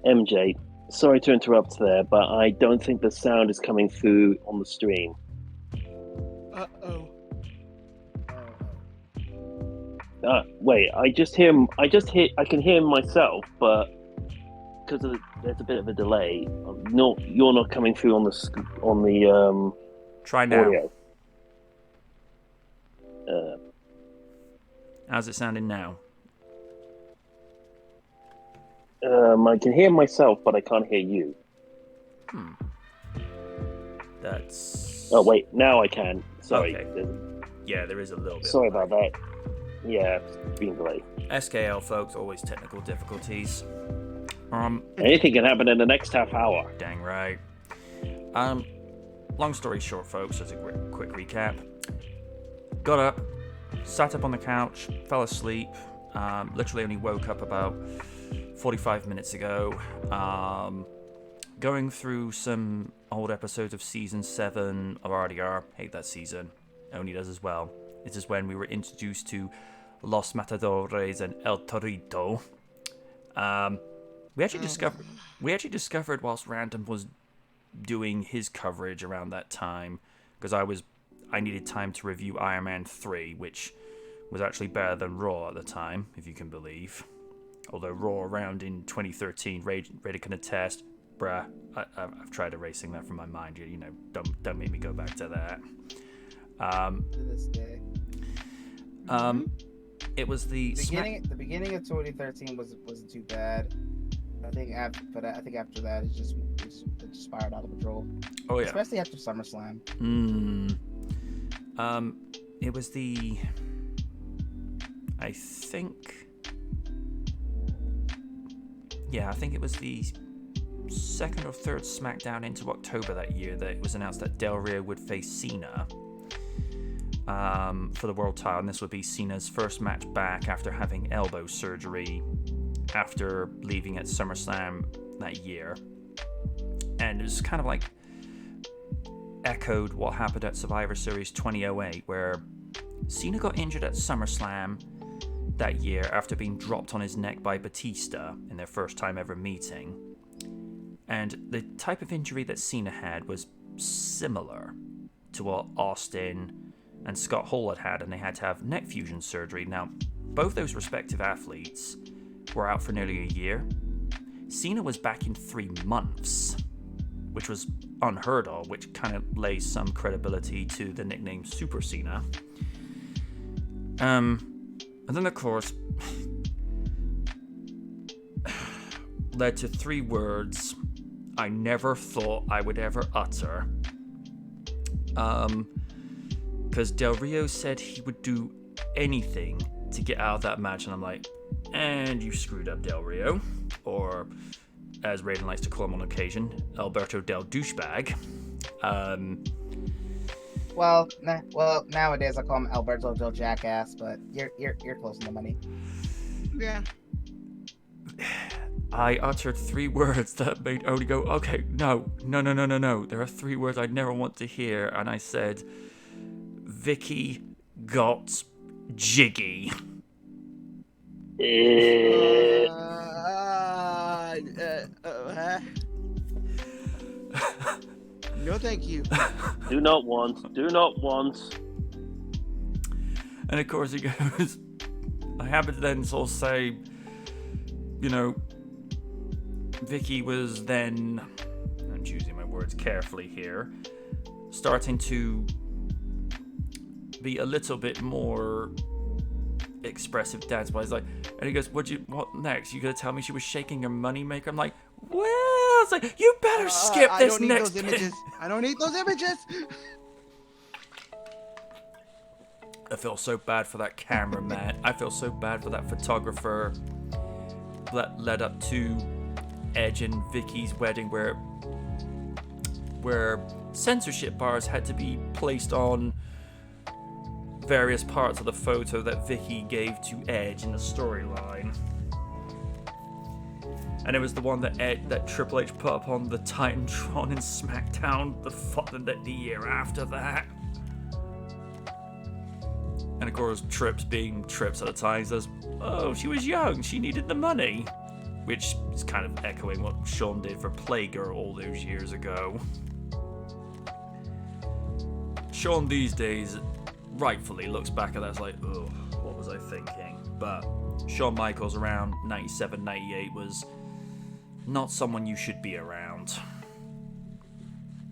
MJ, sorry to interrupt there, but I don't think the sound is coming through on the stream. Uh-oh. Wait, I can hear myself, but because there's a bit of a delay, you're not coming through on the Try now. audio. How's it sounding now? I can hear myself, but I can't hear you. That's... Oh wait, now I can. Sorry. Okay. Yeah, there is a little bit. Sorry about that. Yeah, it's been delayed. SKL, folks, always technical difficulties. Anything can happen in the next half hour. Dang right. Long story short, folks, as a quick recap. Got up, sat up on the couch, fell asleep. Literally only woke up about 45 minutes ago. Going through some old episodes of Season 7 of RDR. Hate that season. Oni does as well. This is when we were introduced to Los Matadores and El Torito. We actually discovered whilst Random was doing his coverage around that time, because I needed time to review Iron Man 3, which was actually better than Raw at the time, if you can believe. Although Raw around in 2013, Ray can attest, bruh, I've tried erasing that from my mind. You know, don't make me go back to that. To this day. It was the beginning of 2013 wasn't too bad. I think after that it just spiraled out of control. Oh yeah, especially after SummerSlam. It was I think it was the second or third SmackDown into October that year that it was announced that Del Rio would face Cena for the world title, and this would be Cena's first match back after having elbow surgery after leaving at SummerSlam that year. And it was kind of like echoed what happened at Survivor Series 2008, where Cena got injured at SummerSlam that year after being dropped on his neck by Batista in their first time ever meeting. And the type of injury that Cena had was similar to what Austin and Scott Hall had, and they had to have neck fusion surgery. Now, both those respective athletes were out for nearly a year. Cena was back in 3 months, which was unheard of, which kind of lays some credibility to the nickname Super Cena. And then, of course, led to 3 words I never thought I would ever utter. Because Del Rio said he would do anything to get out of that match, and I'm like, And you screwed up Del Rio, or as Raven likes to call him on occasion, Alberto Del Douchebag. Well, nowadays I call him Alberto Del Jackass, but you're close to the money. Yeah. I uttered 3 words that made Odie go, okay, no. There are 3 words I'd never want to hear, and I said, Vicky got jiggy. No, thank you. Do not want. And of course he goes, I happen to then sort of say, you know, Vicky was then, I'm choosing my words carefully here, starting to be a little bit more expressive dance-wise. Like, and he goes, what next? You gonna tell me she was shaking her moneymaker? I'm like, well, it's like, you better skip this next those images. I don't need those images. I feel so bad for that cameraman. I feel so bad for that photographer that led up to Edge and Vicky's wedding, where censorship bars had to be placed on various parts of the photo that Vicky gave to Edge in the storyline. And it was the one that Triple H put up on the Titantron in SmackDown the year after that. And of course, Trips being Trips at the time says, oh, she was young, she needed the money. Which is kind of echoing what Shawn did for Playgirl all those years ago. Shawn these days rightfully looks back at that as like, oh, what was I thinking? But Shawn Michaels around 97, 98 was not someone you should be around.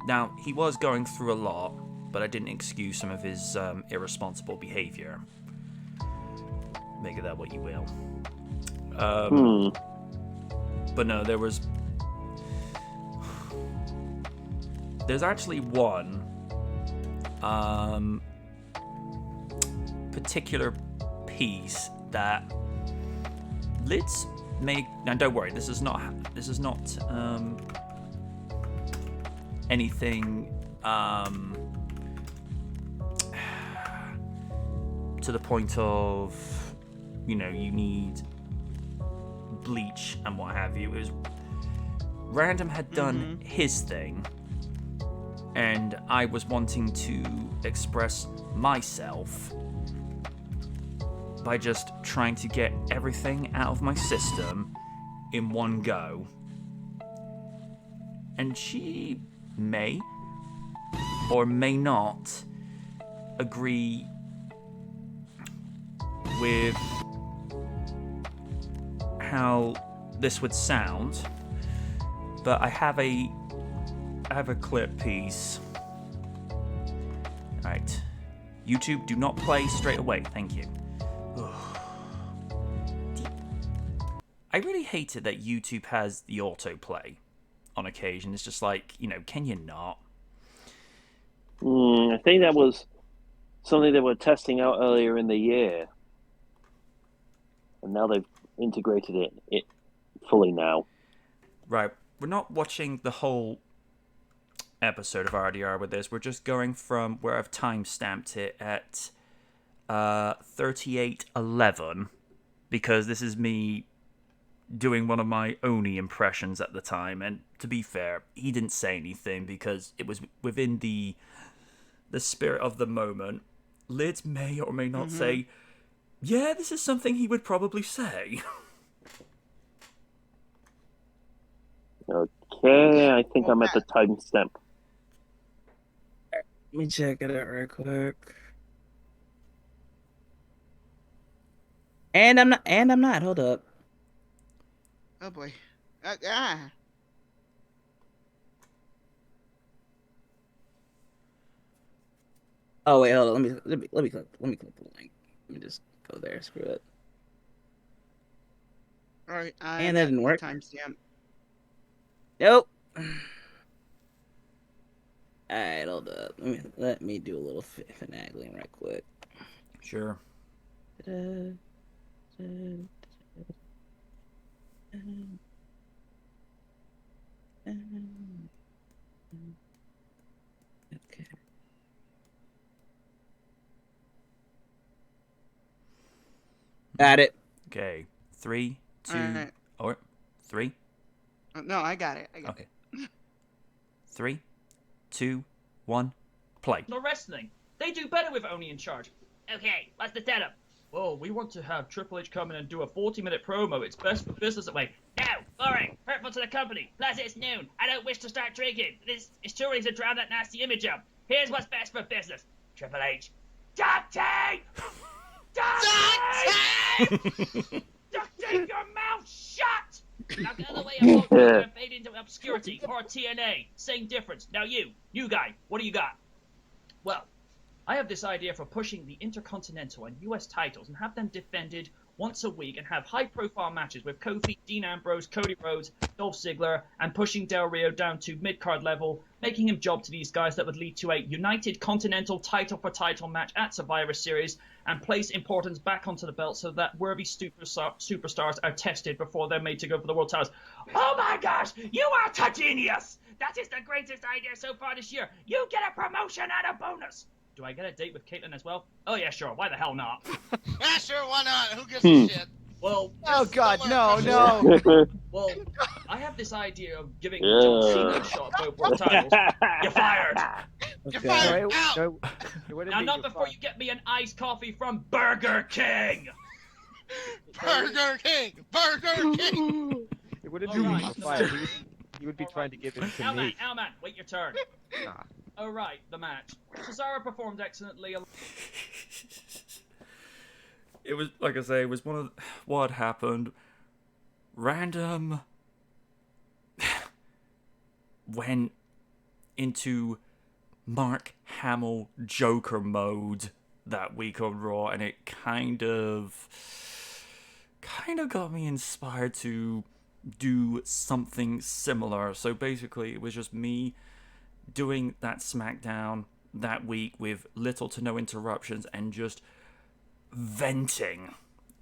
Now, he was going through a lot, but I didn't excuse some of his irresponsible behavior. Make of that what you will. But no, there's actually one particular piece that Lids made. Now, don't worry, this is not anything to the point of, you know, you need bleach and what have you. It was Random had done his thing, and I was wanting to express myself by just trying to get everything out of my system in one go. And she may or may not agree with how this would sound, but I have a clip piece. Alright. YouTube, do not play straight away, thank you. I really hate it that YouTube has the autoplay on occasion. It's just like, you know, can you not? I think that was something they were testing out earlier in the year, and now they've integrated it fully now. Right, we're not watching the whole episode of RDR with this. We're just going from where I've time-stamped it at 38:11, because this is me doing one of my Oni impressions at the time. And to be fair, he didn't say anything because it was within the spirit of the moment. Lids may or may not say, yeah, this is something he would probably say. Okay, I think I'm at the timestamp. Let me check it out real quick. And I'm not. Hold up. Oh boy. Oh wait, hold on. Let me click the link. Let me just go there. Screw it. All right. And that didn't work. Timestamp. Nope. Alright, hold up. Let me do a little finagling right quick. Sure. Okay. Got it. Okay. 3, 2, Alright. or 3. No, I got it. Okay. 3, 2, 1, play. No wrestling. They do better with Oni in charge. Okay, what's the setup? Well, we want to have Triple H come in and do a 40-minute promo. It's best for business that way. No, boring, hurtful to the company. Plus, it's noon. I don't wish to start drinking. It's too early to drown that nasty image out. Here's what's best for business. Triple H. Duct tape! Duct tape! Duct tape your mouth shut! Now get out of the way of Hulk and fade into obscurity. Or TNA. Same difference. Now you guy, what do you got? Well, I have this idea for pushing the Intercontinental and US titles and have them defended once a week and have high-profile matches with Kofi, Dean Ambrose, Cody Rhodes, Dolph Ziggler, and pushing Del Rio down to mid-card level, making him job to these guys that would lead to a United Continental title-for-title match at Survivor Series and place importance back onto the belt so that worthy superstars are tested before they're made to go for the world titles. Oh my gosh, you are a genius! That is the greatest idea so far this year. You get a promotion and a bonus. Do I get a date with Caitlyn as well? Oh yeah, sure. Why the hell not? Yeah, sure, why not? Who gives a shit? Well, Oh God, no, Don't no. well, I have this idea of giving John Cena a shot at both world titles. You're fired. You're Okay. fired. No, Out. no, it wouldn't Now, be not your before fault. you get me an iced coffee from Burger King. Burger King. Burger King. It wouldn't All be right. your fire. He would be trying to give it to Owlman, me. Owlman, wait your turn. Nah. All right, the match. Cesaro performed excellently. It was, like I say, it was one of what happened. Random went into Mark Hamill Joker mode that week on Raw, and it kind of got me inspired to do something similar. So basically, it was just me doing that SmackDown that week with little to no interruptions and just venting,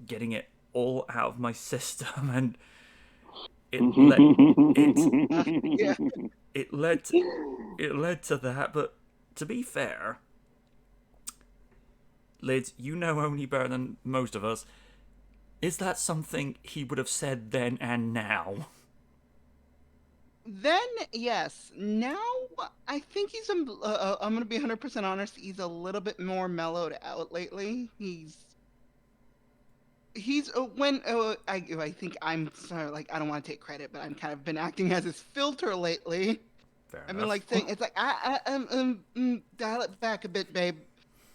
getting it all out of my system, and it led to that. But to be fair, Lids, you know Oni better than most of us. Is that something he would have said then and now? Then yes. Now I think he's. I'm gonna be 100% honest. He's a little bit more mellowed out lately. He's when I think I'm sorry. Like I don't want to take credit, but I'm kind of been acting as his filter lately. Fair I mean, enough. like saying it's like dial it back a bit, babe.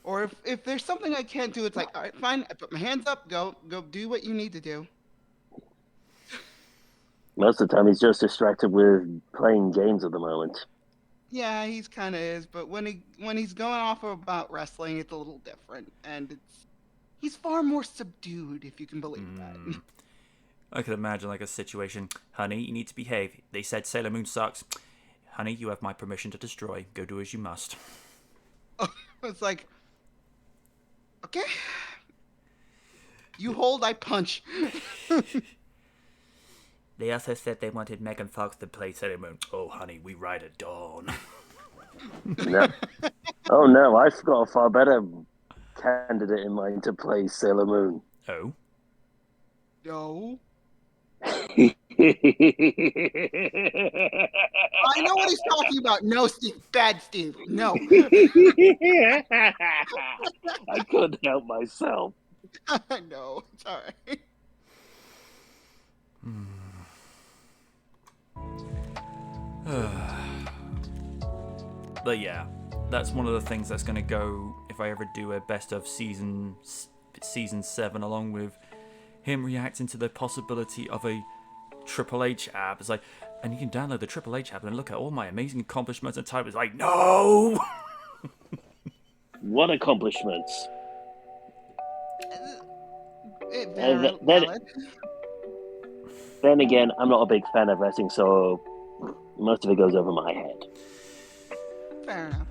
Or if there's something I can't do, it's like, all right, fine. I put my hands up. Go do what you need to do. Most of the time, he's just distracted with playing games at the moment. Yeah, he's kind of is, but when he's going off about wrestling, it's a little different, and he's far more subdued, if you can believe that. I could imagine like a situation. Honey, you need to behave. They said Sailor Moon sucks. Honey, you have my permission to destroy. Go do as you must. It's like, okay, you hold, I punch. They also said they wanted Megan Fox to play Sailor Moon. Oh, honey, we ride at dawn. No. Oh no, I've got a far better candidate in mind to play Sailor Moon. Oh? No, I I know what he's talking about. No, Steve, bad Steve. No. I couldn't help myself. No, it's all right. But yeah, that's one of the things that's going to go if I ever do a best of season 7, along with him reacting to the possibility of a Triple H app. It's like, and you can download the Triple H app and look at all my amazing accomplishments and type. It's like, no! What accomplishments? Valid. Then again, I'm not a big fan of wrestling, so most of it goes over my head. Fair enough.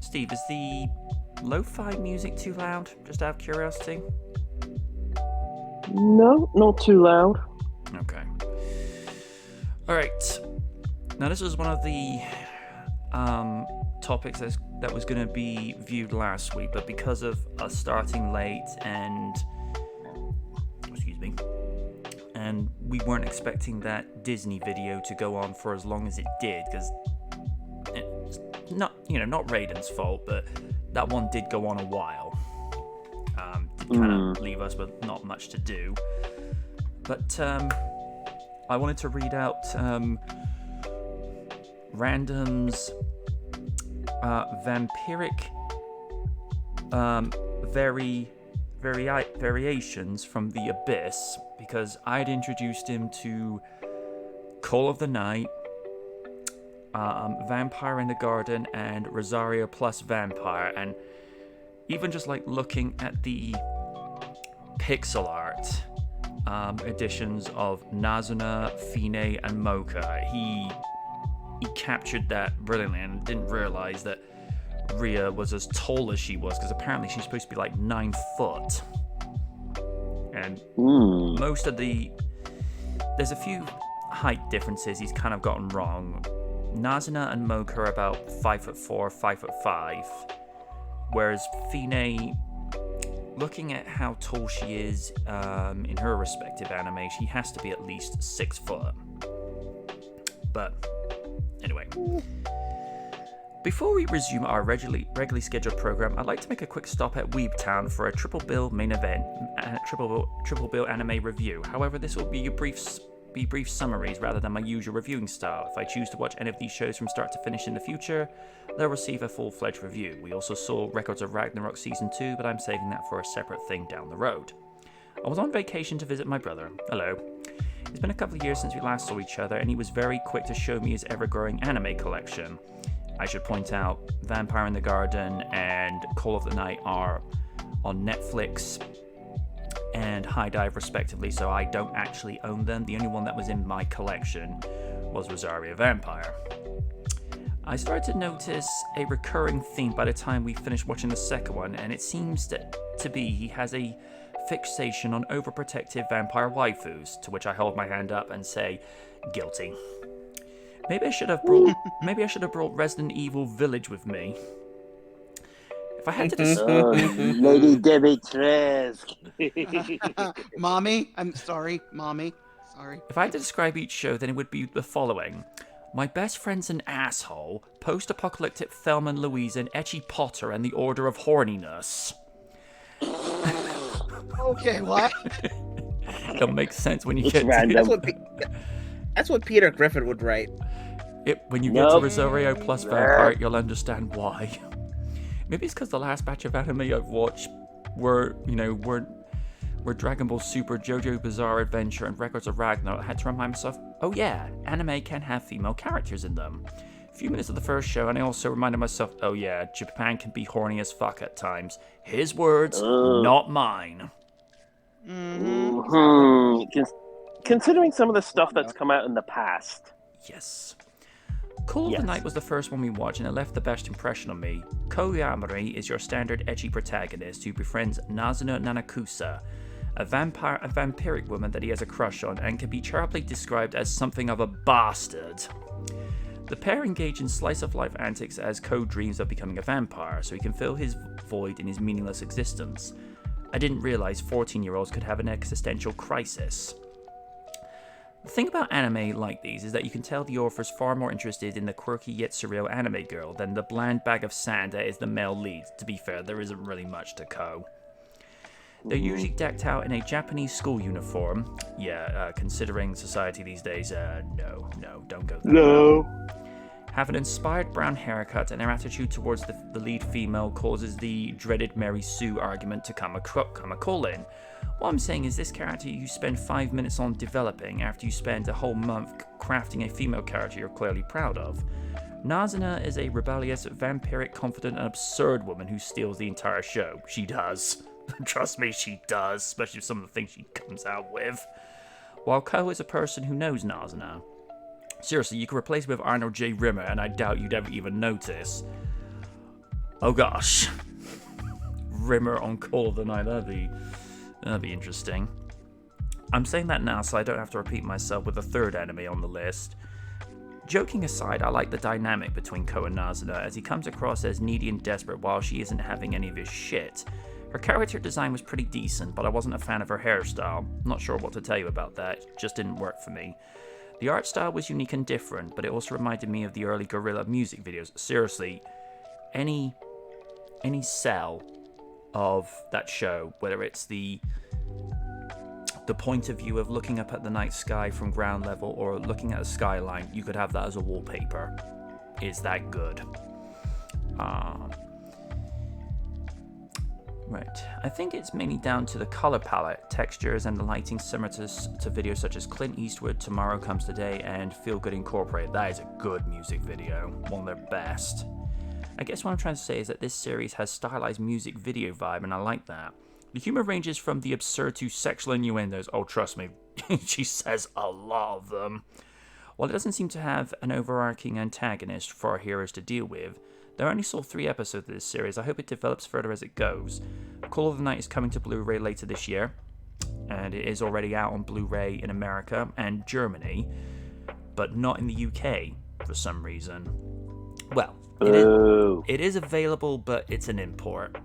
Steve, is the lo-fi music too loud? Just out of curiosity. No, not too loud. Okay. All right. Now this was one of the topics that was going to be viewed last week, but because of us starting late and we weren't expecting that Disney video to go on for as long as it did, because it's not Raiden's fault, but that one did go on a while. Did kind of leave us with not much to do. But I wanted to read out Random's vampiric variations from the Abyss, because I'd introduced him to Call of the Night, Vampire in the Garden, and Rosario plus Vampire, and even just like looking at the pixel art editions of Nazuna, Fine, and Mocha, he captured that brilliantly, and didn't realize that Rhea was as tall as she was, because apparently she's supposed to be like 9 foot. And most of there's a few height differences he's kind of gotten wrong. Nazuna and Mocha are about 5'4", 5'5", whereas Fine, looking at how tall she is in her respective anime, she has to be at least 6 foot. But anyway, before we resume our regularly scheduled program, I'd like to make a quick stop at Weebtown for a Triple Bill main event, Triple Bill anime review. However, this will be brief summaries rather than my usual reviewing style. If I choose to watch any of these shows from start to finish in the future, they'll receive a full-fledged review. We also saw Records of Ragnarok Season 2, but I'm saving that for a separate thing down the road. I was on vacation to visit my brother. Hello. It's been a couple of years since we last saw each other, and he was very quick to show me his ever-growing anime collection. I should point out, Vampire in the Garden and Call of the Night are on Netflix and High Dive respectively, so I don't actually own them. The only one that was in my collection was Rosario Vampire. I started to notice a recurring theme by the time we finished watching the second one, and it seems to be he has a fixation on overprotective vampire waifus, to which I hold my hand up and say, guilty. Maybe I should have brought Resident Evil Village with me. If I had to Lady Dimitrescu. Mommy, I'm sorry, Mommy. Sorry. If I had to describe each show, then it would be the following. My best friend's an asshole, post-apocalyptic Thelma and Louise, and Ecchi Potter and the Order of Horniness. Okay, what? It'll make sense when you It's get random. to That's what Peter Griffin would write. When you get to Rosario plus Vampire, you'll understand why. Maybe it's because the last batch of anime I've watched were Dragon Ball Super, JoJo Bizarre Adventure, and Records of Ragnarok. I had to remind myself, oh yeah, anime can have female characters in them. A few minutes of the first show, and I also reminded myself, oh yeah, Japan can be horny as fuck at times. His words, not mine. Considering some of the stuff that's come out in the past. Yes. Call of the Night was the first one we watched, and it left the best impression on me. Koyamari is your standard ecchi protagonist who befriends Nazuna Nanakusa, a vampiric woman that he has a crush on, and can be sharply described as something of a bastard. The pair engage in slice-of-life antics as Ko dreams of becoming a vampire, so he can fill his void in his meaningless existence. I didn't realize 14-year-olds could have an existential crisis. The thing about anime like these is that you can tell the author's far more interested in the quirky yet surreal anime girl than the bland bag of sand that is the male lead. To be fair, there isn't really much to Ko. They're usually decked out in a Japanese school uniform. Considering society these days, no, don't go there. No. Have an inspired brown haircut, and their attitude towards the lead female causes the dreaded Mary Sue argument to come a calling. What I'm saying is this character you spend 5 minutes on developing after you spend a whole month crafting a female character you're clearly proud of. Nazuna is a rebellious, vampiric, confident, and absurd woman who steals the entire show. She does. Trust me, she does, especially with some of the things she comes out with. While Ko is a person who knows Nazuna. Seriously, you could replace me with Arnold J. Rimmer, and I doubt you'd ever even notice. Oh gosh. Rimmer on Call of the Night, that'd be interesting. I'm saying that now so I don't have to repeat myself with the third enemy on the list. Joking aside, I like the dynamic between Ko and Nazuna, as he comes across as needy and desperate while she isn't having any of his shit. Her character design was pretty decent, but I wasn't a fan of her hairstyle. Not sure what to tell you about that, it just didn't work for me. The art style was unique and different, but it also reminded me of the early Guerrilla music videos. Seriously, any cell of that show, whether it's the point of view of looking up at the night sky from ground level or looking at the skyline, you could have that as a wallpaper. It's that good. Right, I think it's mainly down to the color palette, textures, and the lighting similar to videos such as Clint Eastwood, Tomorrow Comes Today, and Feel Good Incorporated. That is a good music video, one of their best. I guess what I'm trying to say is that this series has stylized music video vibe, and I like that. The humor ranges from the absurd to sexual innuendos. Oh, trust me, she says a lot of them. While it doesn't seem to have an overarching antagonist for our heroes to deal with, there only saw 3 episodes of this series. I hope it develops further as it goes. Call of the Night is coming to Blu-ray later this year, and it is already out on Blu-ray in America and Germany, but not in the UK for some reason. Well, it is available, but it's an import.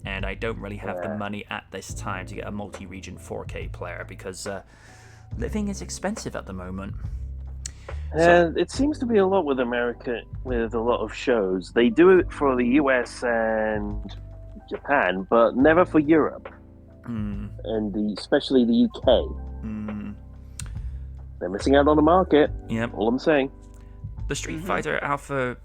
And I don't really have the money at this time to get a multi-region 4K player because living is expensive at the moment. And it seems to be a lot with America, with a lot of shows. They do it for the US and Japan, but never for Europe. And especially the UK. They're missing out on the market. Yep. All I'm saying. The Street Fighter Alpha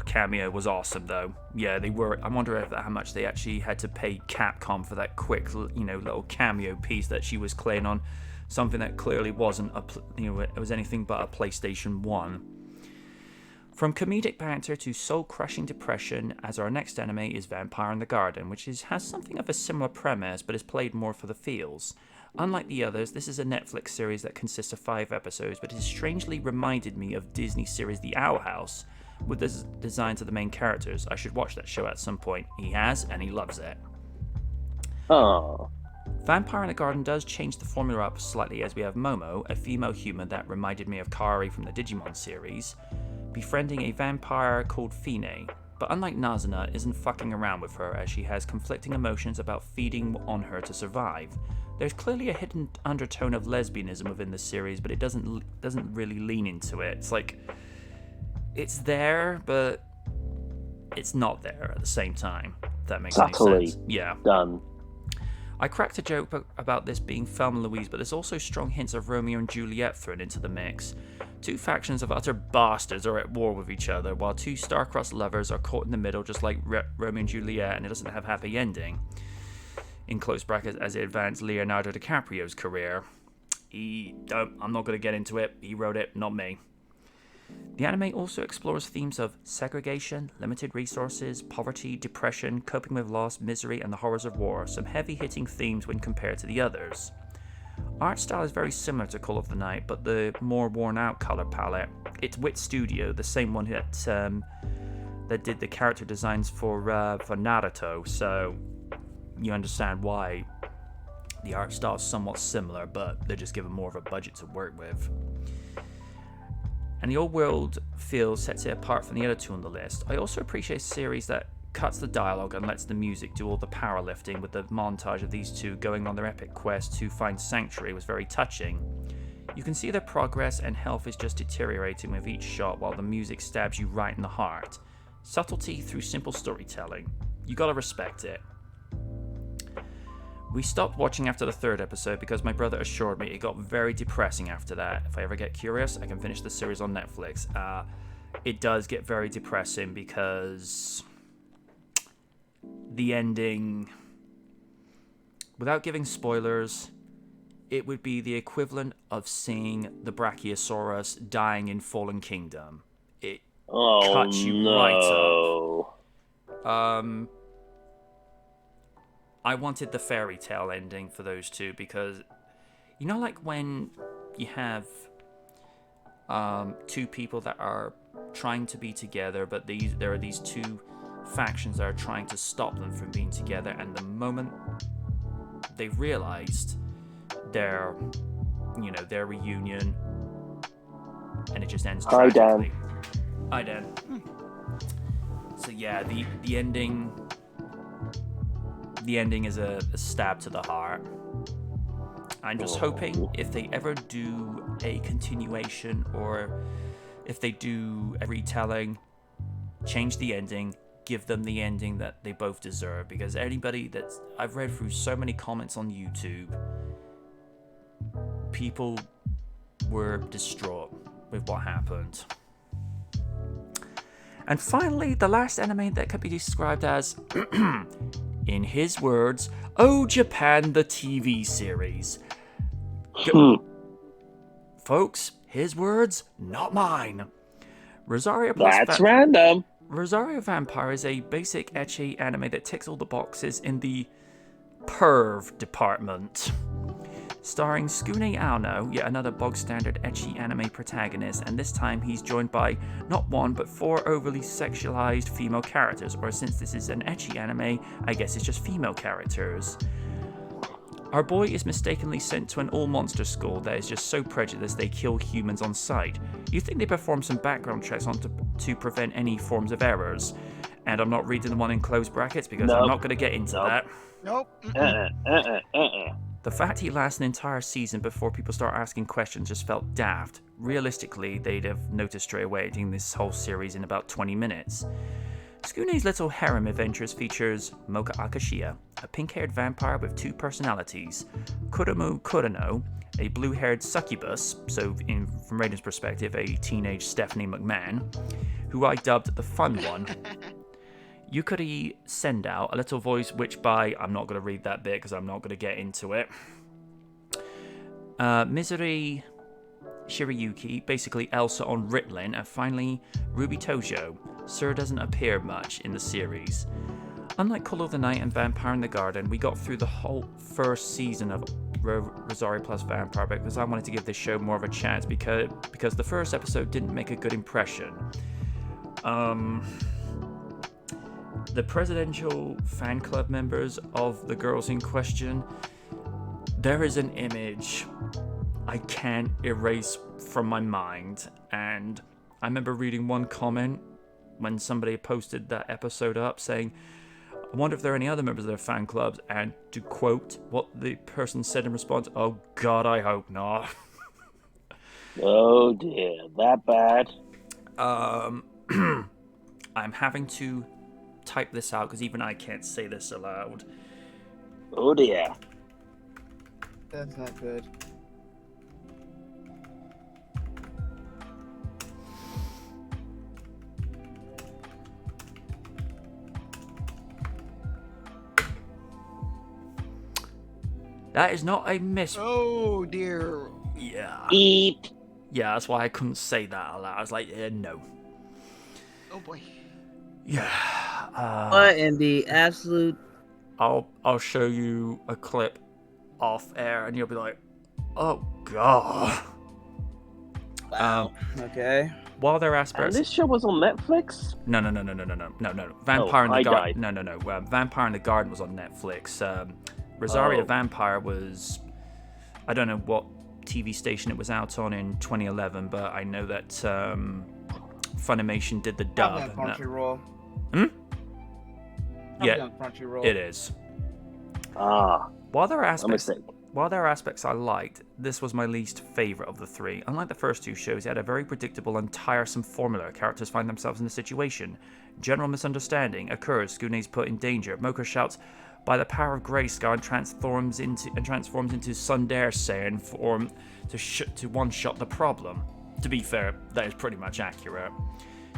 cameo was awesome, though. Yeah, they were. I wonder how much they actually had to pay Capcom for that quick, little cameo piece that she was playing on something that clearly wasn't it was anything but a PlayStation 1. From comedic banter to soul-crushing depression, as our next anime is Vampire in the Garden, which has something of a similar premise, but is played more for the feels. Unlike the others, this is a Netflix series that consists of 5 episodes, but it strangely reminded me of Disney series The Owl House, with the designs of the main characters. I should watch that show at some point. He has, and he loves it. Oh. Vampire in the Garden does change the formula up slightly, as we have Momo, a female human that reminded me of Kaori from the Digimon series, befriending a vampire called Fine, but unlike Nazuna, isn't fucking around with her, as she has conflicting emotions about feeding on her to survive. There's clearly a hidden undertone of lesbianism within the series, but it doesn't really lean into it. It's like, it's there, but it's not there at the same time, if that makes any sense. Yeah. Done. I cracked a joke about this being Thelma and Louise, but there's also strong hints of Romeo and Juliet thrown into the mix. 2 factions of utter bastards are at war with each other, while 2 star-crossed lovers are caught in the middle, just like Romeo and Juliet, and it doesn't have a happy ending. In close brackets, as it advanced Leonardo DiCaprio's career. I'm not going to get into it. He wrote it, not me. The anime also explores themes of segregation, limited resources, poverty, depression, coping with loss, misery, and the horrors of war, some heavy-hitting themes when compared to the others. Art style is very similar to Call of the Night, but the more worn-out color palette. It's Wit Studio, the same one that did the character designs for Naruto, so you understand why the art style is somewhat similar, but they're just given more of a budget to work with. And the old world feel sets it apart from the other 2 on the list. I also appreciate a series that cuts the dialogue and lets the music do all the powerlifting, with the montage of these 2 going on their epic quest to find Sanctuary was very touching. You can see their progress, and health is just deteriorating with each shot while the music stabs you right in the heart. Subtlety through simple storytelling. You gotta respect it. We stopped watching after the 3rd episode because my brother assured me it got very depressing after that. If I ever get curious, I can finish the series on Netflix. It does get very depressing because the ending, without giving spoilers, it would be the equivalent of seeing the Brachiosaurus dying in Fallen Kingdom. It cuts you right up. I wanted the fairy tale ending for those 2 because, like when you have 2 people that are trying to be together, but there are these 2 factions that are trying to stop them from being together, and the moment they realized their reunion, and it just ends Hi, Dan. tragically. Hi, Dan. So yeah, the ending is a stab to the heart. I'm just hoping if they ever do a continuation, or if they do a retelling, change the ending, give them the ending that they both deserve. Because I've read through so many comments on YouTube, people were distraught with what happened. And finally, the last anime that could be described as, in his words, "Oh Japan, the TV series." Folks, his words, not mine. Rosario That's random. Rosario Vampire is a basic ecchi anime that ticks all the boxes in the perv department. Starring Tsukune Aono, yet another bog-standard ecchi anime protagonist, and this time he's joined by not one but 4 overly sexualized female characters, or since this is an ecchi anime, I guess it's just female characters. Our boy is mistakenly sent to an all-monster school that is just so prejudiced they kill humans on sight. You think they perform some background checks to prevent any forms of errors. And I'm not reading the one in closed brackets because I'm not going to get into that. Nope. The fact he lasts an entire season before people start asking questions just felt daft. Realistically, they'd have noticed straight away doing this whole series in about 20 minutes. Tsukune's little harem adventures features Moka Akashiya, a pink-haired vampire with 2 personalities, Kuromu Kurano, a blue-haired succubus, so from Raiden's perspective, a teenage Stephanie McMahon, who I dubbed the fun one, Yukari Sendao, a little voice witch by, I'm not going to read that bit because I'm not going to get into it, Misery Shirayuki, basically Elsa on Ritalin, and finally Ruby Tojo. Sir doesn't appear much in the series. Unlike Call of the Night and Vampire in the Garden, we got through the whole first season of Rosario plus Vampire because I wanted to give this show more of a chance because the first episode didn't make a good impression. The presidential fan club members of the girls in question, there is an image I can't erase from my mind, and I remember reading one comment when somebody posted that episode up saying, I wonder if there are any other members of their fan clubs, and to quote what the person said in response, "Oh God, I hope not." Oh dear, that bad? I'm having to type this out because even I can't say this aloud. Oh dear. That's not good. That is not a miss. Oh dear. Yeah. Beep. Yeah, that's why I couldn't say that aloud. I was like, no. Oh boy. Yeah. What in the absolute? I'll show you a clip off air, and you'll be like, "Oh God." Wow. Okay. While there are And aspects, this show was on Netflix? no. Vampire in the I Garden. died. No. Vampire in the Garden was on Netflix. Rosario Vampire was, I don't know what TV station it was out on in 2011, but I know that Funimation did the dub. Probably on Crunchyroll. Yeah, on Crunchyroll. it is. Ah, While there are a aspects mistake. While there are aspects I liked, this was my least favourite of the 3. Unlike the first 2 shows, it had a very predictable and tiresome formula. Characters find themselves in a situation. General misunderstanding occurs. Tsukune is put in danger. Moka shouts, "By the power of Grayskull," and transforms into Tsundere Saiyan form to one-shot the problem. To be fair, that is pretty much accurate.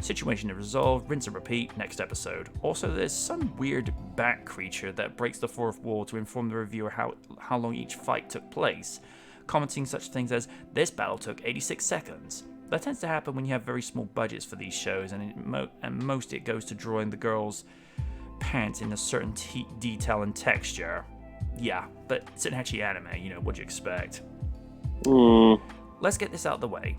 Situation is resolved, rinse and repeat, next episode. Also, there's some weird bat creature that breaks the fourth wall to inform the reviewer how long each fight took place, commenting such things as, "This battle took 86 seconds. That tends to happen when you have very small budgets for these shows, and most it goes to drawing the girls' pants in a certain detail and texture. Yeah, but it's an ecchi anime, what'd you expect? Mm. Let's get this out of the way.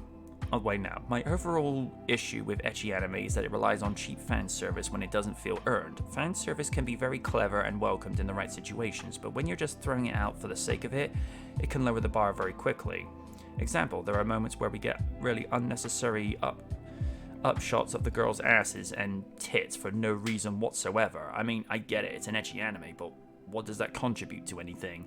wait now. My overall issue with ecchi anime is that it relies on cheap fan service when it doesn't feel earned. Fan service can be very clever and welcomed in the right situations, but when you're just throwing it out for the sake of it, it can lower the bar very quickly. Example, there are moments where we get really unnecessary up shots of the girls' asses and tits for no reason whatsoever. I mean, I get it, it's an ecchi anime, but what does that contribute to anything?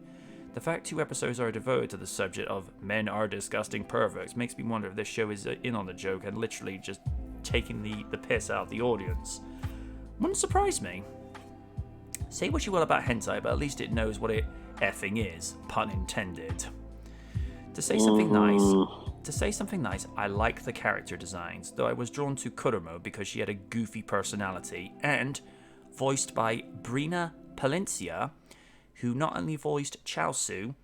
The fact 2 episodes are devoted to the subject of men are disgusting perverts makes me wonder if this show is in on the joke and literally just taking the piss out of the audience. Wouldn't surprise me. Say what you will about hentai, but at least it knows what it effing is, pun intended. To say something nice, I like the character designs, though I was drawn to Kuromo because she had a goofy personality, and voiced by Brina Palencia, who not only voiced Chaosu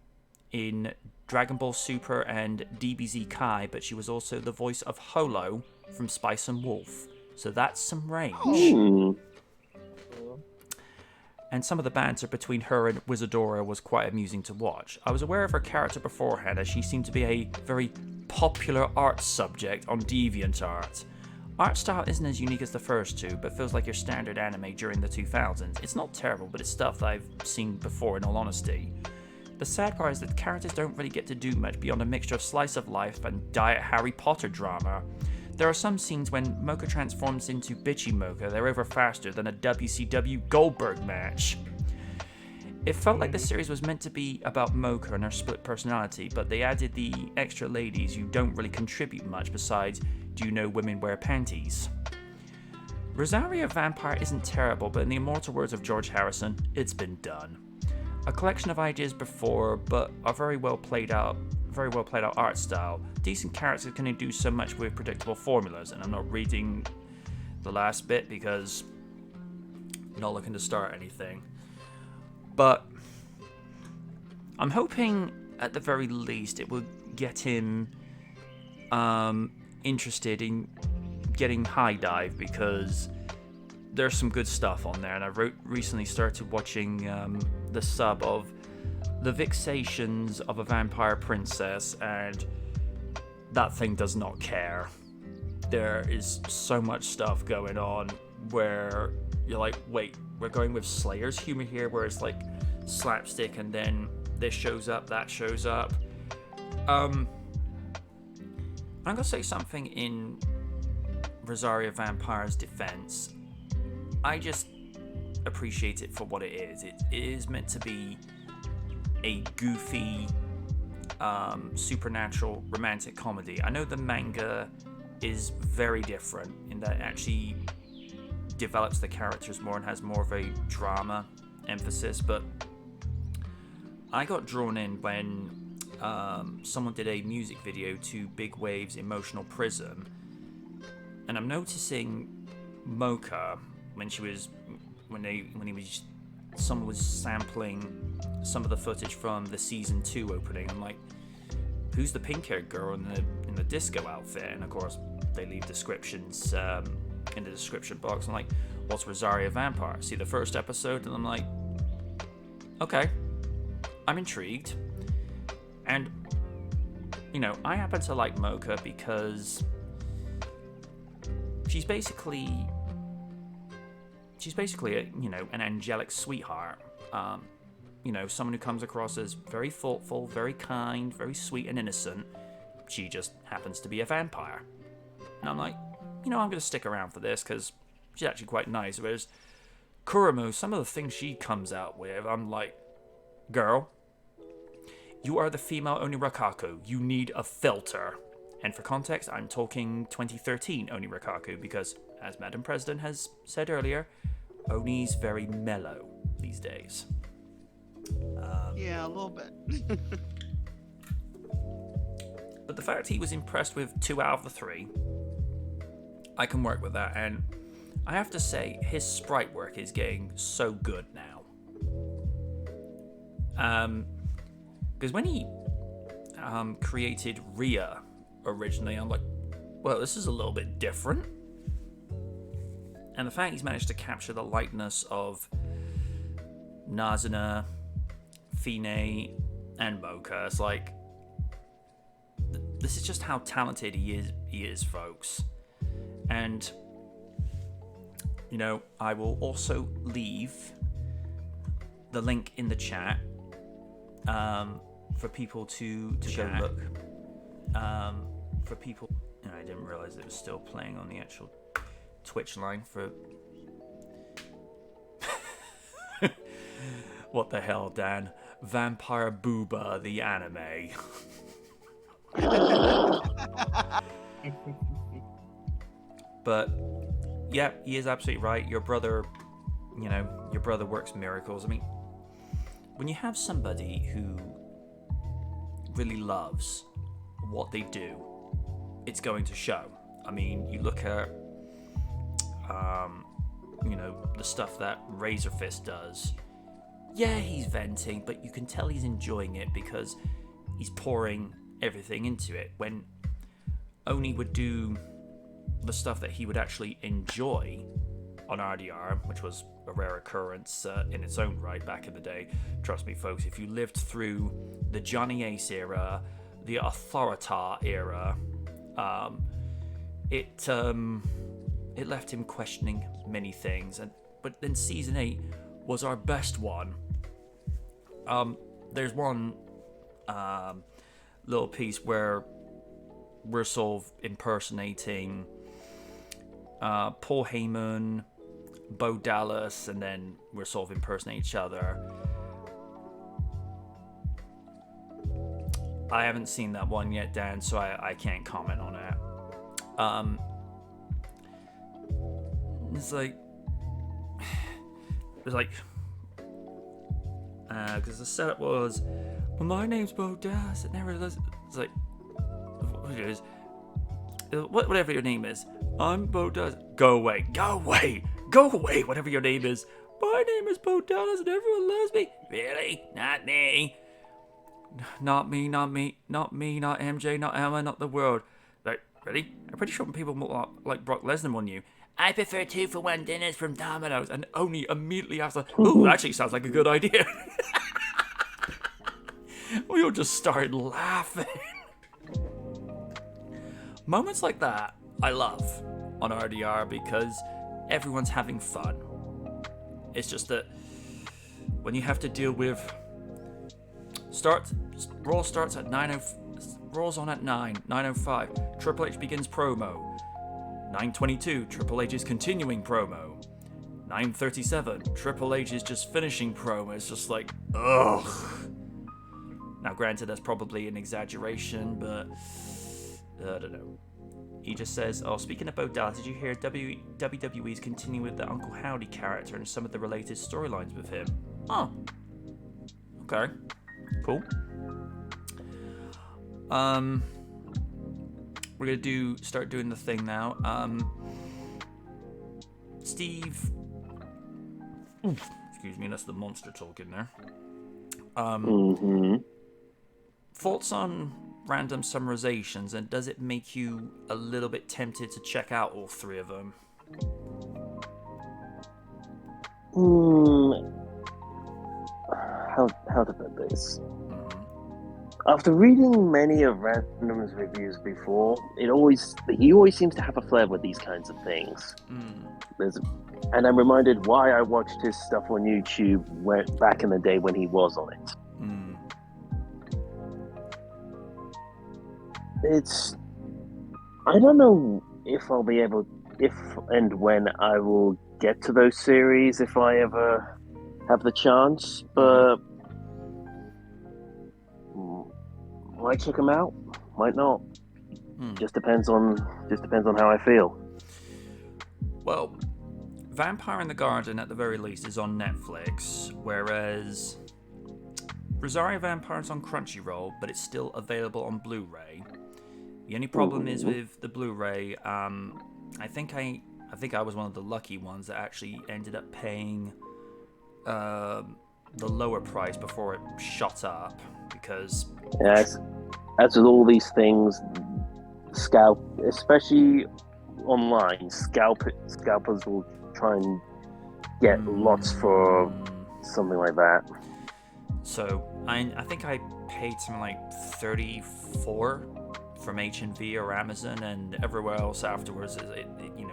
in Dragon Ball Super and DBZ Kai, but she was also the voice of Holo from Spice and Wolf. So that's some range. And some of the banter between her and Wizardora was quite amusing to watch. I was aware of her character beforehand, as she seemed to be a very popular art subject on DeviantArt. Art style isn't as unique as the first 2, but feels like your standard anime during the 2000s. It's not terrible, but it's stuff that I've seen before, in all honesty. The sad part is that the characters don't really get to do much beyond a mixture of slice of life and diet Harry Potter drama. There are some scenes when Mocha transforms into bitchy Mocha. They're over faster than a WCW Goldberg match. It felt like the series was meant to be about Mocha and her split personality, but they added the extra ladies who don't really contribute much besides, do you know women wear panties? Rosario Vampire isn't terrible, but in the immortal words of George Harrison, it's been done. A collection of ideas before, but a very well played out art style. Decent characters can do so much with predictable formulas, and I'm not reading the last bit because I'm not looking to start anything. But I'm hoping at the very least it will get him interested in getting High Dive, because there's some good stuff on there, and I recently started watching the sub of The Vexations of a Vampire Princess, and that thing does not care. There is so much stuff going on where you're like, wait, we're going with Slayer's humor here, where it's like slapstick and then this shows up, that shows up. I'm gonna say something in Rosario Vampire's defense. I just appreciate it for what it is. It is meant to be a goofy, supernatural romantic comedy. I know the manga is very different in that it actually develops the characters more and has more of a drama emphasis, but I got drawn in when someone did a music video to Big Wave's Emotional Prism, and I'm noticing Mocha someone was sampling some of the footage from the season 2 opening. I'm like, who's the pink-haired girl in the disco outfit? And of course, they leave descriptions in the description box. I'm like, what's Rosario Vampire? See the first episode, and I'm like, okay, I'm intrigued. And I happen to like Mocha because she's basically an angelic sweetheart. Someone who comes across as very thoughtful, very kind, very sweet and innocent. She just happens to be a vampire. And I'm like, I'm going to stick around for this because she's actually quite nice. Whereas Kuromo, some of the things she comes out with, I'm like, girl, you are the female Onirakaku. You need a filter. And for context, I'm talking 2013 Onirakaku because, as Madam President has said earlier, Oni's very mellow these days. Yeah, a little bit. But the fact he was impressed with 2 out of the 3, I can work with that. And I have to say, his sprite work is getting so good now. Because when he created Rhea originally, I'm like, well, this is a little bit different. And the fact he's managed to capture the likeness of Nazuna, Fine, and Mocha, it's like, this is just how talented he is, folks. And I will also leave the link in the chat for people to go look. For people, I didn't realize it was still playing on the actual Twitch line for. What the hell, Dan? Vampire Booba, the anime. But yeah, he is absolutely right. Your brother works miracles. I mean, when you have somebody who really loves what they do, it's going to show. I mean, you look at the stuff that Razor Fist does. Yeah, he's venting, but you can tell he's enjoying it because he's pouring everything into it. When Oni would do the stuff that he would actually enjoy on RDR, which was a rare occurrence in its own right back in the day. Trust me, folks, if you lived through the Johnny Ace era, the Authorita era, it left him questioning many things. But then Season 8 was our best one. There's one little piece where we're sort of impersonating Paul Heyman, Bo Dallas, and then we're sort of impersonating each other. I haven't seen that one yet, Dan, so I can't comment on it. It's like because the setup was, well, my name's Bo Dallas. It never does. It's like, what it is, whatever your name is. I'm Bo Dallas. Go away. Whatever your name is. My name is Bo Dallas, and everyone loves me. Really? Not me. Not me. Not MJ. Not Emma. Not the world. Like, really? I'm pretty sure people like Brock Lesnar on you. I prefer 2-for-1 dinners from Domino's, and Oni immediately after, ooh, that actually sounds like a good idea. We all just started laughing. Moments like that, I love on RDR because everyone's having fun. It's just that when you have to deal with Raw starts at 9:00. Raw's on at 9:05. Triple H begins promo. 9:22, Triple H is continuing promo. 9:37, Triple H is just finishing promo. It's just like, ugh. Now, granted, that's probably an exaggeration, but I don't know. He just says, oh, speaking of Bo Dallas, did you hear WWE's continuing with the Uncle Howdy character and some of the related storylines with him? Oh. Okay. Cool. We're gonna start doing the thing now. Steve, excuse me, that's the monster talking there. Thoughts on random summarizations, and does it make you a little bit tempted to check out all three of them? How to put this? After reading many of Random's reviews before, he always seems to have a flair with these kinds of things. And I'm reminded why I watched his stuff on YouTube back in the day when he was on it. I don't know if I'll be able, if and when I will get to those series, if I ever have the chance, but might check them out, might not. Just depends on how I feel. Well, Vampire in the Garden at the very least is on Netflix, whereas Rosario Vampire is on Crunchyroll, but it's still available on Blu-ray. The only problem is with the Blu-ray, I think I was one of the lucky ones that actually ended up paying the lower price before it shot up, because as with all these things, especially online, scalpers will try and get lots for something like that. So I think I paid something like $34 for from HMV or Amazon, and everywhere else afterwards, it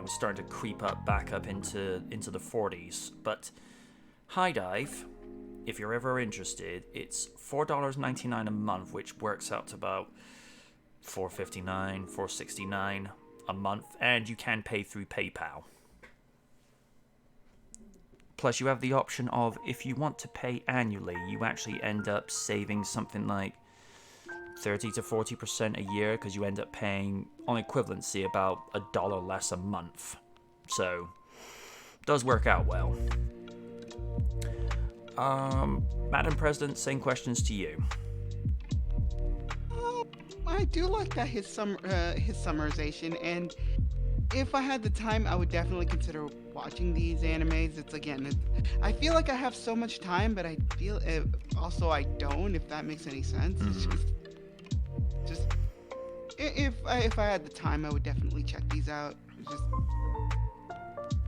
starting to creep back up into the 40s. But High Dive, if you're ever interested, it's $4.99 a month, which works out to about $4.59, $4.69 a month, and you can pay through PayPal. Plus, you have the option of, if you want to pay annually, you actually end up saving something like 30 to 40% a year, because you end up paying, on equivalency, about $1 less a month. So, it does work out well. Madam President, same questions to you. I do like that his summarization, and if I had the time, I would definitely consider watching these animes. I feel like I have so much time, but I feel also I don't. If that makes any sense, it's just if I had the time, I would definitely check these out.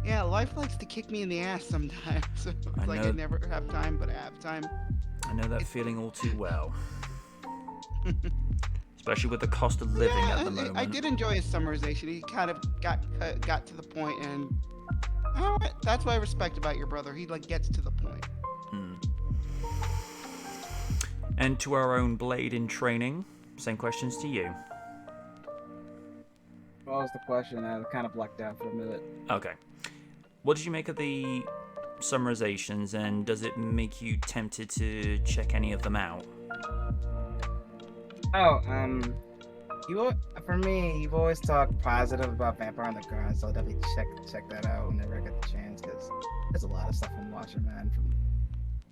Yeah, life likes to kick me in the ass sometimes. So it's I never have time, but I have time. I know that feeling all too well. Especially with the cost of living at the moment. I did enjoy his summarization. He kind of got to the point, and that's what I respect about your brother. He gets to the point. And to our own Blade in training, same questions to you. What was the question? I kind of blacked out for a minute. Okay. What did you make of the summarizations, and does it make you tempted to check any of them out? For me, you've always talked positive about Vampire on the Grind, so I'll definitely check that out whenever I get the chance, because there's a lot of stuff I'm watching, man. From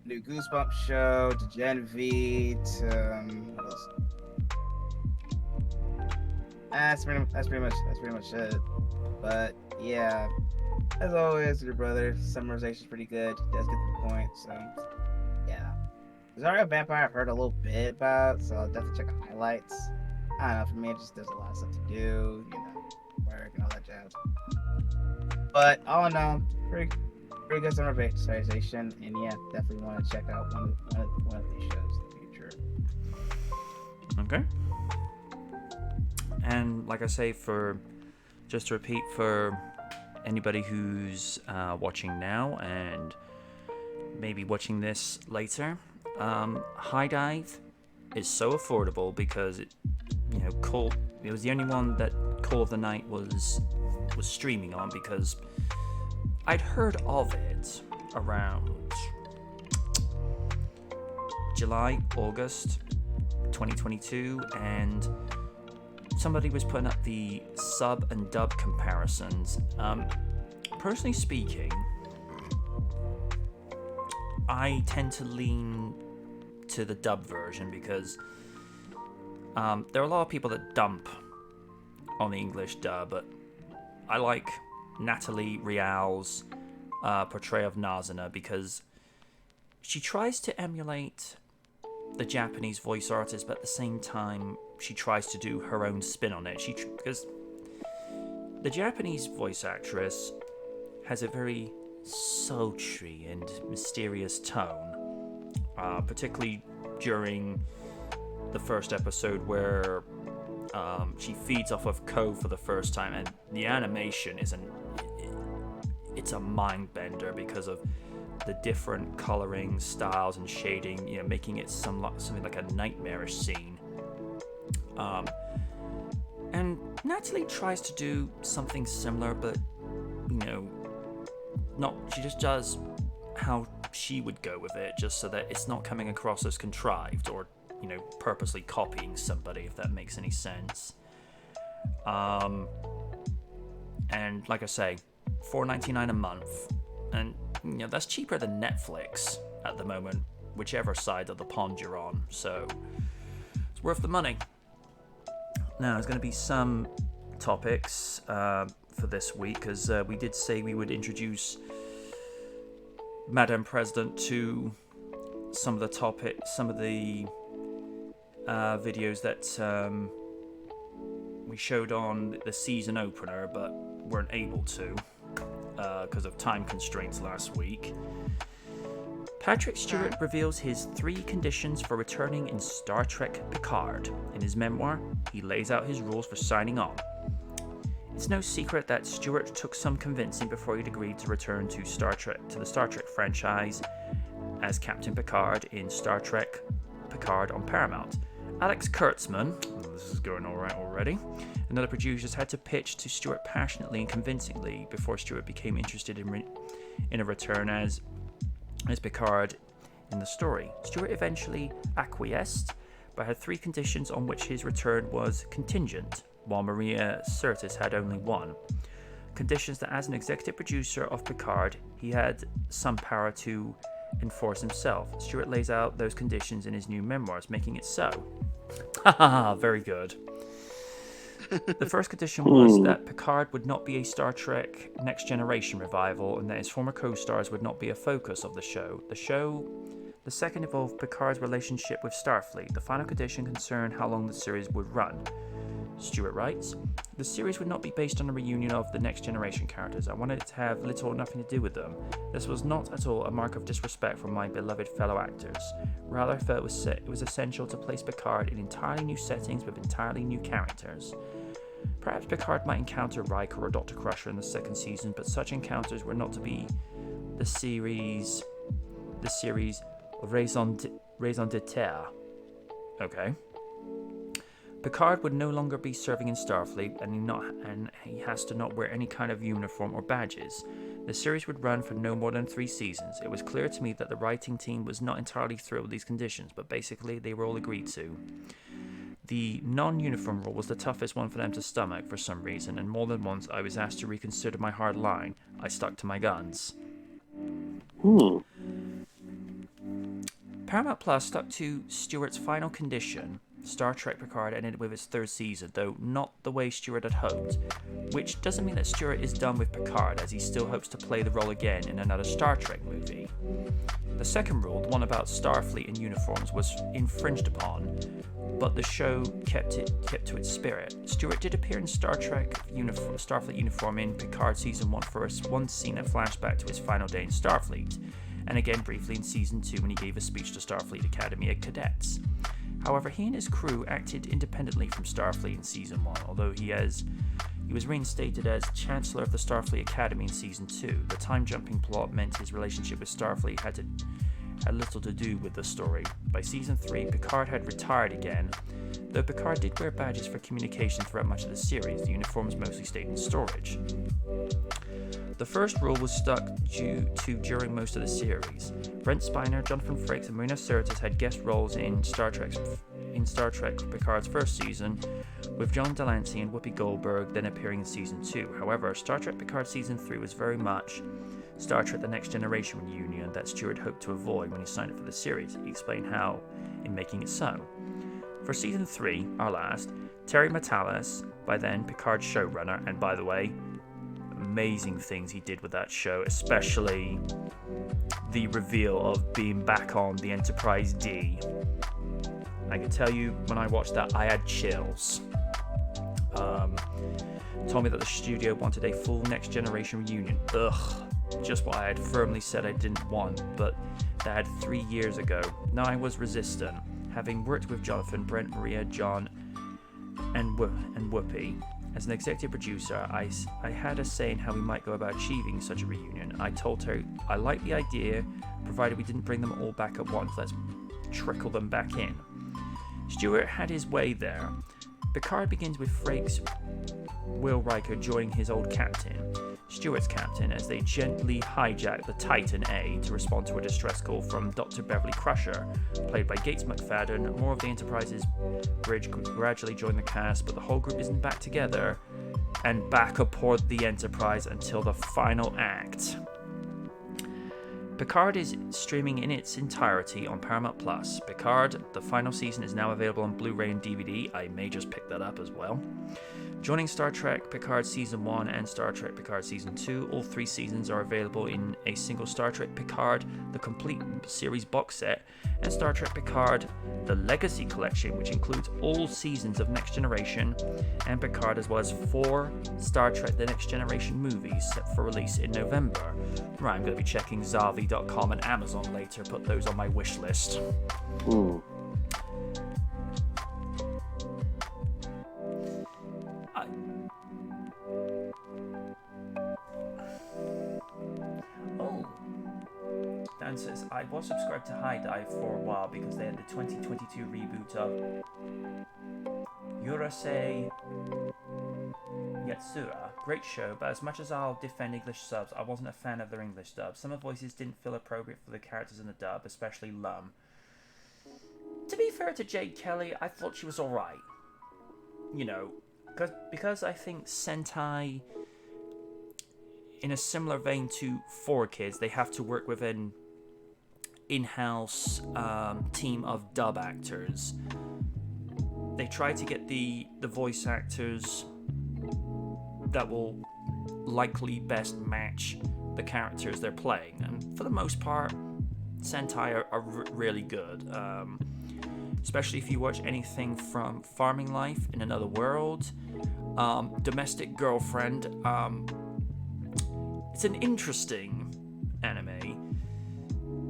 new Goosebumps show to Gen V to what else? That's pretty much it. But yeah, as always, your brother summarization's pretty good. He does get to the point, so yeah. Zarya Vampire I've heard a little bit about, so I'll definitely check the highlights. I don't know, for me it just there's a lot of stuff to do, work and all that jazz. But all in all, pretty good summarization, and yeah, definitely want to check out one of these shows in the future. Okay. And like I say, just to repeat for anybody who's watching now and maybe watching this later, High Dive is so affordable because it was the only one that Call of the Night was streaming on, because I'd heard of it around July, August 2022, and somebody was putting up the sub and dub comparisons. Personally speaking, I tend to lean to the dub version because there are a lot of people that dump on the English dub, but I like Natalie Rial's portrayal of Nazuna because she tries to emulate the Japanese voice artist, but at the same time she tries to do her own spin on it. Because the Japanese voice actress has a very sultry and mysterious tone, particularly during the first episode where she feeds off of Ko for the first time, and the animation it's a mind bender because of the different coloring styles and shading, making it something like a nightmarish scene. And Natalie tries to do something similar, but she just does how she would go with it, just so that it's not coming across as contrived or purposely copying somebody, if that makes any sense. And like I say, $4.99 a month, and that's cheaper than Netflix at the moment, whichever side of the pond you're on, so it's worth the money. Now there's going to be some topics for this week, because we did say we would introduce Madam President to some of the videos that we showed on the season opener, but weren't able to because of time constraints last week. Patrick Stewart reveals his 3 conditions for returning in Star Trek Picard. In his memoir, he lays out his rules for signing on. It's no secret that Stewart took some convincing before he'd agreed to return to the Star Trek franchise as Captain Picard in Star Trek Picard on Paramount. Alex Kurtzman, this is going all right already, and other producers had to pitch to Stewart passionately and convincingly before Stewart became interested in a return as Picard in the story. Stewart eventually acquiesced, but had 3 conditions on which his return was contingent, while Maria Sirtis had only 1. Conditions that, as an executive producer of Picard, he had some power to enforce himself. Stewart lays out those conditions in his new memoirs, making it so. Haha, very good. The first condition was that Picard would not be a Star Trek Next Generation revival, and that his former co-stars would not be a focus of the show. The second involved Picard's relationship with Starfleet. The final condition concerned how long the series would run. Stewart writes, "The series would not be based on a reunion of the Next Generation characters. I wanted it to have little or nothing to do with them. This was not at all a mark of disrespect for my beloved fellow actors. Rather, I felt it was essential to place Picard in entirely new settings with entirely new characters. Perhaps Picard might encounter Riker or Dr. Crusher in the second season, but such encounters were not to be the series raison d'etre." Okay. Picard would no longer be serving in Starfleet, and he has to not wear any kind of uniform or badges. The series would run for no more than 3 seasons. It was clear to me that the writing team was not entirely thrilled with these conditions, but basically they were all agreed to. The non-uniform rule was the toughest one for them to stomach for some reason, and more than once I was asked to reconsider my hard line. I stuck to my guns. Paramount Plus stuck to Stewart's final condition. Star Trek Picard ended with its 3rd season, though not the way Stewart had hoped, which doesn't mean that Stewart is done with Picard, as he still hopes to play the role again in another Star Trek movie. The second rule, the one about Starfleet and uniforms, was infringed upon, but the show kept to its spirit. Stewart did appear in Starfleet uniform in Picard Season 1 for one scene, a flashback to his final day in Starfleet, and again briefly in Season 2 when he gave a speech to Starfleet Academy of Cadets. However, he and his crew acted independently from Starfleet in Season 1, although he was reinstated as Chancellor of the Starfleet Academy in Season 2. The time-jumping plot meant his relationship with Starfleet had little to do with the story. By Season 3, Picard had retired again. Though Picard did wear badges for communication throughout much of the series, the uniforms mostly stayed in storage. The first rule was stuck to during most of the series. Brent Spiner, Jonathan Frakes, and Marina Sirtis had guest roles in Star Trek Picard's first season, with John Delancey and Whoopi Goldberg then appearing in Season 2. However, Star Trek Picard Season 3 was very much Star Trek The Next Generation reunion that Stewart hoped to avoid when he signed up for the series. He explained how in making it so. For Season 3, our last, Terry Matalas, by then Picard's showrunner, and by the way, amazing things he did with that show, especially the reveal of being back on the Enterprise D. I can tell you, when I watched that, I had chills. Told me that the studio wanted a full Next Generation reunion. Ugh, just what I had firmly said I didn't want, but that had 3 years ago. Now I was resistant. Having worked with Jonathan, Brent, Maria, John, and Whoopi, as an executive producer, I had a say in how we might go about achieving such a reunion. I told her I liked the idea, provided we didn't bring them all back at once. Let's trickle them back in. Stewart had his way there. Picard begins with Frakes, Will Riker joining his old captain, Stewart's captain, as they gently hijack the Titan A to respond to a distress call from Dr. Beverly Crusher, played by Gates McFadden. More of the Enterprise's bridge gradually join the cast, but the whole group isn't back together and back aboard the Enterprise until the final act. Picard is streaming in its entirety on Paramount Plus. Picard, the final season, is now available on Blu-ray and DVD. I may just pick that up as well. Joining Star Trek Picard Season 1 and Star Trek Picard Season 2, all 3 seasons are available in a single Star Trek Picard, the complete series box set, and Star Trek Picard, the Legacy Collection, which includes all seasons of Next Generation and Picard, as well as 4 Star Trek The Next Generation movies set for release in November. Right, I'm going to be checking Zavi.com and Amazon later, put those on my wish list. Ooh. Dan says, I was subscribed to High Dive for a while because they had the 2022 reboot of Urusei Yatsura. Great show, but as much as I'll defend English subs, I wasn't a fan of their English dub. Some of the voices didn't feel appropriate for the characters in the dub, especially Lum. To be fair to Jade Kelly, I thought she was alright. You know, because I think Sentai, in a similar vein to 4Kids, they have to work with an in-house team of dub actors. They try to get the voice actors that will likely best match the characters they're playing, and for the most part, Sentai are really good. Especially if you watch anything from Farming Life in Another World, Domestic Girlfriend. It's an interesting anime.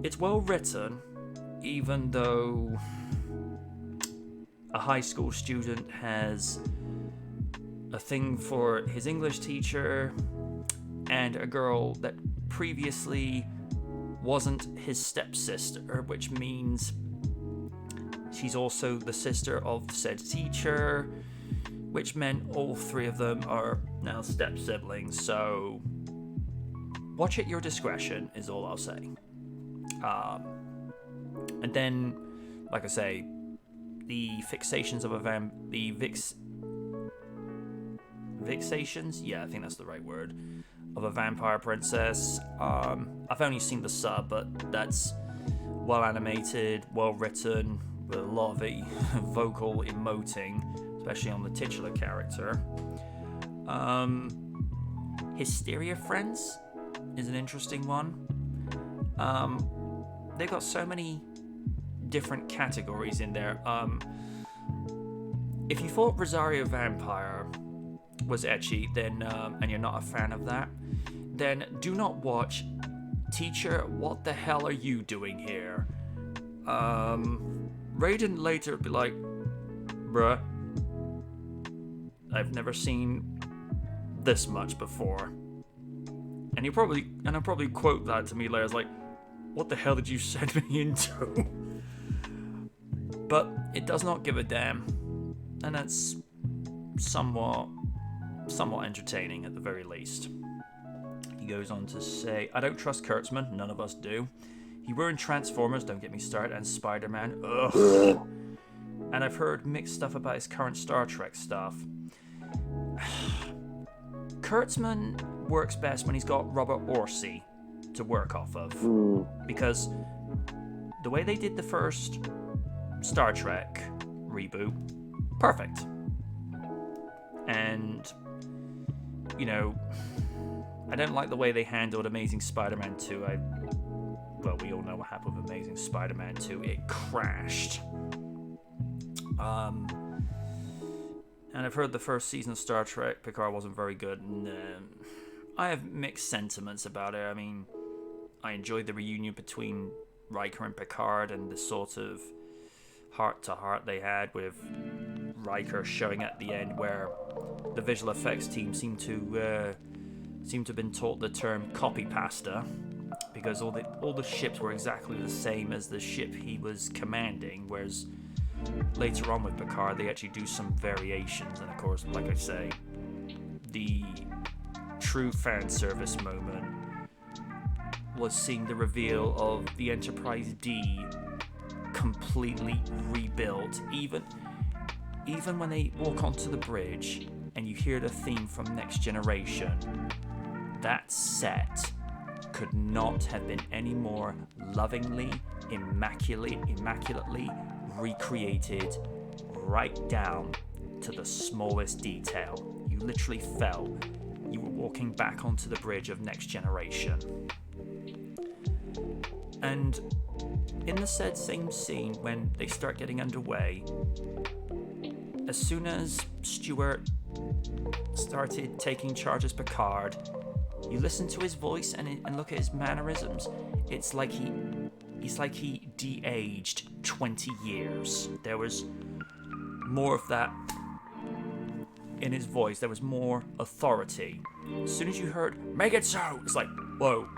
It's well written, even though a high school student has a thing for his English teacher and a girl that previously wasn't his stepsister, which means she's also the sister of said teacher, which meant all 3 of them are now step siblings. So watch at your discretion is all I'll say. And then, like I say, the fixations of Vixations? Yeah, I think that's the right word. Of a vampire princess. I've only seen the sub, but that's well animated, well written, with a lot of vocal emoting, especially on the titular character. Hysteria Friends is an interesting one. They've got so many different categories in there. If you thought Rosario Vampire was ecchi, then and you're not a fan of that, then do not watch Teacher, What the Hell Are You Doing Here? Raiden later be like, bruh, I've never seen this much before. And I'll probably quote that to me later, as like, what the hell did you send me into? But it does not give a damn, and that's somewhat entertaining at the very least. He goes on to say, I don't trust Kurtzman, none of us do. He were in Transformers, don't get me started, and Spider-Man, ugh. And I've heard mixed stuff about his current Star Trek stuff. Kurtzman works best when he's got Robert Orci to work off of. Because the way they did the first Star Trek reboot, perfect. And, you know, I don't like the way they handled Amazing Spider-Man 2. Well, we all know what happened with Amazing Spider-Man 2. It crashed. And I've heard the first season of Star Trek Picard wasn't very good, and I have mixed sentiments about it. I mean, I enjoyed the reunion between Riker and Picard and the sort of heart-to-heart they had, with Riker showing at the end, where the visual effects team seemed to have been taught the term copy pasta, because all the ships were exactly the same as the ship he was commanding, whereas later on with Picard they actually do some variations. And of course, like I say, the true fan service moment was seeing the reveal of the Enterprise D completely rebuilt. Even when they walk onto the bridge and you hear the theme from Next Generation, that set could not have been any more lovingly, immaculately recreated, right down to the smallest detail. You literally felt you were walking back onto the bridge of Next Generation. And in the said same scene, when they start getting underway, as soon as Stewart started taking charge as Picard, you listen to his voice and look at his mannerisms. It's like he de-aged 20 years. There was more of that in his voice. There was more authority. As soon as you heard, "Make it so," it's like, whoa.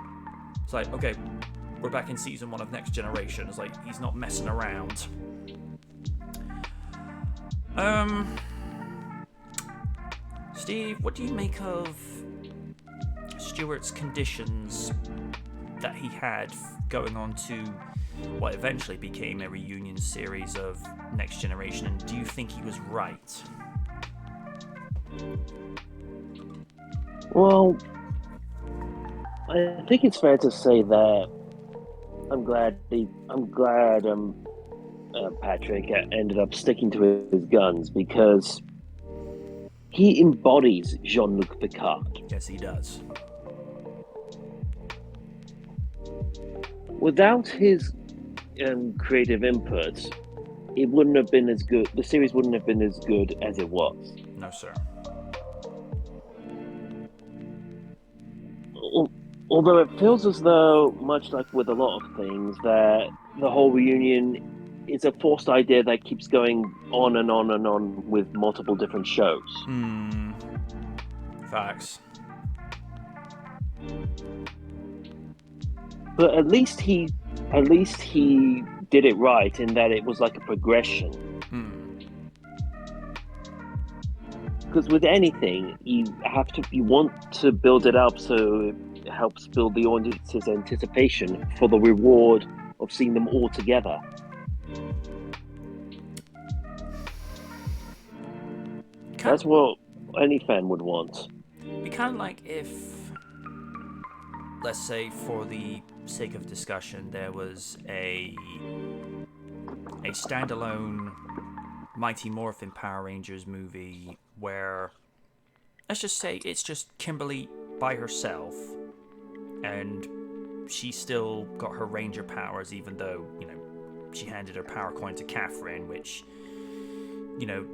It's like, okay, we're back in season 1 of Next Generation. It's like, he's not messing around. Steve, what do you make of Stewart's conditions that he had going on to what eventually became a reunion series of Next Generation, and do you think he was right? Well, I think it's fair to say that I'm glad Patrick ended up sticking to his guns, because he embodies Jean-Luc Picard. Yes, he does. Without his creative input, it wouldn't have been as good. The series wouldn't have been as good as it was. No, sir. Although it feels as though, much like with a lot of things, that the whole reunion is a forced idea that keeps going on and on and on with multiple different shows. Facts. But at least he did it right in that it was like a progression. Because with anything, you want to build it up so it helps build the audience's anticipation for the reward of seeing them all together. That's what any fan would want. It'd be kind of like if, let's say, for the sake of discussion, there was a standalone Mighty Morphin Power Rangers movie where, let's just say, it's just Kimberly by herself, and she still got her Ranger powers, even though, she handed her power coin to Catherine, which,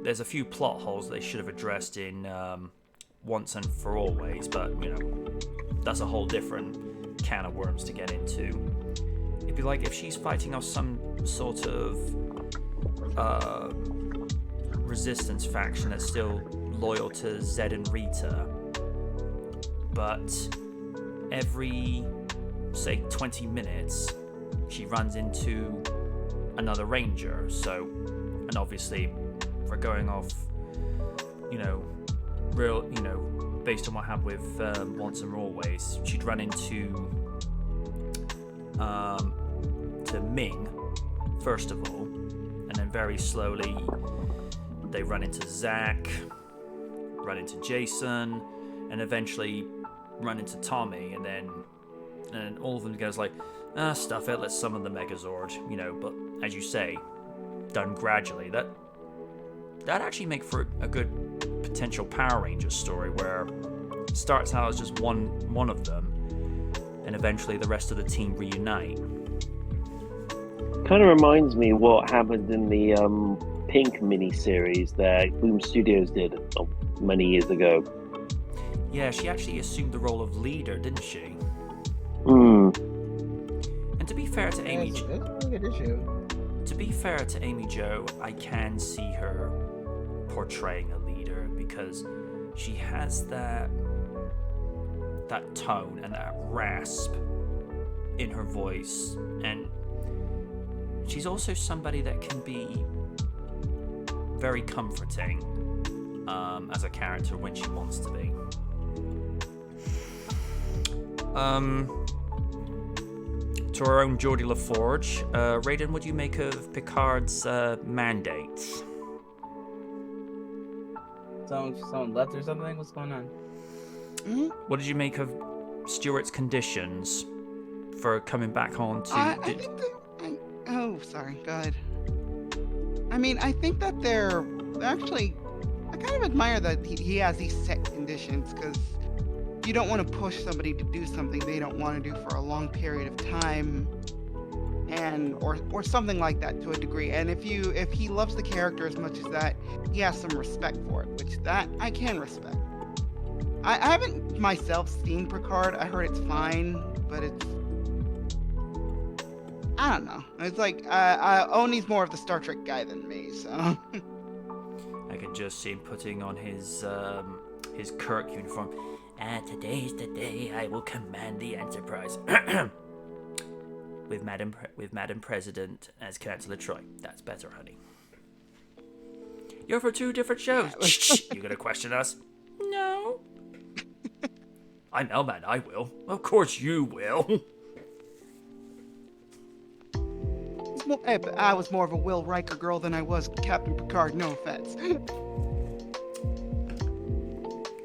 there's a few plot holes they should have addressed in Once and For Always, but, that's a whole different can of worms to get into. It'd be like if she's fighting off some sort of resistance faction that's still loyal to Zed and Rita, but every, say, 20 minutes she runs into another Ranger. So, and obviously we're going off, based on what happened with Once and Always, she'd run into to Ming first of all, and then very slowly they run into Zach, run into Jason, and eventually run into Tommy, and then all of them goes like, stuff it, let's summon the Megazord, but as you say, done gradually. That actually make for a good potential Power Rangers story where it starts out as just one of them, and eventually the rest of the team reunite. Kind of reminds me what happened in the Pink miniseries that Boom Studios did many years ago. Yeah, she actually assumed the role of leader, didn't she? And to be fair to Amy, Jo, I can see her portraying a leader because she has that tone and that rasp in her voice, and she's also somebody that can be very comforting as a character when she wants to be. To our own Geordie LaForge, Raiden, what do you make of Picard's mandates? Someone left or something? What's going on? Mm-hmm. What did you make of Stewart's conditions for coming back on to... I think oh, sorry, go ahead. I mean, I think that they're actually... I kind of admire that he has these set conditions, because you don't want to push somebody to do something they don't want to do for a long period of time, and or something like that to a degree. And if he loves the character as much as that, he has some respect for it, which that I can respect. I haven't myself seen Picard. I heard it's fine, but it's, I don't know. It's like Oni's more of the Star Trek guy than me, so. I can just see him putting on his Kirk uniform. Today's the day I will command the Enterprise. with Madam President as Chancellor Troy. That's better, honey. You're for 2 different shows. You gonna question us? No. I'm L-Man, I will. Of course you will. I was more of a Will Riker girl than I was Captain Picard, no offense.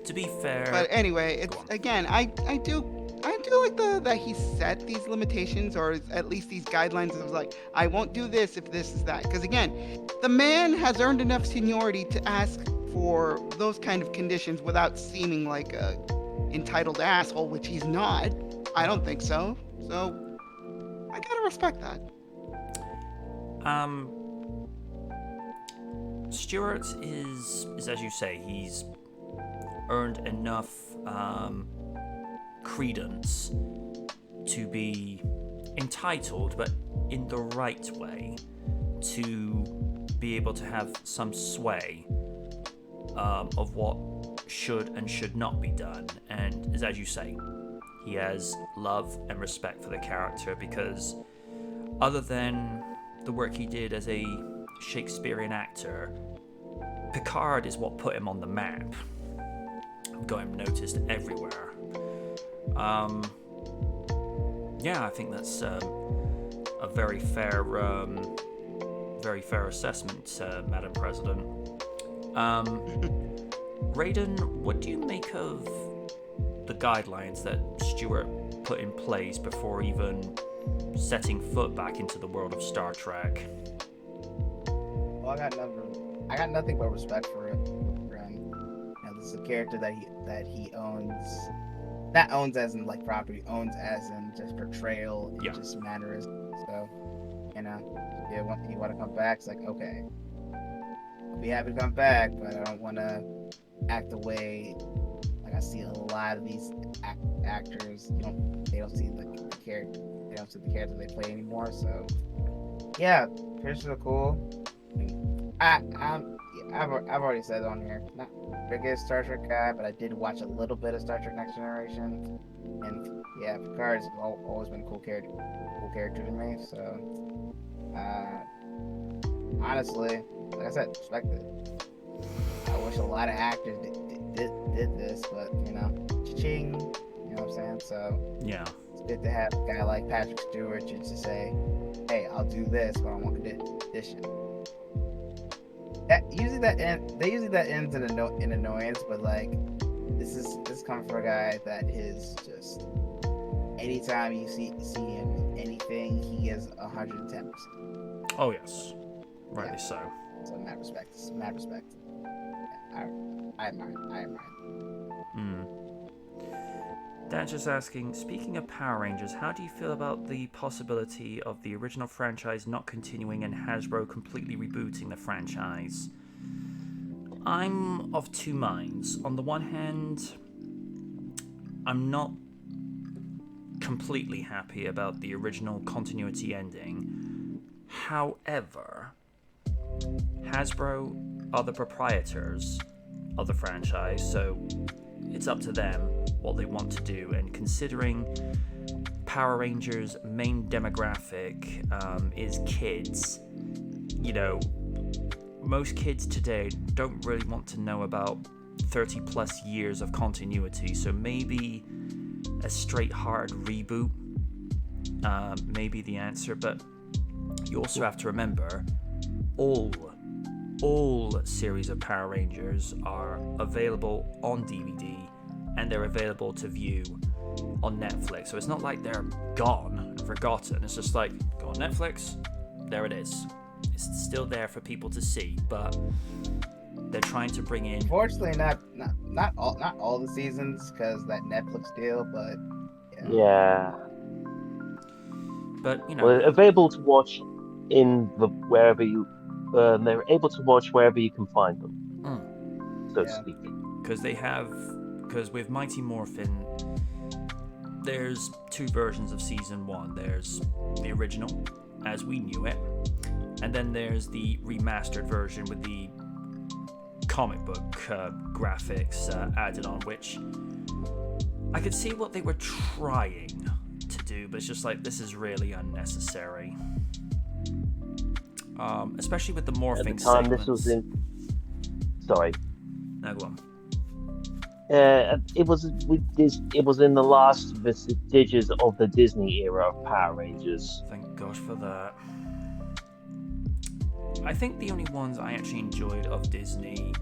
To be fair... But anyway, it's, again, I do like that he set these limitations, or at least these guidelines of like, I won't do this if this is that. Because again, the man has earned enough seniority to ask for those kind of conditions without seeming like a entitled asshole, which he's not. I don't think so. So I gotta respect that. Stewart is as you say, he's earned enough credence to be entitled, but in the right way, to be able to have some sway of what should and should not be done. And as you say, he has love and respect for the character, because other than the work he did as a Shakespearean actor, Picard is what put him on the map, got him noticed everywhere. Yeah, I think that's a very fair assessment, Madam President. Raiden, what do you make of the guidelines that Stewart put in place before even setting foot back into the world of Star Trek? Well, I got nothing but respect for him. You know, this is a character that he owns, not owns as in like property, owns as in just portrayal and just mannerisms. So, you know, you want to come back, it's like, okay, I'll be happy to come back, but I don't want to act the way like I see a lot of these actors. They don't see the character. They don't see the character they play anymore. So, yeah, pictures are cool. I've already said it on here. Not the biggest Star Trek guy, but I did watch a little bit of Star Trek Next Generation, and yeah, Picard's always been a cool character to me. So, honestly, like I said, respect it. I wish a lot of actors did this, but you know, cha-ching, you know what I'm saying? So yeah, it's good to have a guy like Patrick Stewart to say, hey, I'll do this, but I want condition. That usually that ends in annoyance, but like this is coming from a guy that is just, anytime you see him in anything, he is 110%. Oh yes, rightly so. So in that respect, I admire. Dan's just asking, speaking of Power Rangers, how do you feel about the possibility of the original franchise not continuing and Hasbro completely rebooting the franchise? I'm of 2 minds. On the one hand, I'm not completely happy about the original continuity ending. However, Hasbro are the proprietors of the franchise, so it's up to them what they want to do. And considering Power Rangers' main demographic is kids, you know, most kids today don't really want to know about 30 plus years of continuity, so maybe a straight hard reboot may be the answer. But you also have to remember, all series of Power Rangers are available on DVD, and they're available to view on Netflix. So it's not like they're gone and forgotten. It's just like, go on Netflix, there it is. It's still there for people to see. But they're trying to bring in. Fortunately, not all the seasons because that Netflix deal, but Yeah. But Well, available to watch in the wherever you. They're able to watch wherever you can find them, so to speak. Because with Mighty Morphin, there's two versions of season 1. There's the original, as we knew it, and then there's the remastered version with the comic book graphics added on, which I could see what they were trying to do, but it's just like, this is really unnecessary. Especially with the morphing At the time, segments. this was in. Sorry. No, go on. It was in the last vestiges of the Disney era of Power Rangers. Thank gosh for that. I think the only ones I actually enjoyed of Disney,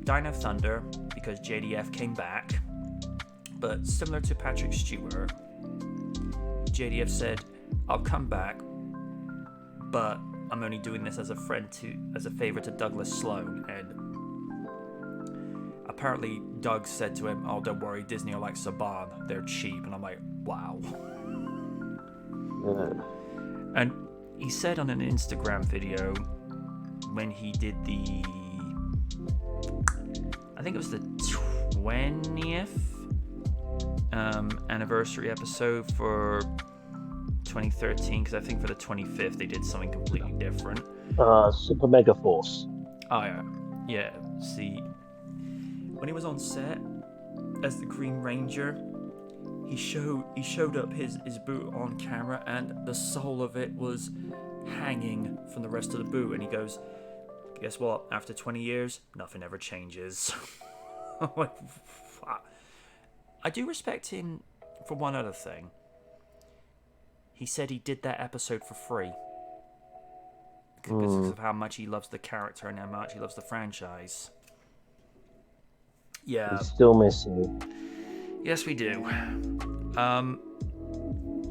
Dino Thunder, because JDF came back, but similar to Patrick Stewart, JDF said, "I'll come back, but I'm only doing this as a favor to Douglas Sloan." And apparently Doug said to him, "Oh, don't worry, Disney are like Saban, they're cheap." And I'm like, wow. And he said on an Instagram video when he did I think it was the 20th anniversary episode for 2013, because I think for the 25th they did something completely different. Super Mega Force. Oh yeah. See, when he was on set as the Green Ranger, he showed up his boot on camera, and the sole of it was hanging from the rest of the boot, and he goes, "Guess what? After 20 years, nothing ever changes." I'm like, I do respect him for one other thing. He said he did that episode for free because of how much he loves the character and how much he loves the franchise. Yeah. We still miss you. Yes, we do.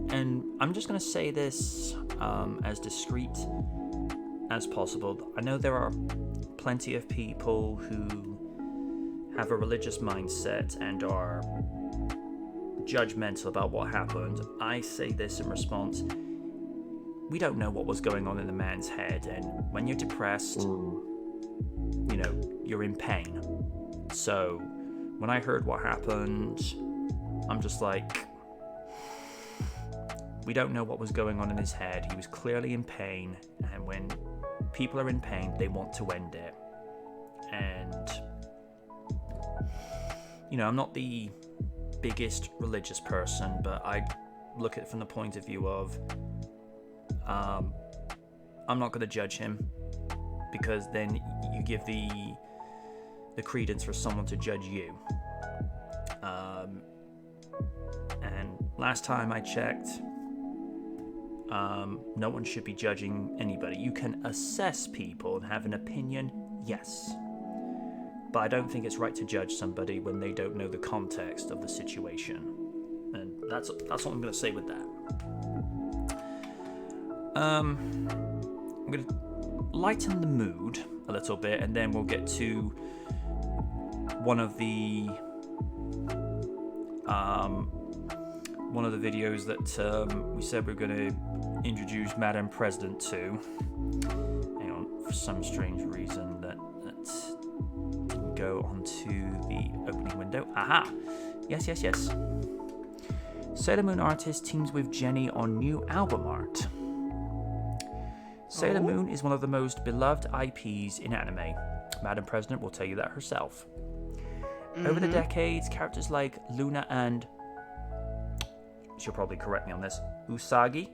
And I'm just going to say this as discreet as possible. I know there are plenty of people who have a religious mindset and are judgmental about what happened. I say this in response. We don't know what was going on in the man's head, and when you're depressed, you're in pain. So when I heard what happened, I'm just like, we don't know what was going on in his head. He was clearly in pain, and when people are in pain, they want to end it. And I'm not the biggest religious person, but I look at it from the point of view of I'm not going to judge him, because then you give the credence for someone to judge you. And last time I checked, no one should be judging anybody. You can assess people and have an opinion, yes, but I don't think it's right to judge somebody when they don't know the context of the situation. And that's what I'm going to say with that. I'm going to lighten the mood a little bit, and then we'll get to one of the videos that we said we were going to introduce Madam President to. Hang on, for some strange reason that didn't go onto the opening window. Aha! Yes. Sailor Moon artist teams with Jenny on new album art. Sailor Moon is one of the most beloved IPs in anime. Madam President will tell you that herself. Over the decades, characters like Luna and, she'll probably correct me on this, Usagi,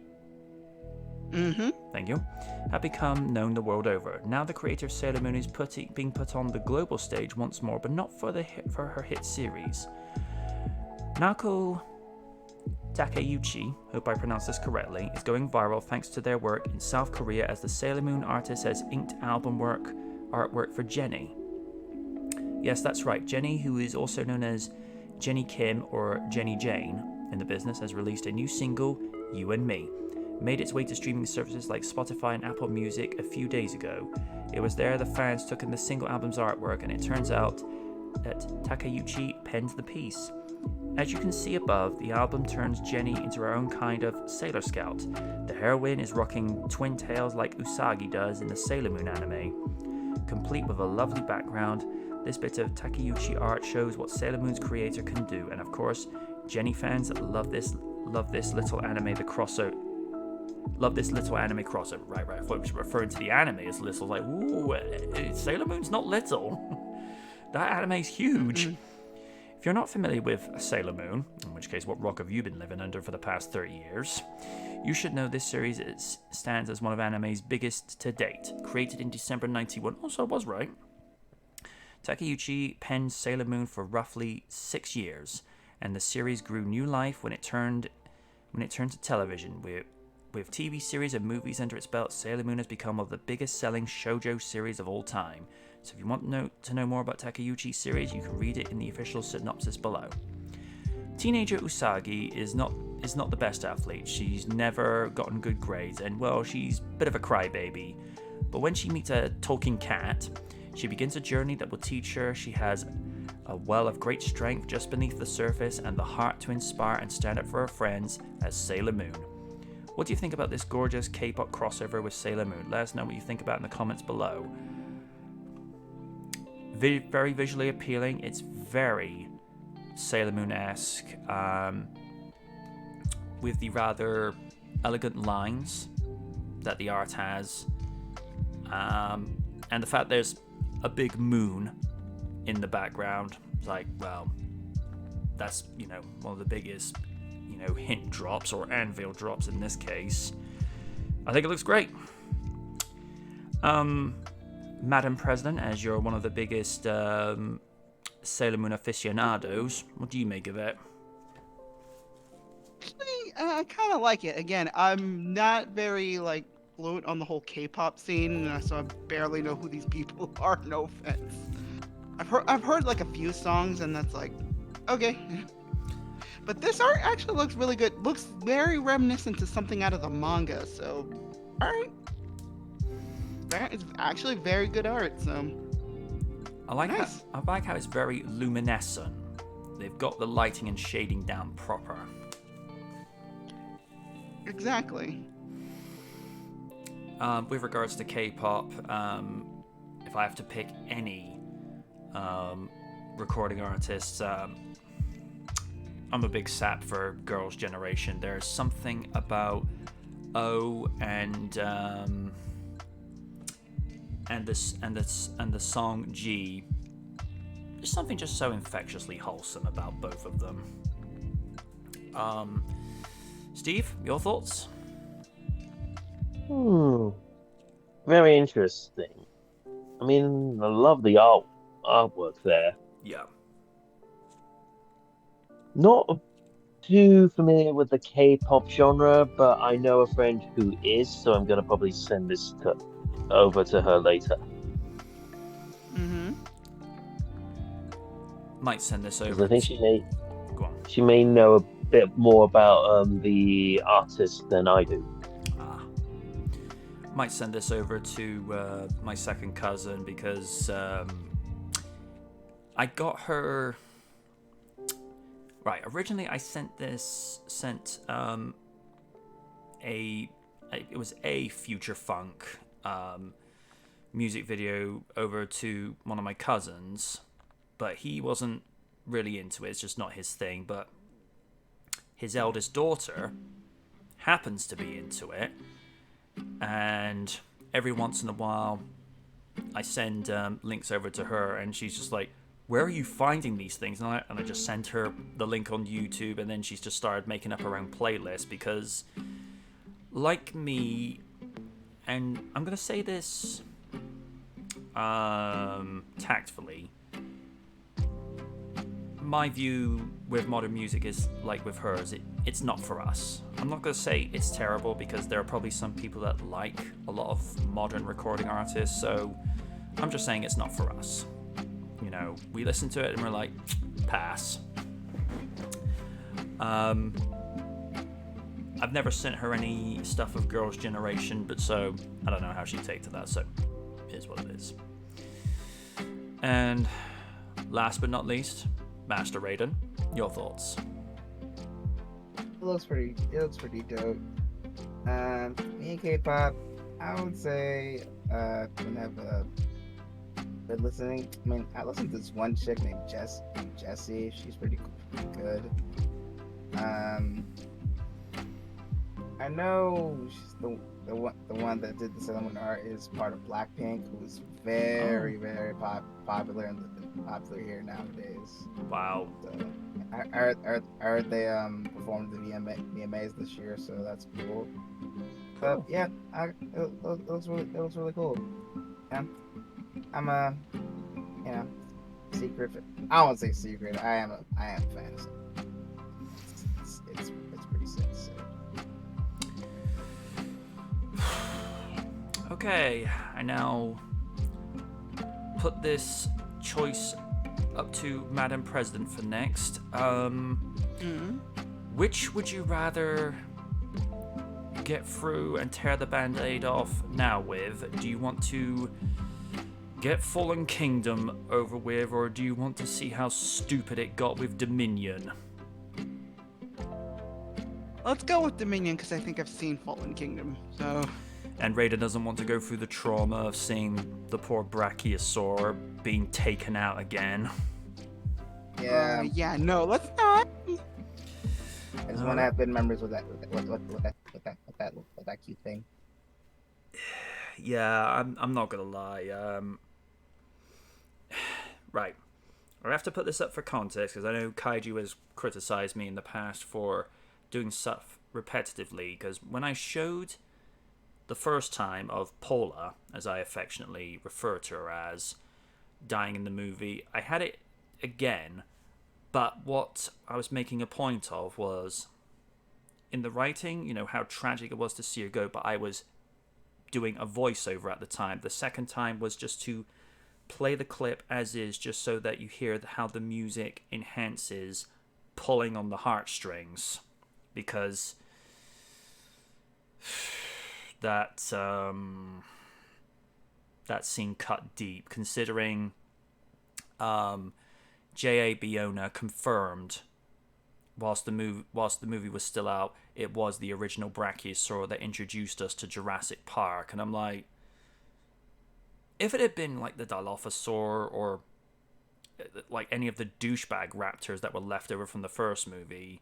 thank you, have become known the world over. Now the creator of Sailor Moon is being put on the global stage once more, but not for her hit series. Naoko Takeuchi, hope I pronounced this correctly, is going viral thanks to their work in South Korea, as the Sailor Moon artist has inked album artwork for Jenny. Yes, that's right, Jenny, who is also known as Jenny Kim or Jenny Jane in the business, has released a new single, You and Me. made its way to streaming services like Spotify and Apple Music a few days ago. It was there the fans took in the single album's artwork, and it turns out that Takeuchi penned the piece. As you can see above, the album turns Jenny into her own kind of Sailor Scout. The heroine is rocking twin tails like Usagi does in the Sailor Moon anime. Complete with a lovely background, this bit of Takeuchi art shows what Sailor Moon's creator can do, and of course, Jenny fans love this little anime crossover. Right. I thought it was referring to the anime as little. Like, ooh, Sailor Moon's not little. That anime's huge. If you're not familiar with Sailor Moon, in which case, what rock have you been living under for the past 30 years? You should know this series stands as one of anime's biggest to date. Created in December 91. Oh, so I was right. Takeuchi penned Sailor Moon for roughly 6 years, and the series grew new life when it turned to television. With TV series and movies under its belt, Sailor Moon has become one of the biggest selling shoujo series of all time. So if you want to know more about Takeuchi's series, you can read it in the official synopsis below. Teenager Usagi is not the best athlete. She's never gotten good grades, and well, she's a bit of a crybaby. But when she meets a talking cat, she begins a journey that will teach her she has a well of great strength just beneath the surface and the heart to inspire and stand up for her friends as Sailor Moon. What do you think about this gorgeous K-pop crossover with Sailor Moon? Let us know what you think about in the comments below. Very visually appealing. It's very Sailor Moon-esque, with the rather elegant lines that the art has, and the fact there's a big moon in the background. Like, well, that's, one of the biggest, hint drops, or anvil drops in this case. I think it looks great. Madam President, as you're one of the biggest Sailor Moon aficionados, what do you make of it? Actually, I kind of like it. Again, I'm not very fluent on the whole K-pop scene, so I barely know who these people are. No offense. I've heard a few songs, and that's okay. But this art actually looks really good. Looks very reminiscent to something out of the manga. So, all right. That is actually very good art. So, I like how it's very luminescent. They've got the lighting and shading down proper. Exactly. With regards to K-pop, if I have to pick any recording artists, I'm a big sap for Girls' Generation. There's something about O and the song G. There's something just so infectiously wholesome about both of them. Steve, your thoughts? Very interesting. I mean, I love the artwork there. Yeah. Not too familiar with the K-pop genre, but I know a friend who is, so I'm gonna probably send this over to her later. Might send this over. I think Go on. she may know a bit more about the artist than I do. Might send this over to my second cousin, because I got her. Right, originally I sent it was a Future Funk music video over to one of my cousins, but he wasn't really into it. It's just not his thing. But his eldest daughter happens to be into it, and every once in a while I send links over to her, and she's just like, where are you finding these things? And I just sent her the link on YouTube, and then she's just started making up her own playlist, because like me, and I'm going to say this tactfully, my view with modern music is like with hers, it's not for us. I'm not going to say it's terrible, because there are probably some people that like a lot of modern recording artists, so I'm just saying it's not for us. We listen to it and we're like, pass. I I've never sent her any stuff of Girls' Generation, but so I don't know how she'd take to that. So it is what it is. And last but not least, Master Raiden, your thoughts? It looks pretty dope. Me and K-pop, I would say, when I have been listening. I mean, I listened to this one chick named Jessie. She's pretty good. I know she's the one that did the Sailor art is part of Blackpink, who's very popular and popular here nowadays. Wow. So, I heard they performed the VMAs this year, so that's cool. But yeah, it was really cool. Yeah, I'm a secret. I don't want to say secret. I am a fan. So it's pretty sick. So. Okay, I now put this choice up to Madam President for next. Which would you rather get through and tear the band-aid off now with? Do you want to get Fallen Kingdom over with, or do you want to see how stupid it got with Dominion? Let's go with Dominion, because I think I've seen Fallen Kingdom, so... And Raiden doesn't want to go through the trauma of seeing the poor Brachiosaur being taken out again. Yeah. No, let's not. I just want to have good memories with that cute thing. Yeah, I'm not gonna lie. Right, I have to put this up for context because I know Kaiju has criticized me in the past for doing stuff repetitively. Because when I showed the first time of Paula, as I affectionately refer to her as, dying in the movie, I had it again, but what I was making a point of was, in the writing, you know, how tragic it was to see her go, but I was doing a voiceover at the time. The second time was just to play the clip as is, just so that you hear how the music enhances pulling on the heartstrings, because that scene cut deep, considering J.A. Bayona confirmed whilst the movie was still out, it was the original Brachiosaur that introduced us to Jurassic Park. And I'm like, if it had been like the Dilophosaur or like any of the douchebag raptors that were left over from the first movie,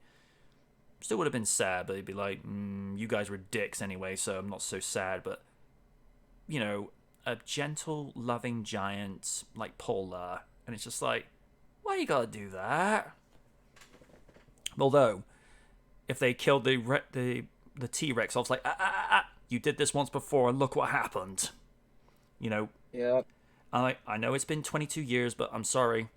still would have been sad, but it'd be like, you guys were dicks anyway, so I'm not so sad. But, you know, a gentle, loving giant like Paula, and it's just like, why you gotta do that? Although, if they killed the T-Rex, I was like, you did this once before, and look what happened. You know. Yeah. I know it's been 22 years, but I'm sorry.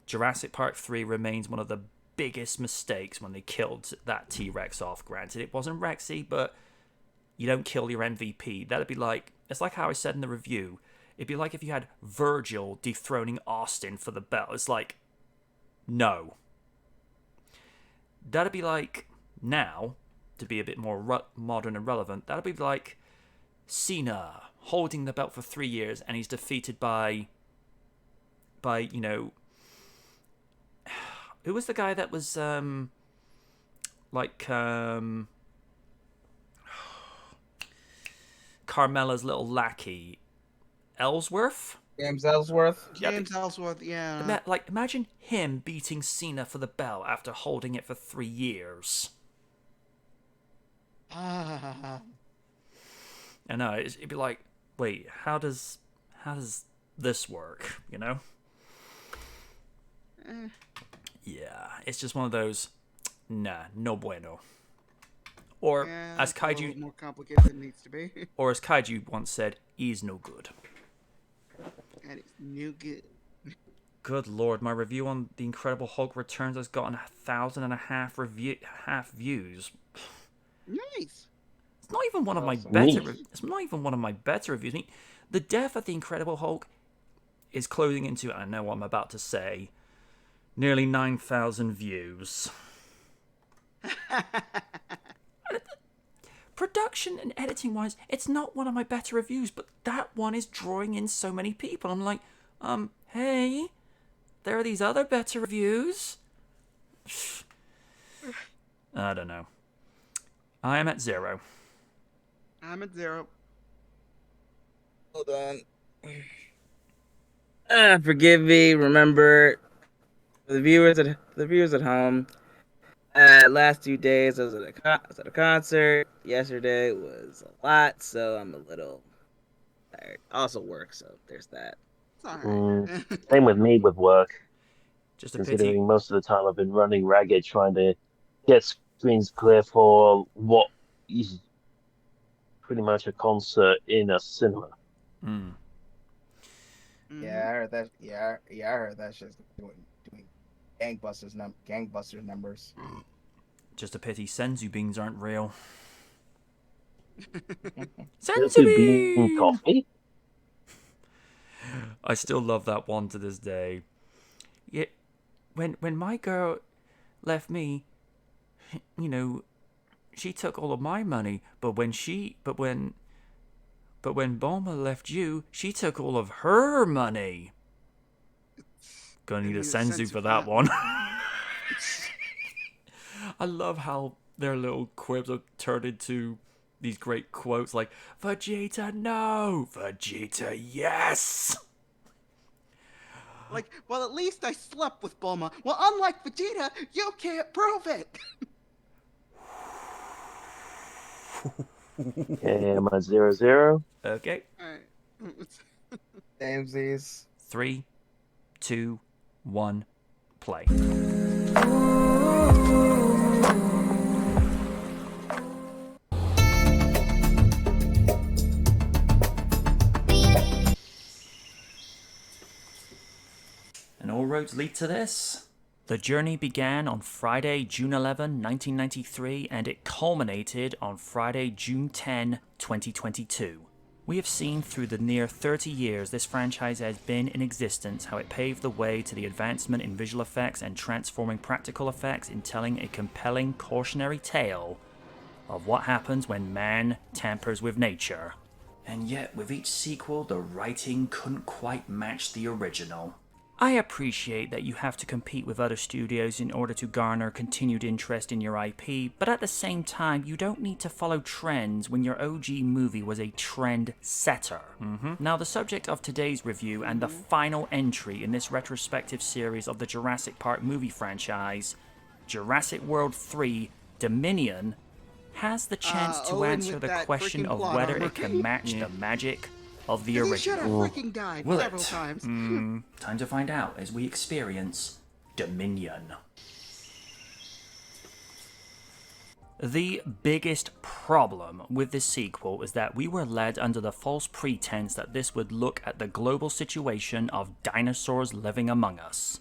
Jurassic Park 3 remains one of the biggest mistakes when they killed that T-Rex off. Granted, it wasn't Rexy, but you don't kill your MVP. That'd be like, it's like how I said in the review, it'd be like if you had Virgil dethroning Austin for the belt. It's like, no. That'd be like, now, to be a bit more modern and relevant, that'd be like Cena holding the belt for 3 years, and he's defeated by you know, who was the guy that was Carmella's little lackey, Ellsworth? James Ellsworth. James Ellsworth, yeah. Like, imagine him beating Cena for the belt after holding it for 3 years. I know, it'd be like, wait, how does this work, you know? Yeah, it's just one of those, nah, no bueno. Or Yeah, as it's a little Kaiju more complicated than it needs to be. or as Kaiju once said, he's no good. And it's new good. Good lord, my review on The Incredible Hulk Returns has gotten 1,500 views. Nice. It's not even one of my Awesome. better. It's not even one of my better reviews. I mean, the death of the Incredible Hulk is closing into, I know what I'm about to say, nearly 9,000 views. And production and editing wise, it's not one of my better reviews, but that one is drawing in so many people. I'm like, hey, there are these other better reviews. I don't know. I am at 0. I'm at 0. Hold on. Forgive me. Remember, for the viewers at home. Last 2 days I was at a concert. Yesterday was a lot, so I'm a little tired. Also work, so there's that. It's alright. Same with me with work. Just a Considering pity. most of the time I've been running ragged trying to get screens clear for what is pretty much a concert in a cinema. Mm. Yeah, I heard that. Yeah, I heard that shit's doing gangbusters numbers. Just a pity senzu beans aren't real. Senzu Senzu bean bean! coffee? I still love that one to this day. Yeah, when my girl left me, you know, she took all of my money, but when Bulma left you, she took all of her money. Gonna need a senzu for that one. I love how their little quibs are turned into these great quotes like, Vegeta, no! Vegeta, yes! Like, well, at least I slept with Bulma. Well, unlike Vegeta, you can't prove it. Okay, I'm at 0-0. Okay. Alright. Samesies. 3, 2, 1, play. And all roads lead to this. The journey began on Friday, June 11, 1993, and it culminated on Friday, June 10, 2022. We have seen through the near 30 years this franchise has been in existence how it paved the way to the advancement in visual effects and transforming practical effects in telling a compelling cautionary tale of what happens when man tampers with nature. And yet, with each sequel, the writing couldn't quite match the original. I appreciate that you have to compete with other studios in order to garner continued interest in your IP, but at the same time, you don't need to follow trends when your OG movie was a trend setter. Now, the subject of today's review and the final entry in this retrospective series of the Jurassic Park movie franchise, Jurassic World 3 Dominion, has the chance to Owen answer with the that question freaking of plot whether armor. it can match the magic of the He should have original. freaking died Will several it? times. Time to find out as we experience Dominion. The biggest problem with this sequel is that we were led under the false pretense that this would look at the global situation of dinosaurs living among us.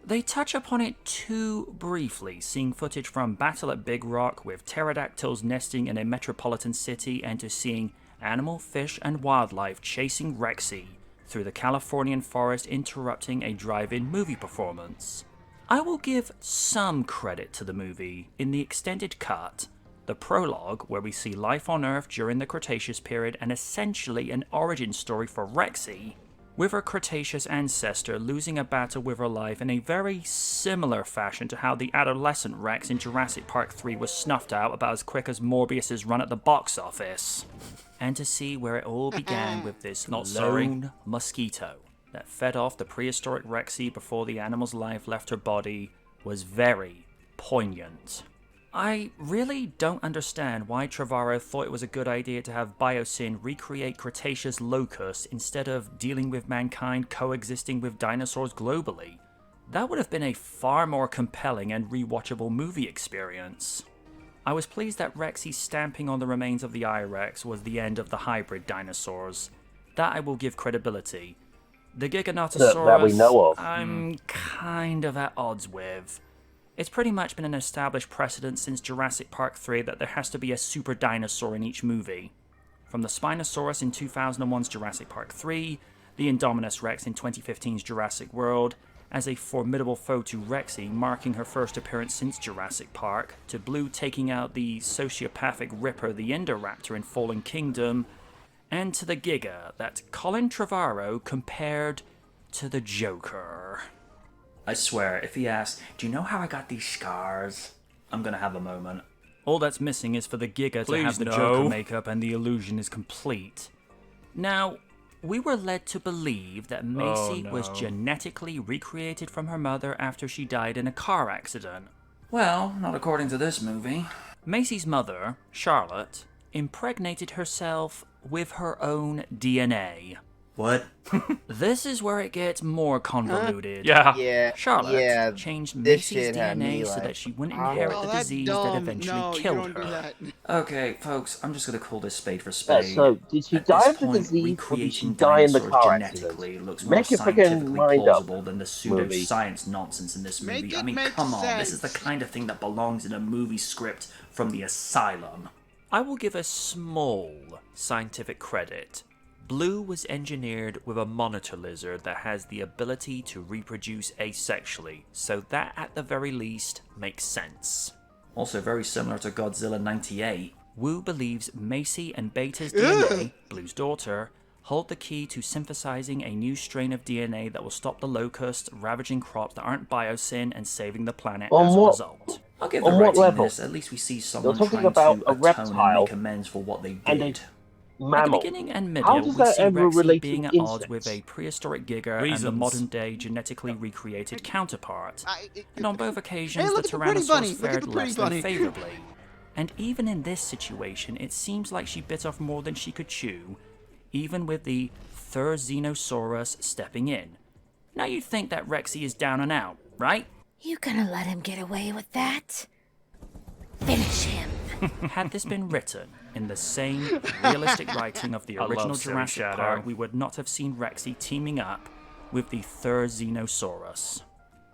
They touch upon it too briefly, seeing footage from Battle at Big Rock with pterodactyls nesting in a metropolitan city and to seeing animal, fish, and wildlife chasing Rexy through the Californian forest, interrupting a drive-in movie performance. I will give some credit to the movie in the extended cut, the prologue where we see life on Earth during the Cretaceous period and essentially an origin story for Rexy, with her Cretaceous ancestor losing a battle with her life in a very similar fashion to how the adolescent Rex in Jurassic Park 3 was snuffed out about as quick as Morbius's run at the box office. And to see where it all began with this lone mosquito that fed off the prehistoric Rexy before the animal's life left her body was very poignant. I really don't understand why Trevorrow thought it was a good idea to have Biosyn recreate Cretaceous locusts instead of dealing with mankind coexisting with dinosaurs globally. That would have been a far more compelling and rewatchable movie experience. I was pleased that Rexy stamping on the remains of the I-Rex was the end of the hybrid dinosaurs. That I will give credibility. The Giganotosaurus, That we know of. I'm kind of at odds with. It's pretty much been an established precedent since Jurassic Park 3 that there has to be a super dinosaur in each movie. From the Spinosaurus in 2001's Jurassic Park 3, the Indominus Rex in 2015's Jurassic World, as a formidable foe to Rexy, marking her first appearance since Jurassic Park, to Blue taking out the sociopathic Ripper the Indoraptor in Fallen Kingdom, and to the Giga that Colin Trevorrow compared to the Joker. I swear, if he asks, do you know how I got these scars? I'm gonna have a moment. All that's missing is for the Giga to have the Joker makeup and the illusion is complete. Now, we were led to believe that Macy was genetically recreated from her mother after she died in a car accident. Well, not according to this movie. Macy's mother, Charlotte, impregnated herself with her own DNA. What? This is where it gets more convoluted. Yeah. Charlotte changed Macy's had me DNA so like, that she wouldn't oh, inherit the that's disease dumb. that eventually No, you killed don't do her. that. Okay, folks, I'm just gonna call this spade for spade. So, did she At die this of the point, disease, or did she recreating die in the dinosaurs car genetically accident? looks more Make your freaking scientifically mind up, plausible than the movie. pseudoscience nonsense in this Make movie. it I mean, make come on, this is the sense. kind of thing that belongs in a movie script from the asylum. I will give a small scientific credit. Blue was engineered with a monitor lizard that has the ability to reproduce asexually, so that at the very least makes sense. Also very similar to Godzilla 98, Wu believes Macy and Beta's DNA, Blue's daughter, hold the key to synthesizing a new strain of DNA that will stop the locusts ravaging crops that aren't biosyn and saving the planet as a result. I'll give the on what writing level? this. At least we see someone talking trying about to a atone and reptile make amends for what they and a did. mammal. At the beginning and How middle, does we that see ever Rexy relate being to at odds with insects? a prehistoric Giga and the modern-day genetically recreated counterpart. And on both occasions, Hey, the look at the pretty bunny. Tyrannosaurus Look at fared the pretty less than bunny. favorably. And even in this situation, it seems like she bit off more than she could chew, even with the Therizinosaurus stepping in. Now you'd think that Rexy is down and out, right? You gonna let him get away with that? Finish him. Had this been written in the same realistic writing of the original Jurassic Park, we would not have seen Rexy teaming up with the Therizinosaurus.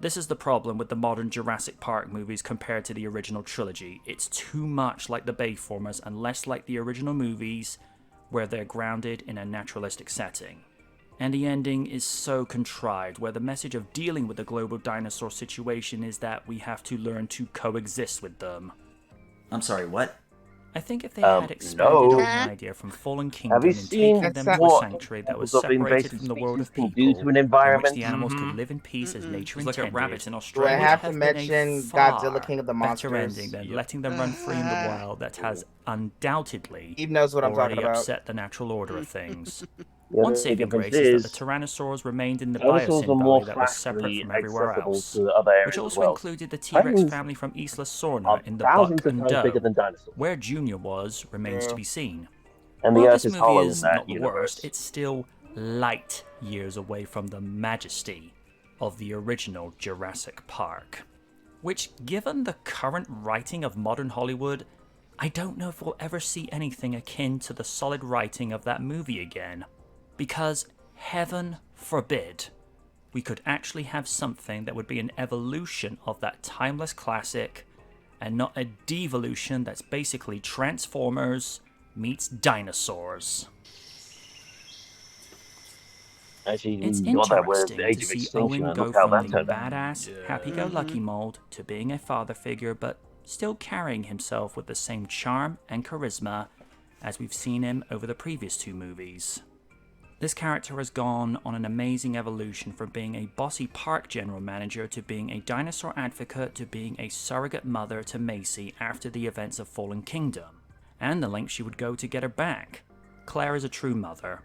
This is the problem with the modern Jurassic Park movies compared to the original trilogy. It's too much like the Bayformers and less like the original movies, where they're grounded in a naturalistic setting. And the ending is so contrived, where the message of dealing with the global dinosaur situation is that we have to learn to coexist with them. I'm sorry, what? I think if they had expanded on the idea from Fallen Kingdom Have you and seen taken them to a what sanctuary that was levels of separated invasive from the world of species can people, do to an in which environment? the animals could live in peace as nature intended, like a rabbit in Do Australia. I have would to been a mention far Godzilla King of the better Monsters? ending than letting them run free in the wild that has undoubtedly Eve knows what I'm already talking about. upset the natural order of things. The One only saving difference grace is that is the Tyrannosaurs remained in the dinosaurs Biosyn are more Valley that was separate fastly from everywhere accessible else, to other areas which of also the world. included the T-Rex Titans family from Isla Sorna are in the thousands Buck of and times Doe. bigger than dinosaurs, Where Junior was remains to be seen. and the While Earth this is movie hollow in is that not the universe. worst, it's still light years away from the majesty of the original Jurassic Park. Which, given the current writing of modern Hollywood, I don't know if we'll ever see anything akin to the solid writing of that movie again. Because, heaven forbid, we could actually have something that would be an evolution of that timeless classic, and not a devolution that's basically Transformers meets dinosaurs. Actually, It's you got that with interesting the Age to of see Extinction, Owen and go look how from that the turned out. badass, happy-go-lucky mold to being a father figure, but still carrying himself with the same charm and charisma as we've seen him over the previous two movies. This character has gone on an amazing evolution from being a bossy park general manager to being a dinosaur advocate to being a surrogate mother to Macy after the events of Fallen Kingdom, and the length she would go to get her back. Claire is a true mother,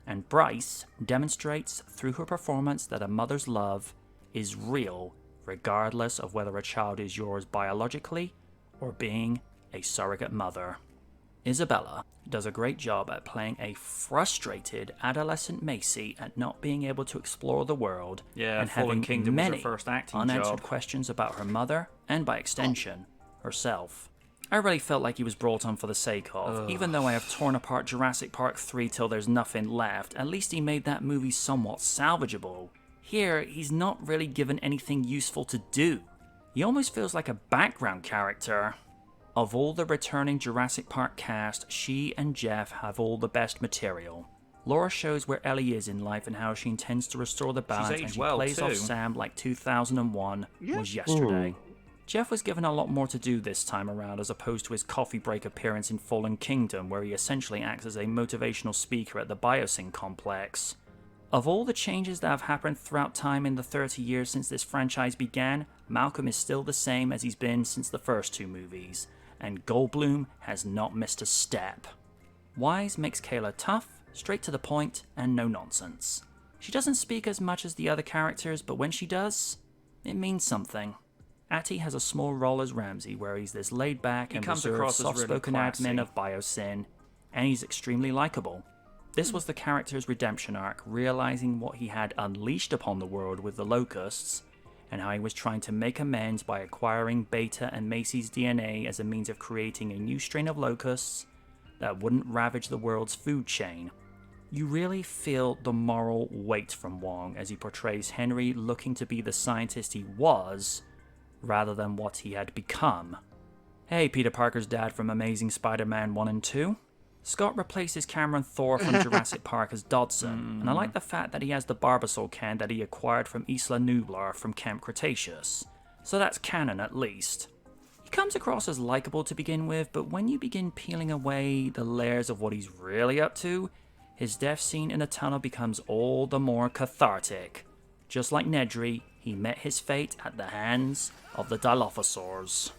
and Bryce demonstrates through her performance that a mother's love is real regardless of whether a child is yours biologically or being a surrogate mother. Isabella does a great job at playing a frustrated adolescent Macy at not being able to explore the world and Fallen having Kingdom was her many first acting unanswered job. questions about her mother and, by extension, herself. I really felt like he was brought on for the sake of. Even though I have torn apart Jurassic Park 3 till there's nothing left, at least he made that movie somewhat salvageable. Here, he's not really given anything useful to do. He almost feels like a background character. Of all the returning Jurassic Park cast, she and Jeff have all the best material. Laura shows where Ellie is in life and how she intends to restore the balance, aged and she well, plays off too. Sam like 2001 was yesterday. Jeff was given a lot more to do this time around as opposed to his coffee break appearance in Fallen Kingdom, where he essentially acts as a motivational speaker at the Biosyn complex. Of all the changes that have happened throughout time in the 30 years since this franchise began, Malcolm is still the same as he's been since the first two movies, and Goldblum has not missed a step. Wise makes Kayla tough, straight to the point, and no nonsense. She doesn't speak as much as the other characters, but when she does, it means something. Atty has a small role as Ramsey, where he's this laid-back and comes reserved, across as really soft-spoken classy. admin of Biosyn, and he's extremely likable. This was the character's redemption arc, realizing what he had unleashed upon the world with the Locusts, and how he was trying to make amends by acquiring Beta and Macy's DNA as a means of creating a new strain of locusts that wouldn't ravage the world's food chain. You really feel the moral weight from Wong as he portrays Henry looking to be the scientist he was, rather than what he had become. Hey, Peter Parker's dad from Amazing Spider-Man 1 and 2. Scott replaces Cameron Thor from Jurassic Park as Dodson, and I like the fact that he has the Barbasol can that he acquired from Isla Nublar from Camp Cretaceous, so that's canon at least. He comes across as likable to begin with, but when you begin peeling away the layers of what he's really up to, his death scene in a tunnel becomes all the more cathartic. Just like Nedry, he met his fate at the hands of the Dilophosaurs.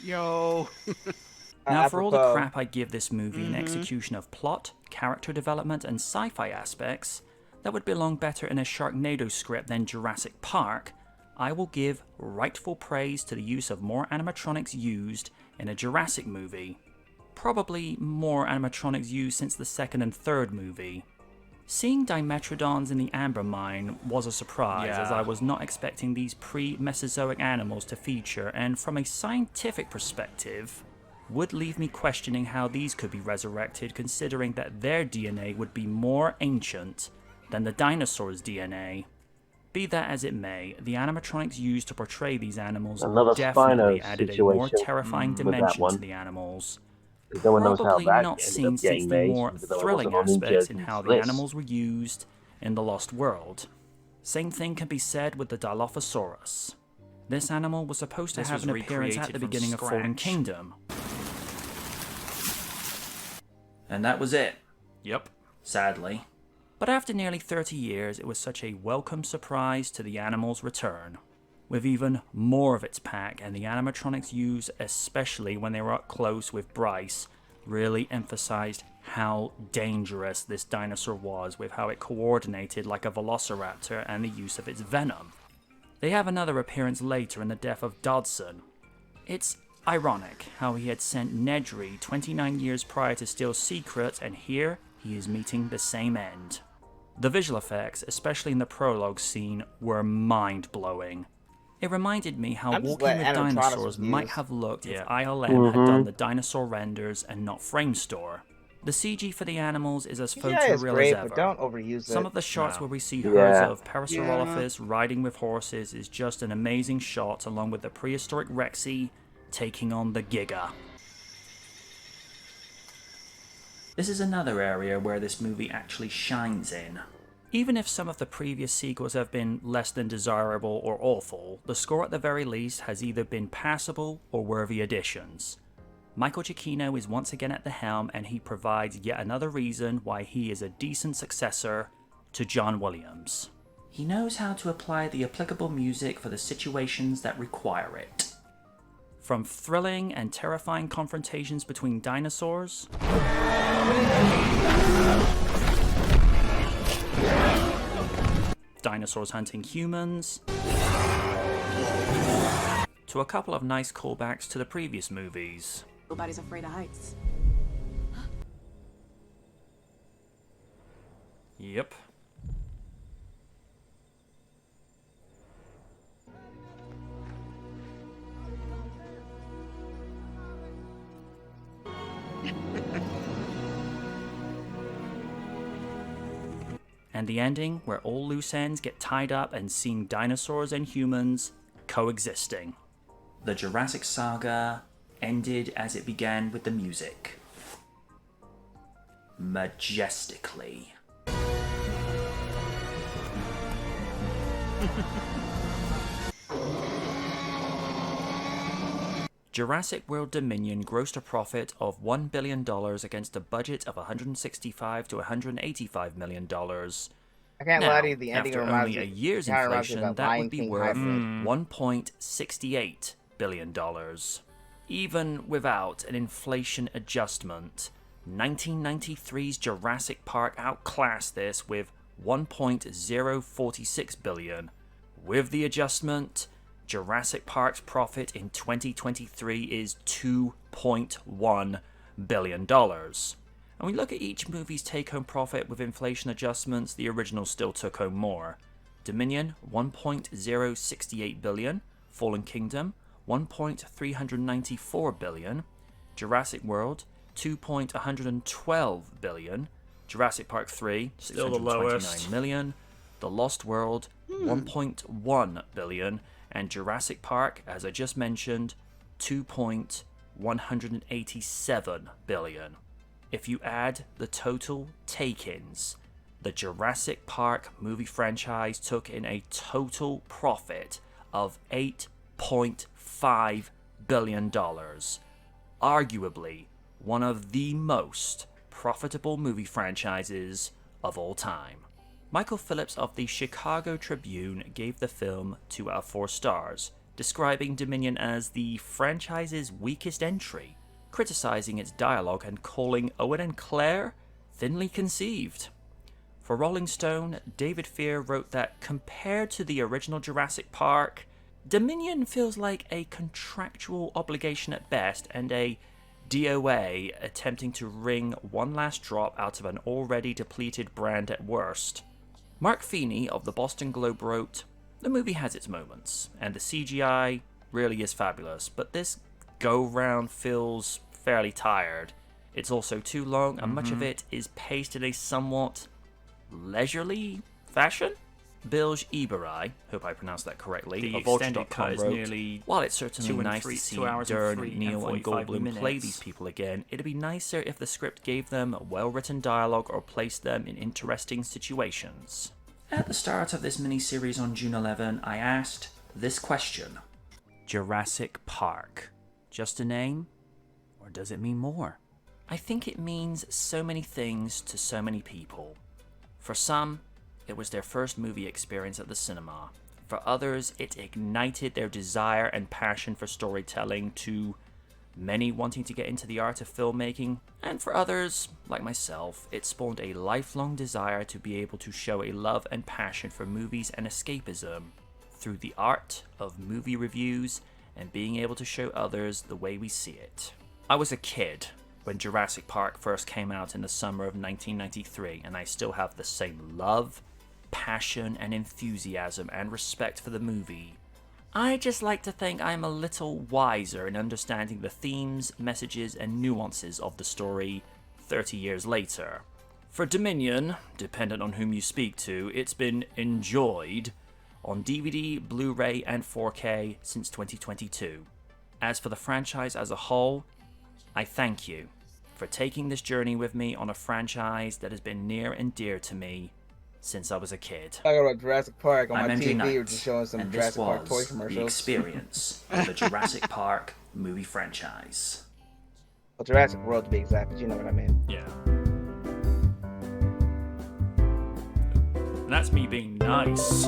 Yo. Now, for all the Apropos. crap I give this movie in execution of plot, character development, and sci-fi aspects that would belong better in a Sharknado script than Jurassic Park, I will give rightful praise to the use of more animatronics used in a Jurassic movie. Probably more animatronics used since the second and third movie. Seeing Dimetrodons in the Amber Mine was a surprise, as I was not expecting these pre-Mesozoic animals to feature, and from a scientific perspective, would leave me questioning how these could be resurrected, considering that their DNA would be more ancient than the dinosaurs' DNA. Be that as it may, the animatronics used to portray these animals Another definitely Spino added a more situation terrifying with that dimension one. to the animals. Because no one knows how Probably that not ended seen up since getting the made, more even though it thrilling wasn't on aspects Ninja in how the list. animals were used in the Lost World. Same thing can be said with the Dilophosaurus. This animal was supposed to This have was an appearance at recreated the from beginning of Fallen scratch. Kingdom. And that was it. Yep. Sadly. But after nearly 30 years, it was such a welcome surprise to the animal's return. With even more of its pack, and the animatronics used, especially when they were up close with Bryce, really emphasized how dangerous this dinosaur was with how it coordinated like a velociraptor and the use of its venom. They have another appearance later in the death of Dodson. It's ironic how he had sent Nedry 29 years prior to steal secrets, and here he is meeting the same end. The visual effects, especially in the prologue scene, were mind-blowing. It reminded me how I'm just Walking glad with animatronics Dinosaurs was might used. have looked Yeah. if ILM had done the dinosaur renders and not Framestore. The CG for the animals is as CGI is photoreal great, as ever. but don't overuse Some it. of the shots No. where we see Yeah. herds of Parasaurolophus riding with horses is just an amazing shot, along with the prehistoric Rexy taking on the Giga. This is another area where this movie actually shines in. Even if some of the previous sequels have been less than desirable or awful, the score at the very least has either been passable or worthy additions. Michael Giacchino is once again at the helm, and he provides yet another reason why he is a decent successor to John Williams. He knows how to apply the applicable music for the situations that require it. From thrilling and terrifying confrontations between dinosaurs, dinosaurs hunting humans, to a couple of nice callbacks to the previous movies. Nobody's afraid of heights. Yep. And the ending, where all loose ends get tied up and seeing dinosaurs and humans coexisting. The Jurassic Saga ended as it began with the music. majestically. Jurassic World Dominion grossed a profit of $1 billion against a budget of $165 to $185 million. I can't Now, lie to you, the ending after reminds only a me. year's kinda reminds me inflation, of that Lion would be King worth hybrid. $1.68 billion. Even without an inflation adjustment, 1993's Jurassic Park outclassed this with $1.046 billion. With the adjustment, Jurassic Park's profit in 2023 is $2.1 billion. And we look at each movie's take-home profit with inflation adjustments, the original still took home more. Dominion, $1.068 billion. Fallen Kingdom, $1.394 billion. Jurassic World, $2.112 billion. Jurassic Park 3, Still the lowest. $629 million. The Lost World, $1.1 billion. And Jurassic Park, as I just mentioned, $2.187 billion. If you add the total take-ins, the Jurassic Park movie franchise took in a total profit of $8.5 billion. Arguably one of the most profitable movie franchises of all time. Michael Phillips of the Chicago Tribune gave the film 2 out of 4 stars, describing Dominion as the franchise's weakest entry, criticizing its dialogue and calling Owen and Claire thinly conceived. For Rolling Stone, David Fear wrote that compared to the original Jurassic Park, Dominion feels like a contractual obligation at best and a DOA attempting to wring one last drop out of an already depleted brand at worst. Mark Feeney of the Boston Globe wrote, "The movie has its moments, and the CGI really is fabulous, but this go-round feels fairly tired. It's also too long, and much of it is paced in a somewhat leisurely fashion." Bilge Eberai, hope I pronounced that correctly, The of extended Vulture.com cut is wrote, nearly "While it's certainly 2 and nice 3 to see 2 hours and Dern, 3 and Neal, and 45 Goldblum play minutes. these people again, it'd be nicer if the script gave them well-written dialogue or placed them in interesting situations." At the start of this mini-series on June 11, I asked this question. Jurassic Park. Just a name? Or does it mean more? I think it means so many things to so many people. For some, it was their first movie experience at the cinema. For others, it ignited their desire and passion for storytelling, to many wanting to get into the art of filmmaking. And for others, like myself, it spawned a lifelong desire to be able to show a love and passion for movies and escapism through the art of movie reviews and being able to show others the way we see it. I was a kid when Jurassic Park first came out in the summer of 1993, and I still have the same love, passion, and enthusiasm and respect for the movie. I just like to think I'm a little wiser in understanding the themes, messages, and nuances of the story 30 years later. For Dominion, dependent on whom you speak to, it's been enjoyed on DVD, Blu-ray, and 4K since 2022. As for the franchise as a whole, I thank you for taking this journey with me on a franchise that has been near and dear to me since I was a kid. Talking about Jurassic Park on I'm my MJ TV, Knight, we're just showing some and Jurassic this Park toy was the commercials. experience of the Jurassic Park movie franchise. Well, Jurassic World to be exact, but you know what I mean. Yeah. And that's me being nice.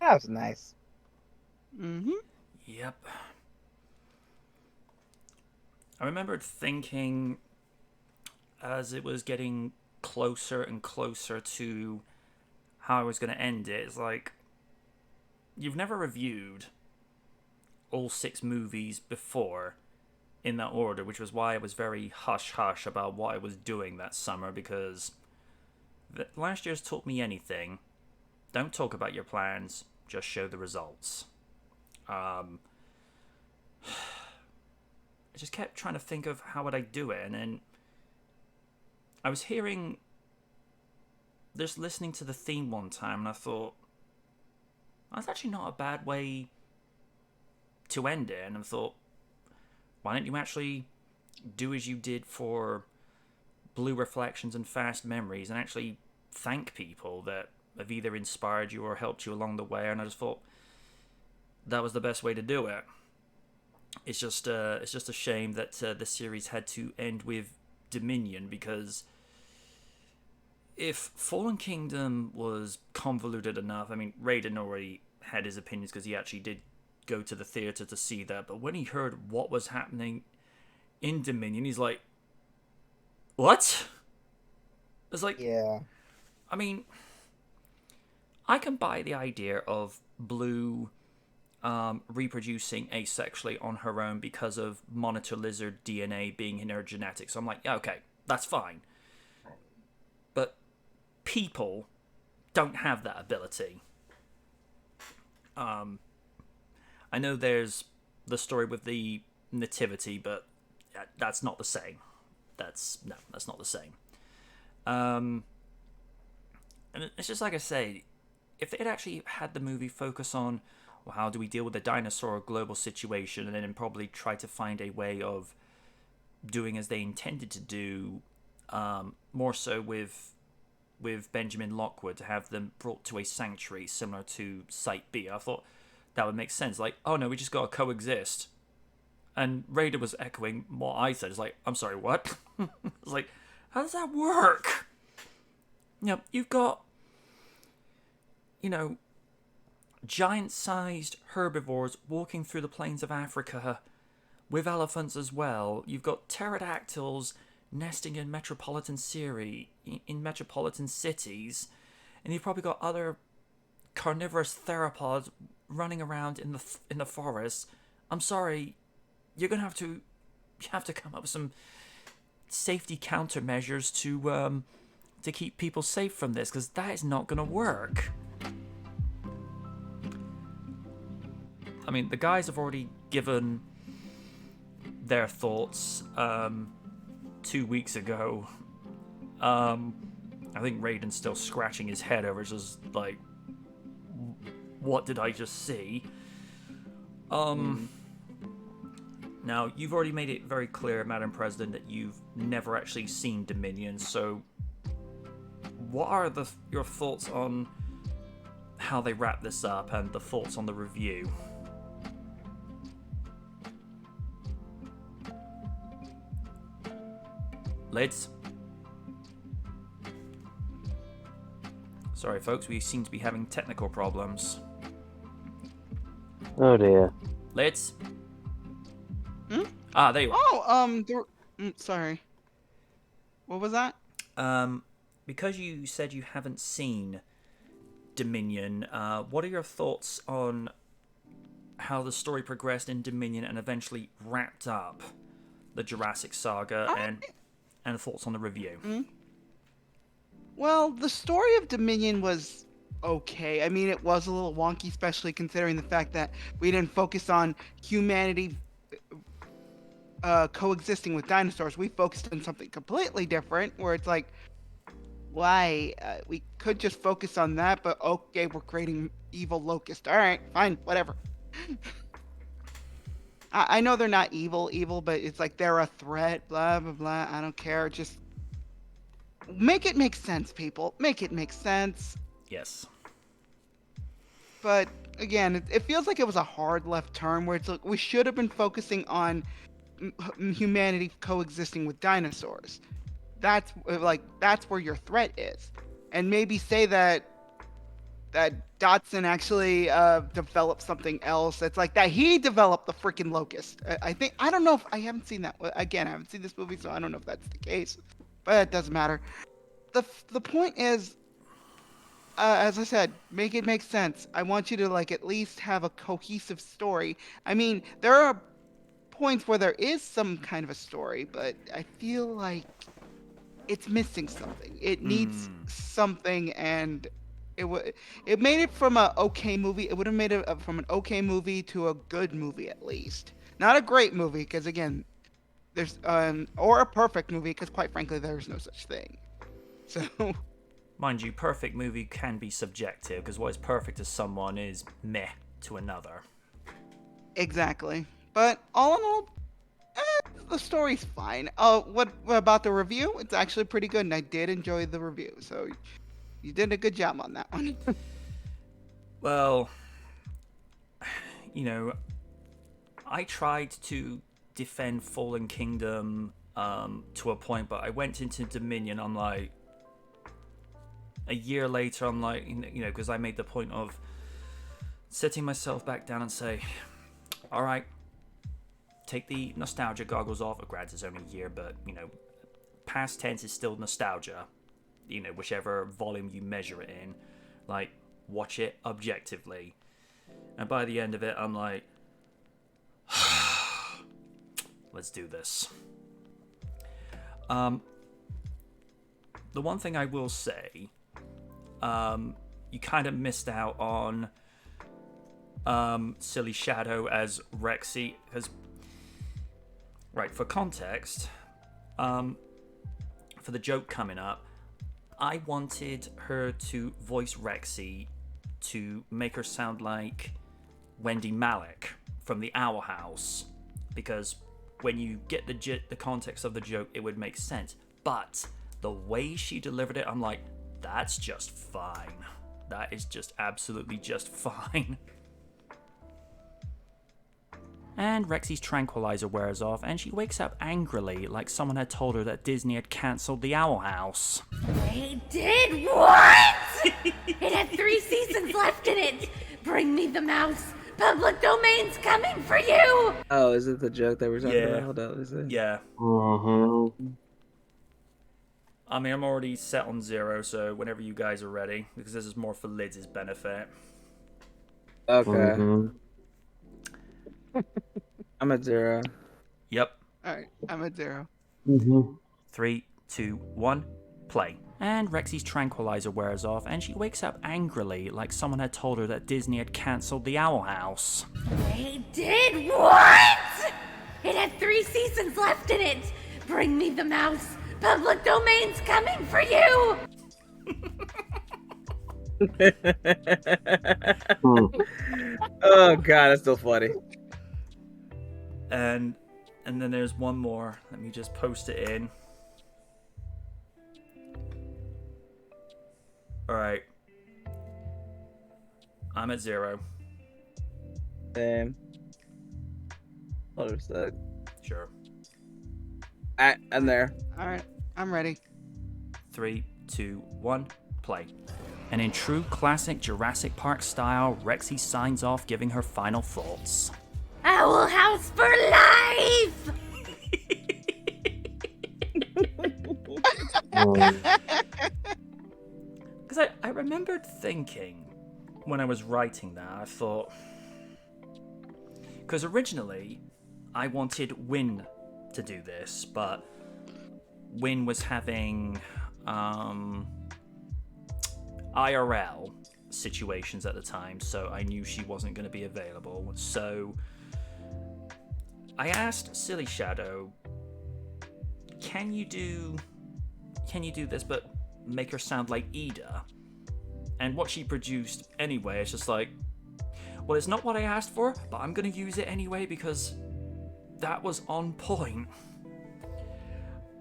That was nice. Mm-hmm. Yep. I remembered thinking as it was getting closer and closer to how I was going to end it, it's like, you've never reviewed all 6 movies before in that order, which was why I was very hush-hush about what I was doing that summer, because last year's taught me anything. Don't talk about your plans, just show the results. I just kept trying to think of how would I do it, and then I was just listening to the theme one time, and I thought, that's actually not a bad way to end it. And I thought, why don't you actually do as you did for Blue Reflections and Fast Memories and actually thank people that have either inspired you or helped you along the way? And I just thought that was the best way to do it. It's just a shame that the series had to end with Dominion, because if Fallen Kingdom was convoluted enough, I mean, Raiden already had his opinions because he actually did go to the theater to see that, but when he heard what was happening in Dominion, he's like, what? It's like, Yeah. I mean, I can buy the idea of Blue reproducing asexually on her own because of Monitor Lizard DNA being in her genetics. So I'm like, yeah, okay, that's fine. But people don't have that ability. I know there's the story with the nativity, but that's not the same. That's not the same. And it's just like I say, if they had actually had the movie focus on, well, how do we deal with the dinosaur global situation, and then probably try to find a way of doing as they intended to do, more so with Benjamin Lockwood, to have them brought to a sanctuary similar to Site B. I thought that would make sense. Like, oh no, we just gotta coexist. And Raider was echoing what I said. It's like, I'm sorry, what? It's like, how does that work? You know, you've got, giant-sized herbivores walking through the plains of Africa with elephants as well. You've got pterodactyls nesting in metropolitan cities, and you've probably got other carnivorous theropods running around in the forest. I'm sorry, you're gonna have to come up with some safety countermeasures to keep people safe from this, because that is not gonna work. I mean, the guys have already given their thoughts 2 weeks ago. I think Raiden's still scratching his head over, just like, what did I just see? Now, you've already made it very clear, Madam President, that you've never actually seen Dominion, so what are your thoughts on how they wrap this up and the thoughts on the review? Lids? Sorry, folks, we seem to be having technical problems. Oh dear. Lids? Hmm? Ah, there you are. Oh, sorry. What was that? Because you said you haven't seen Dominion, what are your thoughts on how the story progressed in Dominion and eventually wrapped up the Jurassic Saga, and thoughts on the review? Well, the story of Dominion was okay. I mean, it was a little wonky, especially considering the fact that we didn't focus on humanity coexisting with dinosaurs. We focused on something completely different, where it's like, why? We could just focus on that, but okay, we're creating evil locusts. All right, fine, whatever. I know they're not evil, but it's like they're a threat, blah, blah, blah. I don't care. Just make it make sense, people. Make it make sense. Yes. But again, it feels like it was a hard left turn where it's like we should have been focusing on humanity coexisting with dinosaurs. That's where your threat is. And maybe say that Dotson actually developed something else. It's like that he developed the freaking locust. I think I don't know if I haven't seen that. Again, I haven't seen this movie, so I don't know if that's the case. But it doesn't matter. The point is, as I said, make it make sense. I want you to like at least have a cohesive story. I mean, there are points where there is some kind of a story, but I feel like it's missing something. It needs something, and it made it from a okay movie. It would have made it from an okay movie to a good movie at least. Not a great movie, because again, there's or a perfect movie, because quite frankly, there's no such thing. So, mind you, perfect movie can be subjective because what is perfect to someone is meh to another. exactly. But all in all, the story's fine. What about the review? It's actually pretty good, and I did enjoy the review. So you did a good job on that one. Well, I tried to defend Fallen Kingdom to a point, but I went into Dominion. I'm like, a year later, I'm like, because I made the point of setting myself back down and say, all right, take the nostalgia goggles off. Granted, it's only a year, but past tense is still nostalgia. Whichever volume you measure it in, like, watch it objectively. And by the end of it, I'm like, let's do this. The one thing I will say, you kind of missed out on Silly Shadow as Rexy, because, right, for context, for the joke coming up, I wanted her to voice Rexy to make her sound like Wendy Malick from the Owl House, because when you get the context of the joke, it would make sense. But the way she delivered it, I'm like, that's just fine. That is just absolutely just fine. And Rexy's tranquilizer wears off, and she wakes up angrily, like someone had told her that Disney had cancelled the Owl House. They did what? It had 3 seasons left in it. Bring me the mouse. Public domain's coming for you. Oh, is it the joke that we're talking Yeah. about? Hold up, is it? Yeah. Mm-hmm. I mean, I'm already set on 0, so whenever you guys are ready, because this is more for Lids' benefit. Okay. Mm-hmm. I'm at 0. Yep. All right, I'm at 0. Mm-hmm. 3, 2, 1, play. And Rexy's tranquilizer wears off, and she wakes up angrily, like someone had told her that Disney had cancelled the Owl House. They did what? It had 3 seasons left in it. Bring me the mouse. Public domain's coming for you. Oh god, that's still funny. And then there's one more. Let me just post it in. Alright. I'm at 0. Same. Hold on a sec. Sure. I'm there. All right, I'm ready. 3, 2, 1, play. And in true classic Jurassic Park style, Rexy signs off giving her final thoughts. Owl House for life. Because I remembered thinking when I was writing that, I thought... Because originally, I wanted Win to do this, but Win was having IRL situations at the time, so I knew she wasn't going to be available. So I asked Silly Shadow, can you do this, but make her sound like Ida? And what she produced anyway, it's just like, well, it's not what I asked for, but I'm going to use it anyway because that was on point.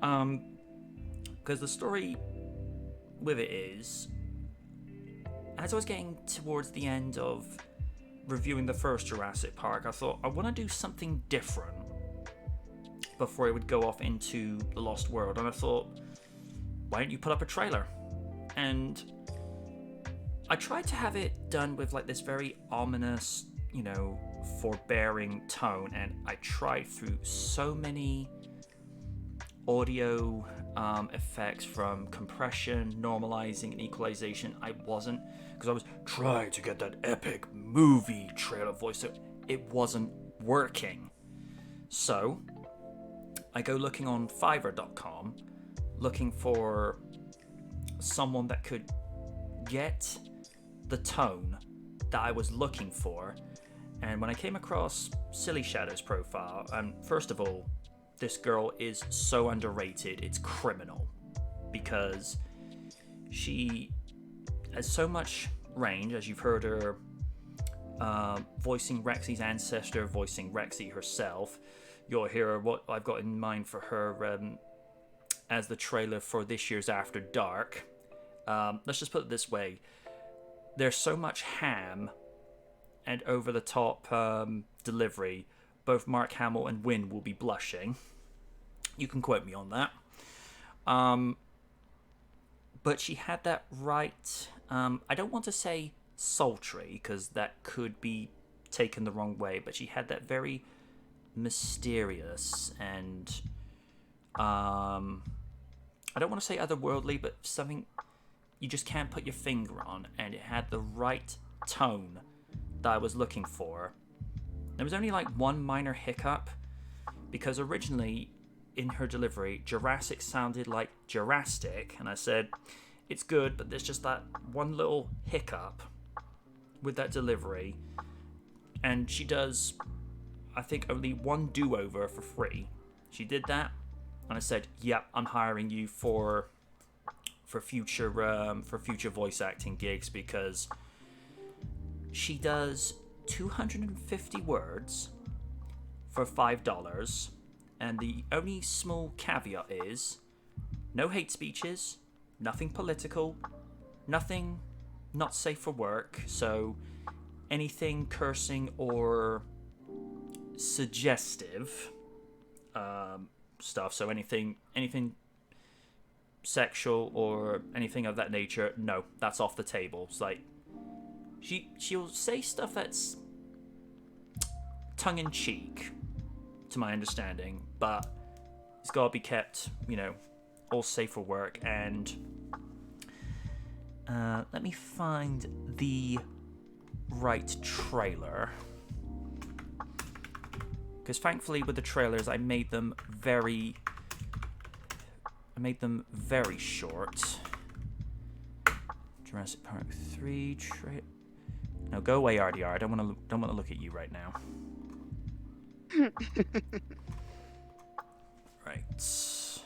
Because the story with it is, as I was getting towards the end of reviewing the first Jurassic Park, I thought, I want to do something different before it would go off into the Lost World. And I thought, why don't you put up a trailer? And I tried to have it done with like this very ominous, forbearing tone, and I tried through so many audio effects from compression, normalizing, and equalization. Because I was trying to get that epic movie trailer voice, so it wasn't working. So I go looking on Fiverr.com, looking for someone that could get the tone that I was looking for. And when I came across Silly Shadow's profile, first of all, this girl is so underrated, it's criminal, because she has so much range, as you've heard her voicing Rexy's ancestor, voicing Rexy herself. You'll hear what I've got in mind for her as the trailer for this year's After Dark. Let's just put it this way. There's so much ham and over-the-top delivery. Both Mark Hamill and Wynn will be blushing. You can quote me on that. But she had that right... I don't want to say sultry, because that could be taken the wrong way, but she had that very mysterious and... I don't want to say otherworldly, but something you just can't put your finger on, and it had the right tone that I was looking for. There was only like one minor hiccup, because originally in her delivery, Jurassic sounded like Jurassic, and I said, it's good, but there's just that one little hiccup with that delivery, and she does, I think, only one do-over for free. She did that, and I said, yep, I'm hiring you for future voice acting gigs, because she does 250 words for $5, and the only small caveat is no hate speeches, nothing political, nothing not safe for work, so anything cursing or suggestive stuff, so anything sexual or anything of that nature, no, that's off the table. It's like she'll say stuff that's tongue-in-cheek, to my understanding, but it's got to be kept, all safe for work. And let me find the right trailer, because thankfully with the trailers I made them very short. Jurassic Park 3 No, go away, RDR. I don't want to look at you right now. Right. Let's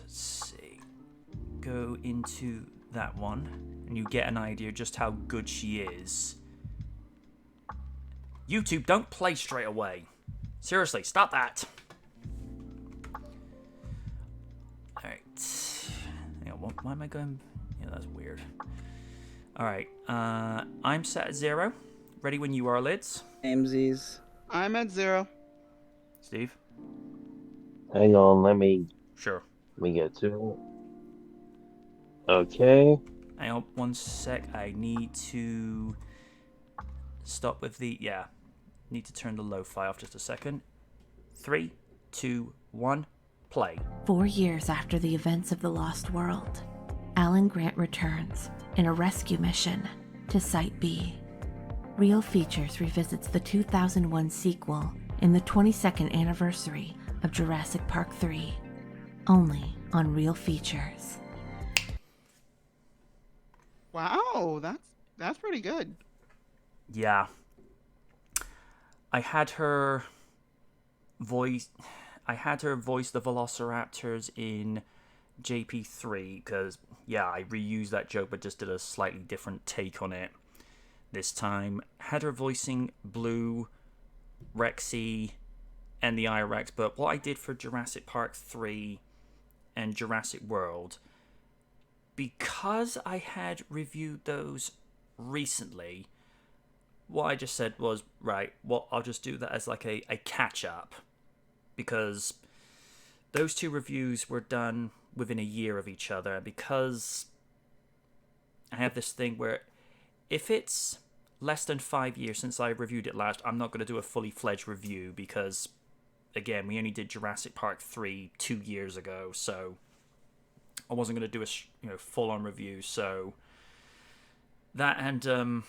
see. Go into that one, and you get an idea just how good she is. YouTube, don't play straight away. Seriously, stop that. Alright. Hang on, why am I going... Yeah, that's weird. Alright, I'm set at 0. Ready when you are, Lids. Amesies. I'm at 0. Steve? Hang on, let me get to it. Okay. Hang on, one sec. I need to stop with the... Yeah. Need to turn the lo-fi off just a second. 3, 2, 1, play. 4 years after the events of the Lost World, Alan Grant returns in a rescue mission to Site B. Real Features revisits the 2001 sequel in the 22nd anniversary of Jurassic Park 3, only on Real Features. Wow, that's pretty good. Yeah. I had her voice the Velociraptors in JP3, because, yeah, I reused that joke but just did a slightly different take on it this time. Had her voicing Blue, Rexy, and the I-Rex, but what I did for Jurassic Park 3 and Jurassic World, because I had reviewed those recently, what I just said was, right, well, I'll just do that as like a catch-up, because those two reviews were done within a year of each other, because I have this thing where if it's less than 5 years since I reviewed it last, I'm not going to do a fully fledged review because, again, we only did Jurassic Park 3 2 years ago, so I wasn't going to do a full on review. So that and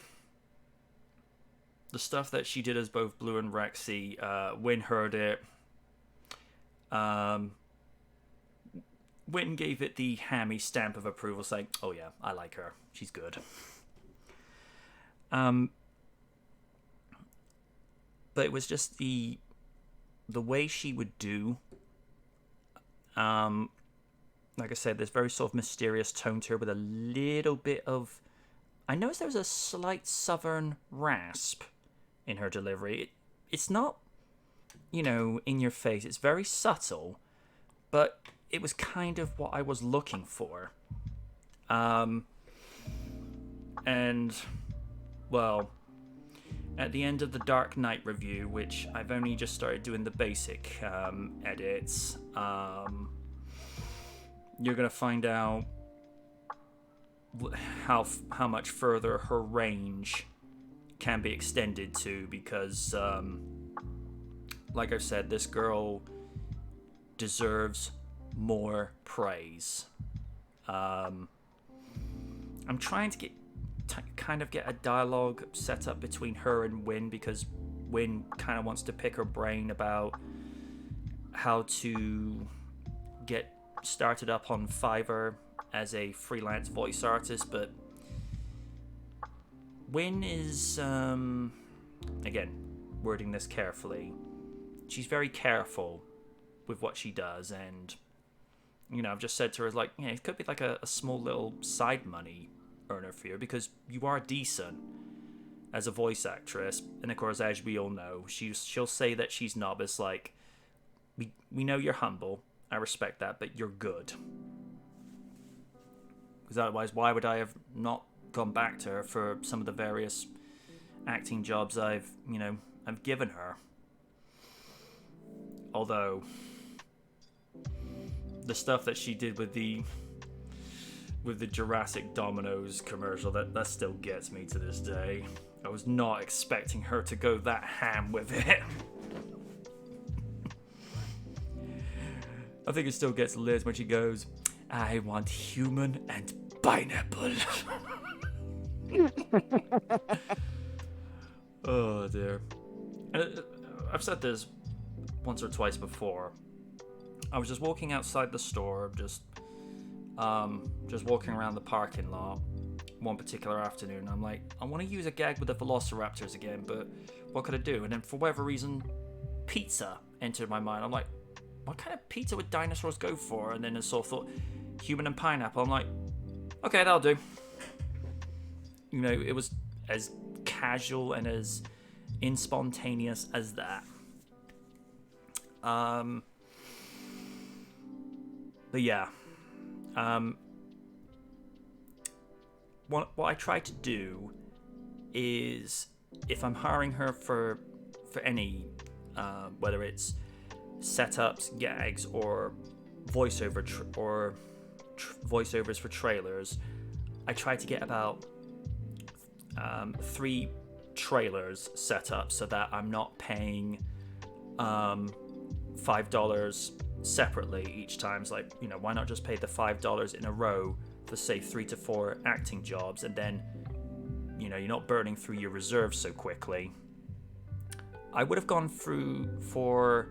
the stuff that she did as both Blue and Rexy, Win heard it. Win gave it the hammy stamp of approval, saying, "Oh yeah, I like her. She's good." But it was just the way she would do. Like I said, there's very sort of mysterious tone to her with a little bit of. I noticed there was a slight southern rasp in her delivery. It's not, in your face. It's very subtle, but it was kind of what I was looking for. And, well, at the end of the Dark Knight review, which I've only just started doing the basic edits, you're going to find out how much further her range can be extended to, because, like I said, this girl deserves more praise. I'm trying to get a dialogue set up between her and Win, because Win kind of wants to pick her brain about how to get started up on Fiverr as a freelance voice artist, but Win is, again, wording this carefully, she's very careful with what she does, and I've just said to her, like, it could be like a small little side money earner for you, because you are decent as a voice actress. And of course, as we all know, she'll say that she's not, but it's like, we know you're humble, I respect that, but you're good. Because otherwise, why would I have not gone back to her for some of the various acting jobs I've given her? Although the stuff that she did with the Jurassic Domino's commercial, that still gets me to this day. I was not expecting her to go that ham with it. I think it still gets Liz when she goes, "I want human and pineapple." Oh dear. And I've said this once or twice before. I was just walking outside the store, just walking around the parking lot one particular afternoon. I'm like, I want to use a gag with the Velociraptors again, but what could I do? And then for whatever reason, pizza entered my mind. I'm like, what kind of pizza would dinosaurs go for? And then I sort of thought, human and pineapple. I'm like, okay, that'll do. It was as casual and as inspontaneous as that. But yeah, what I try to do is, if I'm hiring her for any, whether it's setups, gags, or voiceovers for trailers, I try to get about 3 trailers set up so that I'm not paying $5 separately each time. It's like, why not just pay the $5 in a row for, say, 3 to 4 acting jobs, and then you're not burning through your reserves so quickly. I would have gone through for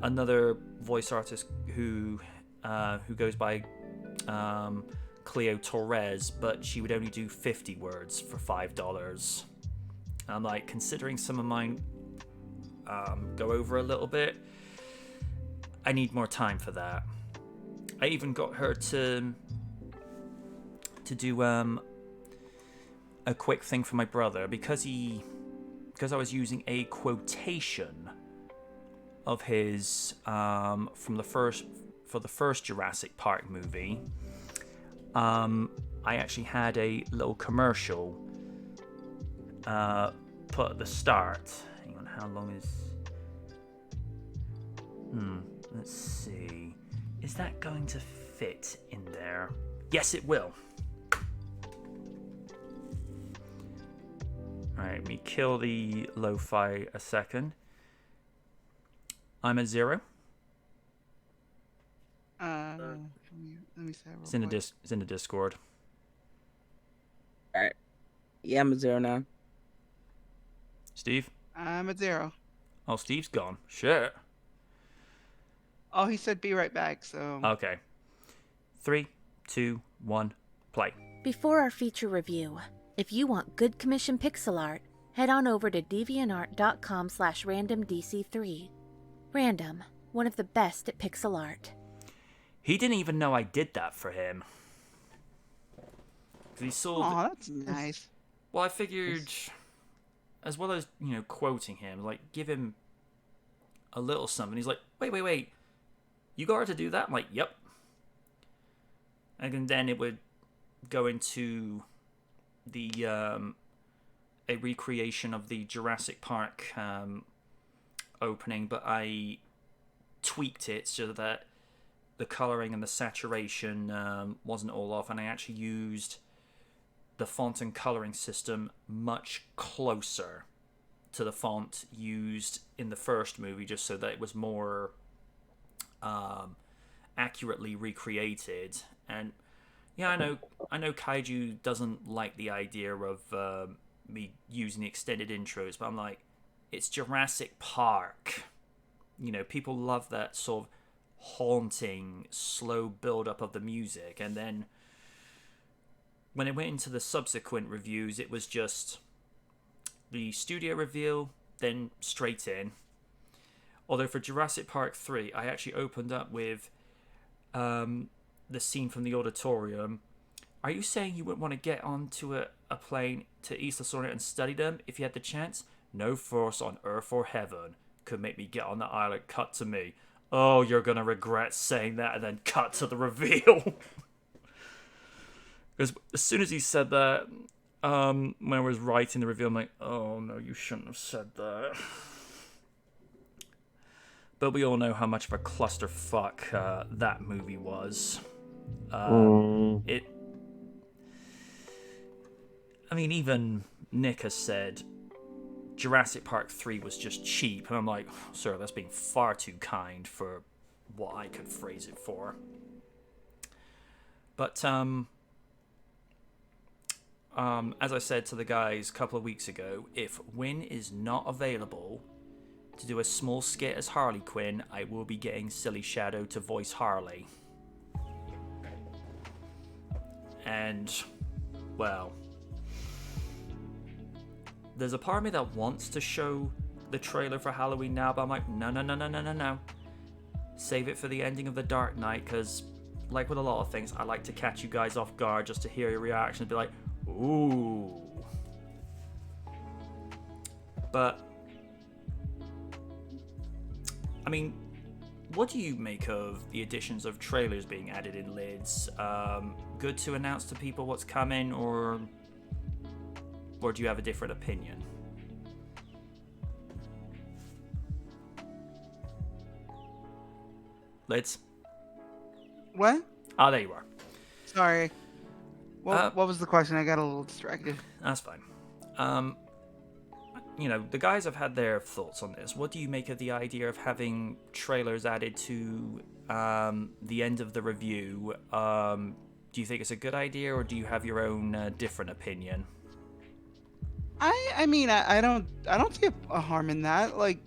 another voice artist who goes by Cleo Torres, but she would only do 50 words for $5. I'm like, considering some of mine go over a little bit, I need more time for that. I even got her to do a quick thing for my brother, because I was using a quotation of his for the first Jurassic Park movie. I actually had a little commercial put at the start. Hang on, how long is? Let's see. Is that going to fit in there? Yes, it will. Alright, me kill the lo-fi a second. I'm at 0. Let me say. It's in the Discord. All right. Yeah, I'm at 0 now. Steve? I'm at 0. Oh, Steve's gone. Shit. Oh, he said be right back, so... Okay. 3, 2, 1, play. Before our feature review, if you want good commission pixel art, head on over to deviantart.com/randomdc3. Random, one of the best at pixel art. He didn't even know I did that for him. 'Cause he saw... Oh, that's nice. Well, I figured, as well as, quoting him, like, give him a little something. He's like, wait. You got her to do that? I'm like, yep. And then it would go into the a recreation of the Jurassic Park opening, but I tweaked it so that the coloring and the saturation wasn't all off, and I actually used the font and coloring system much closer to the font used in the first movie, just so that it was more accurately recreated. And yeah, I know Kaiju doesn't like the idea of me using the extended intros, but I'm like, it's Jurassic Park. People love that sort of haunting, slow build-up of the music. And then when it went into the subsequent reviews, it was just the studio reveal, then straight in. Although for Jurassic Park 3, I actually opened up with the scene from the auditorium. Are you saying you wouldn't want to get onto a plane to Isla Sorna and study them if you had the chance? No force on earth or heaven could make me get on the island. Cut to me. Oh, you're going to regret saying that, and then cut to the reveal. Because as soon as he said that, when I was writing the reveal, I'm like, oh no, you shouldn't have said that. But we all know how much of a clusterfuck that movie was. Even Nick has said Jurassic Park 3 was just cheap, and I'm like, sir, that's being far too kind for what I could phrase it for. But as I said to the guys a couple of weeks ago, if Wynn is not available to do a small skit as Harley Quinn, I will be getting Silly Shadow to voice Harley. And, well, there's a part of me that wants to show the trailer for Halloween now, but I'm like, no. Save it for the ending of The Dark Knight, because, like with a lot of things, I like to catch you guys off guard just to hear your reaction and be like, ooh. But, what do you make of the additions of trailers being added in lids? Good to announce to people what's coming, or do you have a different opinion? Lids? What? Ah, there you are. Sorry. What was the question? I got a little distracted. That's fine. The guys have had their thoughts on this. What do you make of the idea of having trailers added to the end of the review? Do you think it's a good idea, or do you have your own different opinion? I don't see a harm in that. Like,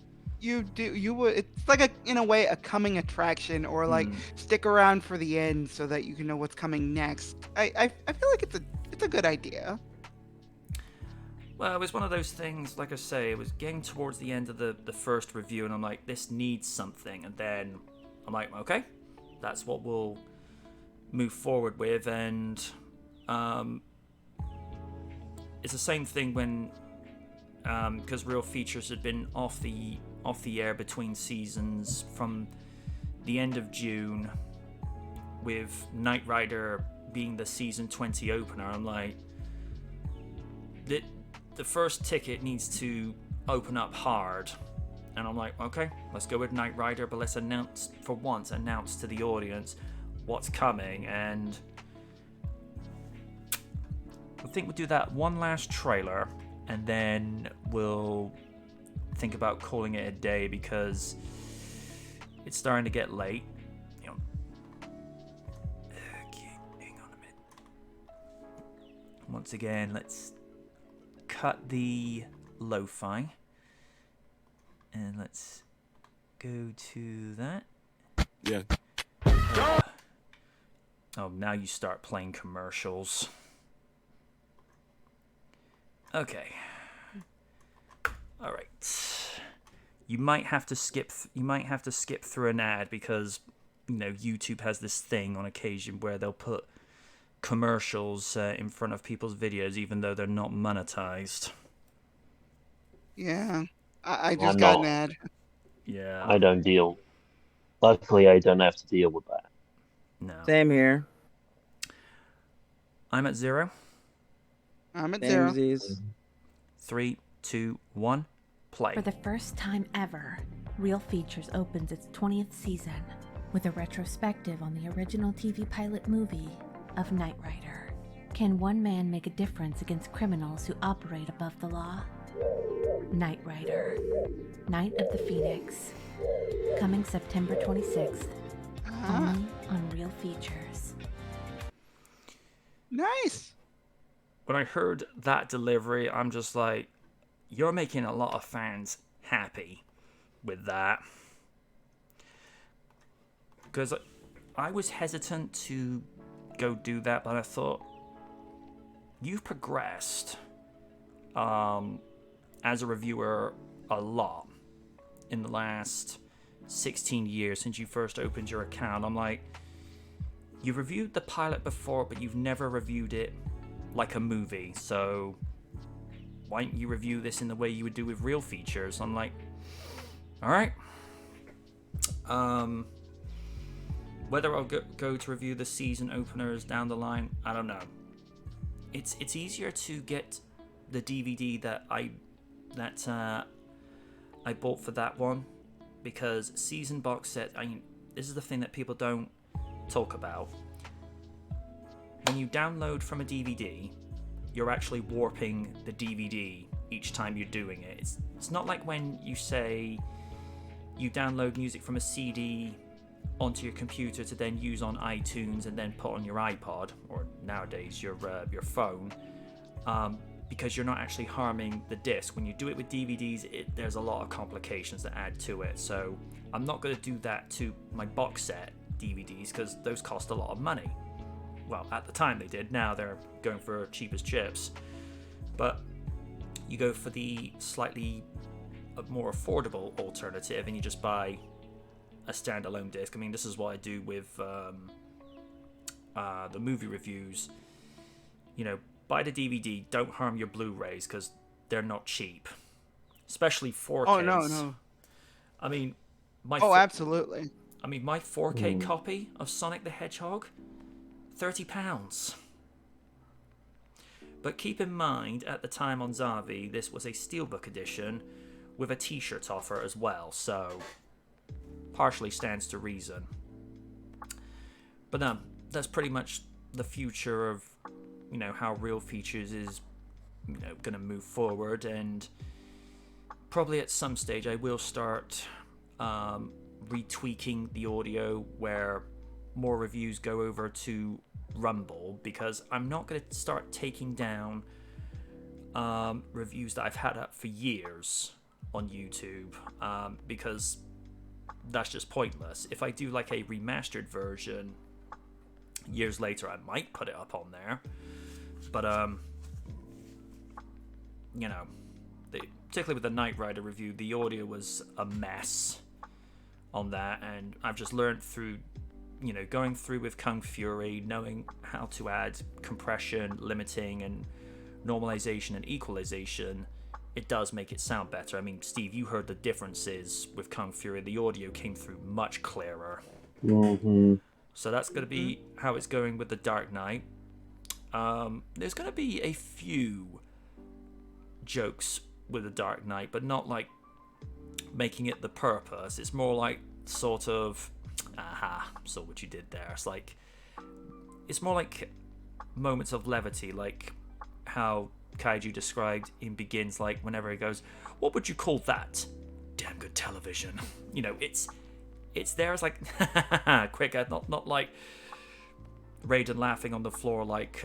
it's like in a way a coming attraction, or like stick around for the end so that you can know what's coming next. I feel like it's a good idea. Well, it was one of those things, like I say, it was getting towards the end of the first review, and I'm like, this needs something. And then I'm like, okay, that's what we'll move forward with. And it's the same thing when, because Real Features had been off the air between seasons from the end of June, with Knight Rider being the season 20 opener. I'm like, the first ticket needs to open up hard, and I'm like, okay, let's go with Knight Rider, but let's announce to the audience what's coming. And I think we'll do that one last trailer, and then we'll think about calling it a day because it's starting to get late. You know. Okay, hang on a minute. Once again, let's cut the lo-fi, and let's go to that. Yeah. Oh, now you start playing commercials. Okay. All right. You might have to skip. You might have to skip through an ad because, you know, YouTube has this thing on occasion where they'll put commercials in front of people's videos, even though they're not monetized. Yeah, I just I'm got an not. ad. Yeah. I don't deal. Luckily, I don't have to deal with that. No. Same here. I'm at 0. I'm at 0. Samesies. 3, 2, 1, play. For the first time ever, Real Features opens its 20th season with a retrospective on the original TV pilot movie of Knight Rider. Can one man make a difference against criminals who operate above the law? Knight Rider, Knight of the Phoenix. Coming September 26th, only on Real Features. Nice. When I heard that delivery, I'm just like, you're making a lot of fans happy with that. Because I was hesitant to go do that, but I thought, you've progressed as a reviewer a lot in the last 16 years since you first opened your account. I'm like, you reviewed the pilot before, but you've never reviewed it like a movie, so why don't you review this in the way you would do with Real Features? I'm like, alright. Whether I'll go to review the season openers down the line, I don't know. It's easier to get the DVD that I bought for that one, because season box set, I mean, this is the thing that people don't talk about. When you download from a DVD, you're actually warping the DVD each time you're doing it. It's not like when you say you download music from a CD onto your computer to then use on iTunes and then put on your iPod, or nowadays your phone, because you're not actually harming the disc. When you do it with DVDs, there's a lot of complications that add to it. So I'm not going to do that to my box set DVDs because those cost a lot of money. Well, at the time they did. Now they're going for cheap as chips. But you go for the slightly more affordable alternative and you just buy a standalone disc. I mean, this is what I do with the movie reviews. You know, buy the DVD, don't harm your Blu-rays because they're not cheap. Especially 4Ks. Oh, no. I mean, absolutely. I mean, my 4K copy of Sonic the Hedgehog, £30. But keep in mind, at the time on Zavi, this was a Steelbook edition with a t-shirt offer as well, so partially stands to reason. But that's pretty much the future of, you know, how Real Features is, you know, going to move forward, and probably at some stage I will start retweaking the audio where more reviews go over to Rumble, because I'm not going to start taking down reviews that I've had up for years on YouTube, because that's just pointless. If I do like a remastered version years later, I might put it up on there, but you know, particularly with the Knight Rider review, the audio was a mess on that, and I've just learned through, you know, going through with Kung Fury, knowing how to add compression, limiting, and normalization and equalization, it does make it sound better. I mean, Steve, you heard the differences with Kung Fury. The audio came through much clearer. Mm-hmm. So that's going to be how it's going with the Dark Knight. There's going to be a few jokes with the Dark Knight, but not like making it the purpose. It's more like sort of, saw what you did there. It's more like moments of levity, like how Kaiju described in Begins, like whenever he goes, "What would you call that?" Damn good television. You know, it's there as like quick, not like Raiden laughing on the floor like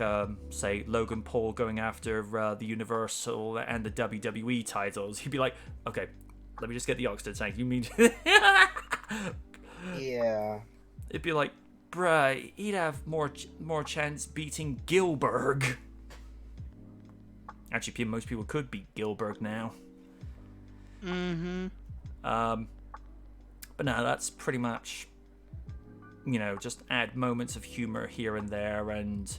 say Logan Paul going after the Universal and the WWE titles. He'd be like, okay, let me just get the oxygen tank. You mean? Yeah. It'd be like, bruh, he'd have more chance beating Gilbert. Actually, most people could beat Gilbert now. Mm-hmm. But no, that's pretty much, you know, just add moments of humor here and there. And,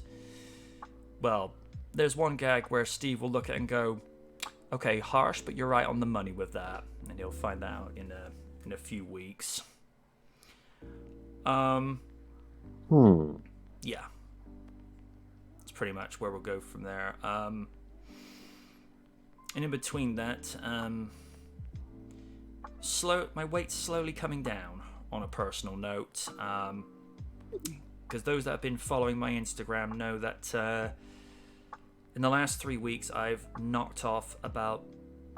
well, there's one gag where Steve will look at it and go, okay, harsh, but you're right on the money with that. And he'll find that out in a few weeks. Yeah. That's pretty much where we'll go from there. And in between that, my weight's slowly coming down on a personal note. Because those that have been following my Instagram know that in the last 3 weeks I've knocked off about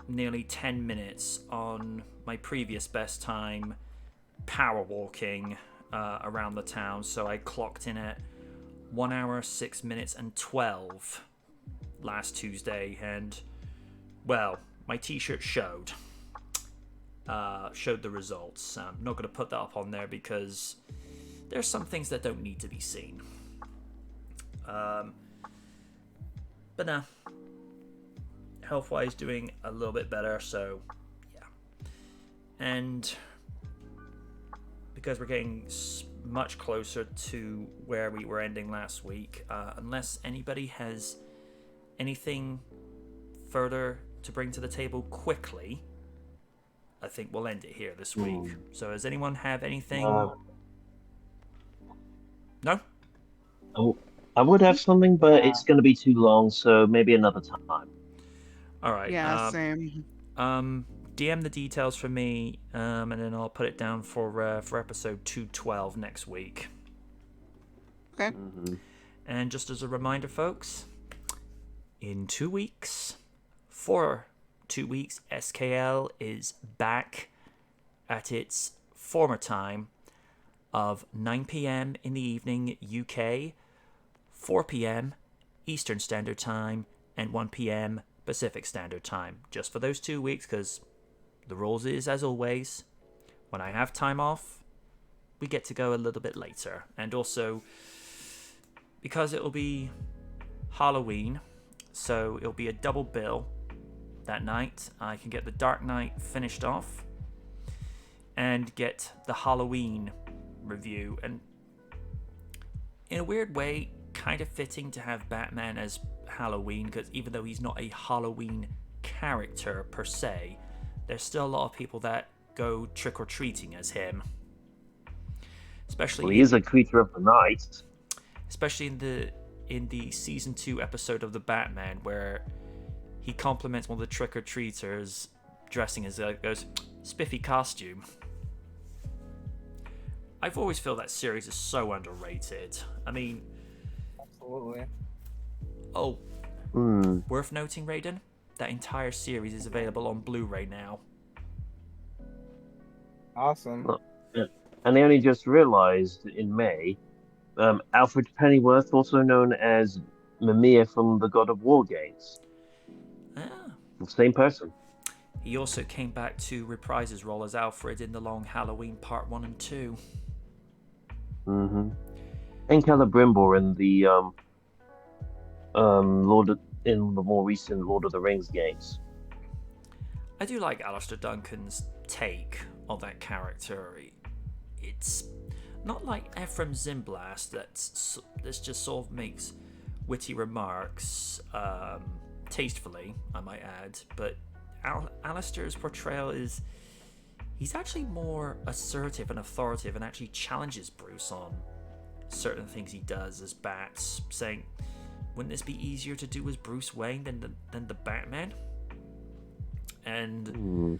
nearly 10 minutes on my previous best time power walking around the town. So I clocked in at 1 hour, 6 minutes and 12 last Tuesday, and well, my t-shirt showed the results. I'm not going to put that up on there because there's some things that don't need to be seen. But nah, health-wise doing a little bit better, so yeah. And because we're getting much closer to where we were ending last week, unless anybody has anything further to bring to the table quickly, I think we'll end it here this week. So does anyone have anything? No? Oh, I would have something, but it's going to be too long, so maybe another time. All right. Yeah, same. DM the details for me, and then I'll put it down for episode 212 next week. Okay. Mm-hmm. And just as a reminder, folks, in 2 weeks, for 2 weeks, SKL is back at its former time of 9 p.m. in the evening UK, 4 p.m. Eastern Standard Time, and 1 p.m. Pacific Standard Time. Just for those 2 weeks, because the rules is, as always, when I have time off, we get to go a little bit later. And also, because it will be Halloween, so it'll be a double bill that night. I can get the Dark Knight finished off and get the Halloween review. And in a weird way, kind of fitting to have Batman as Halloween, because even though he's not a Halloween character per se, there's still a lot of people that go trick-or-treating as him. Especially, well, he is a creature of the night. Especially in the season 2 episode of the Batman, where he compliments one of the trick-or-treaters dressing as goes, spiffy costume. I've always felt that series is so underrated. I mean, Absolutely. oh, worth noting, Raiden, that entire series is available on Blu-ray now. Awesome. Look, yeah. And they only just realized in May, Alfred Pennyworth, also known as Mimir from the God of War games. Ah. Same person. He also came back to reprise his role as Alfred in The Long Halloween Part 1 and 2. Mm-hmm. And Celebrimbor in the in the more recent Lord of the Rings games. I do like Alistair Duncan's take on that character. It's not like Ephraim Zimblast that's just sort of makes witty remarks tastefully, I might add, but Alistair's portrayal is he's actually more assertive and authoritative and actually challenges Bruce on certain things he does as Bats, saying, wouldn't this be easier to do as Bruce Wayne than the Batman? And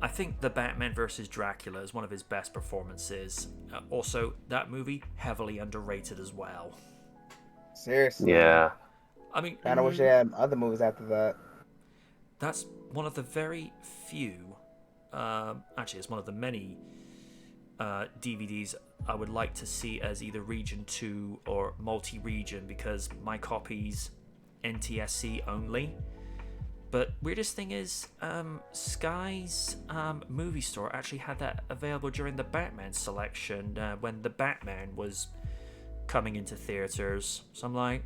I think the Batman vs. Dracula is one of his best performances. Also, that movie, heavily underrated as well. Seriously. Yeah. I mean, Kind of wish they had other movies after that. that's one of the very few. Actually, it's one of the many DVDs I would like to see as either Region 2 or multi-region, because my copy's NTSC only. But weirdest thing is, Sky's movie store actually had that available during the Batman selection when the Batman was coming into theaters. So I'm like,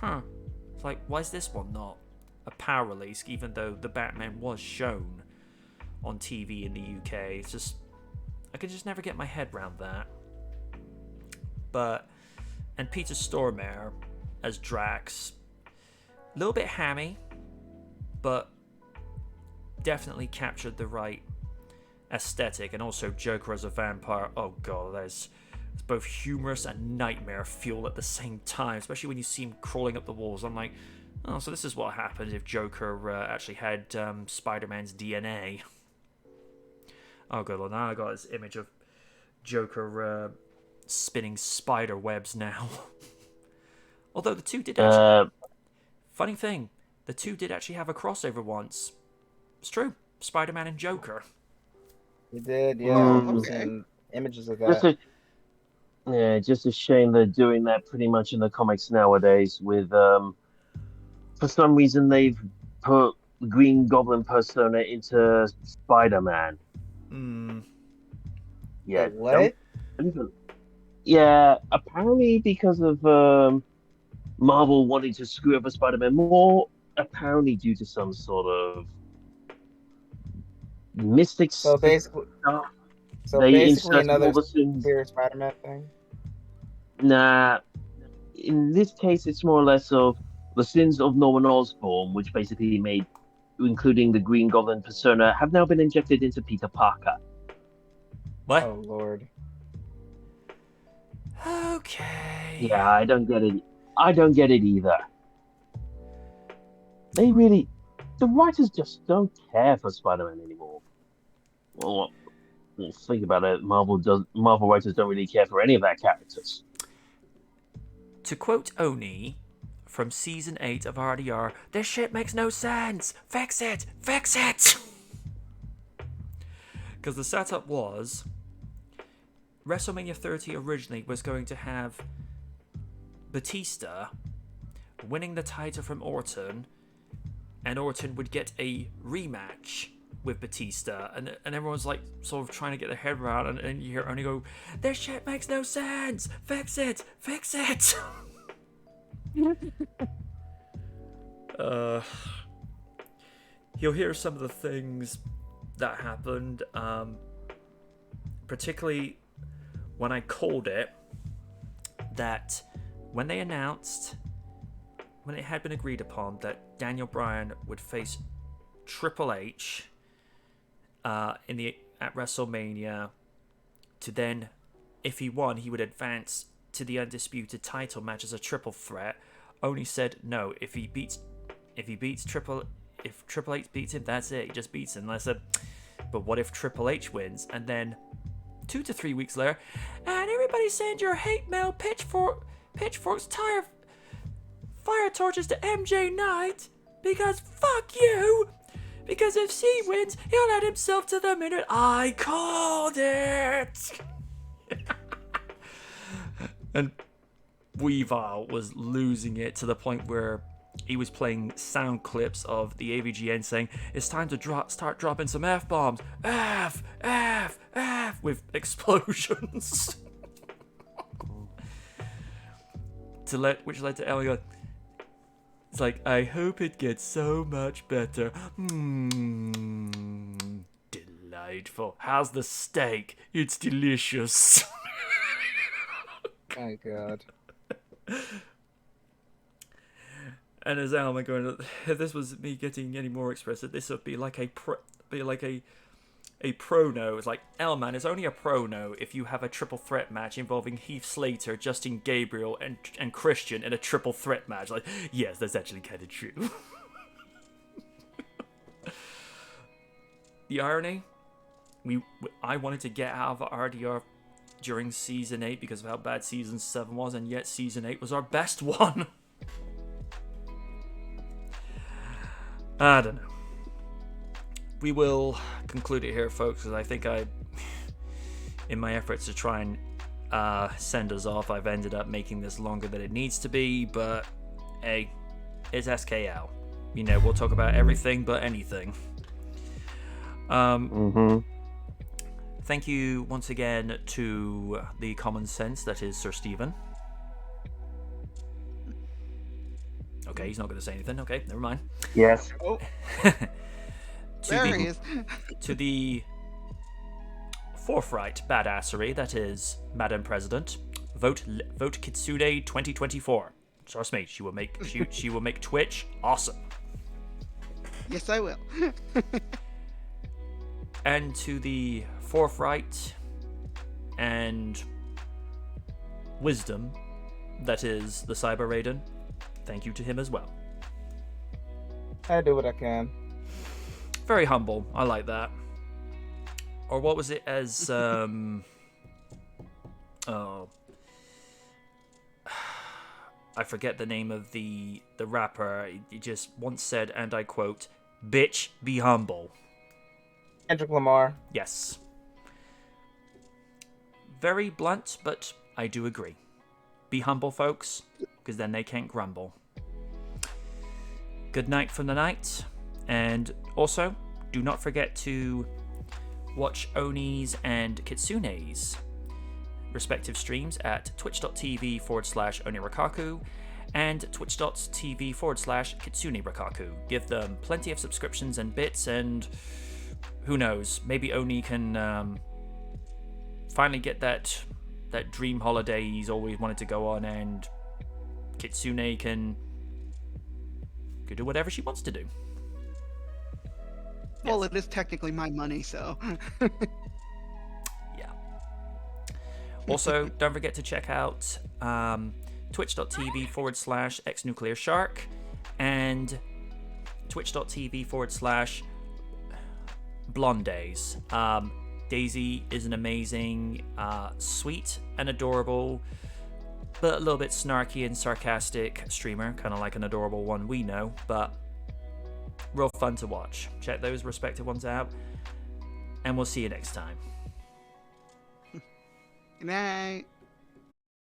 it's like, why is this one not a power release, even though the Batman was shown on TV in the UK? It's just, I could just never get my head around that. And Peter Stormare as Drax, a little bit hammy, but definitely captured the right aesthetic. And also Joker as a vampire, oh god, it's both humorous and nightmare fuel at the same time, especially when you see him crawling up the walls. I'm like, oh, so this is what happens if Joker actually had Spider-Man's DNA. Oh god, well, now I got this image of Joker spinning spider webs now. Although the two did actually... Funny thing, the two did actually have a crossover once. It's true. Spider-Man and Joker. He did, yeah. Okay. And images of that. Just a shame they're doing that pretty much in the comics nowadays. With for some reason they've put Green Goblin persona into Spider-Man. Yeah. What? Yeah, apparently because of Marvel wanting to screw up a Spider-Man more, apparently due to some sort of mystic So basically, they another all the sins. weird Spider-Man thing. Nah, in this case, it's more or less of the sins of Norman Osborn, which basically made, including the Green Goblin persona, have now been injected into Peter Parker. What? Oh lord. Okay. Yeah, I don't get it. I don't get it either. The writers just don't care for Spider-Man anymore. Well, think about it. Marvel writers don't really care for any of their characters. To quote Oni from Season 8 of RDR, this shit makes no sense! Fix it! Fix it! Because the setup was, WrestleMania 30 originally was going to have Batista winning the title from Orton, and Orton would get a rematch with Batista, and everyone's like sort of trying to get their head around, and you hear Oni go, this shit makes no sense! Fix it! Fix it! You'll hear some of the things that happened, particularly when I called it, that when they announced, when it had been agreed upon that Daniel Bryan would face Triple H at WrestleMania, to then, if he won, he would advance to the undisputed title match as a triple threat. Oni said no. If Triple H beats him, that's it. He just beats him. And I said, but what if Triple H wins? And then 2 to 3 weeks later, and everybody send your hate mail, pitchforks, fire torches to MJ Knight, because fuck you. Because if C wins, he'll add himself to the minute. I called it. And Weavile was losing it to the point where he was playing sound clips of the AVGN saying, it's time to start dropping some F-bombs. F, F, F, with explosions. Which led to Ellie going, it's like, I hope it gets so much better. Delightful. How's the steak? It's delicious. My god. And as Alma going, if this was me getting any more expressive, this would be like a prono. It's like, Elman, it's only a prono if you have a triple threat match involving Heath Slater, Justin Gabriel, and Christian in a triple threat match. Like, yes, that's actually kind of true. The irony, I wanted to get out of RDR during Season 8 because of how bad Season 7 was, and yet Season 8 was our best one. I don't know. We will conclude it here, folks, because I think in my efforts to try and send us off, I've ended up making this longer than it needs to be, but hey, it's SKL. You know, we'll talk about everything but anything. Thank you once again to the common sense that is Sir Stephen. Okay, he's not going to say anything. Okay, never mind. Yes. Oh, To there the- he is. To the forthright badassery that is Madam President, vote Kitsune 2024. Trust me, she will make Twitch awesome. Yes, I will. And to the forthright and wisdom that is the Cyber Raiden, thank you to him as well. I do what I can. Very humble. I like that. Or what was it as oh, I forget the name of the rapper. He just once said, and I quote, "Bitch, be humble." Kendrick Lamar. Yes. Very blunt, but I do agree. Be humble, folks, because then they can't grumble. Good night from the night. And also, do not forget to watch Oni's and Kitsune's respective streams at twitch.tv/OniRakaku and twitch.tv/Kitsune Rakaku. Give them plenty of subscriptions and bits, and who knows, maybe Oni can finally get that dream holiday he's always wanted to go on, and Kitsune can do whatever she wants to do. Well, it is technically my money, so. Yeah. Also, don't forget to check out twitch.tv/xnuclearshark and twitch.tv/blondays. Daisy is an amazing, sweet and adorable, but a little bit snarky and sarcastic streamer, kind of like an adorable one we know, but real fun to watch. Check those respective ones out, and we'll see you next time. Good night.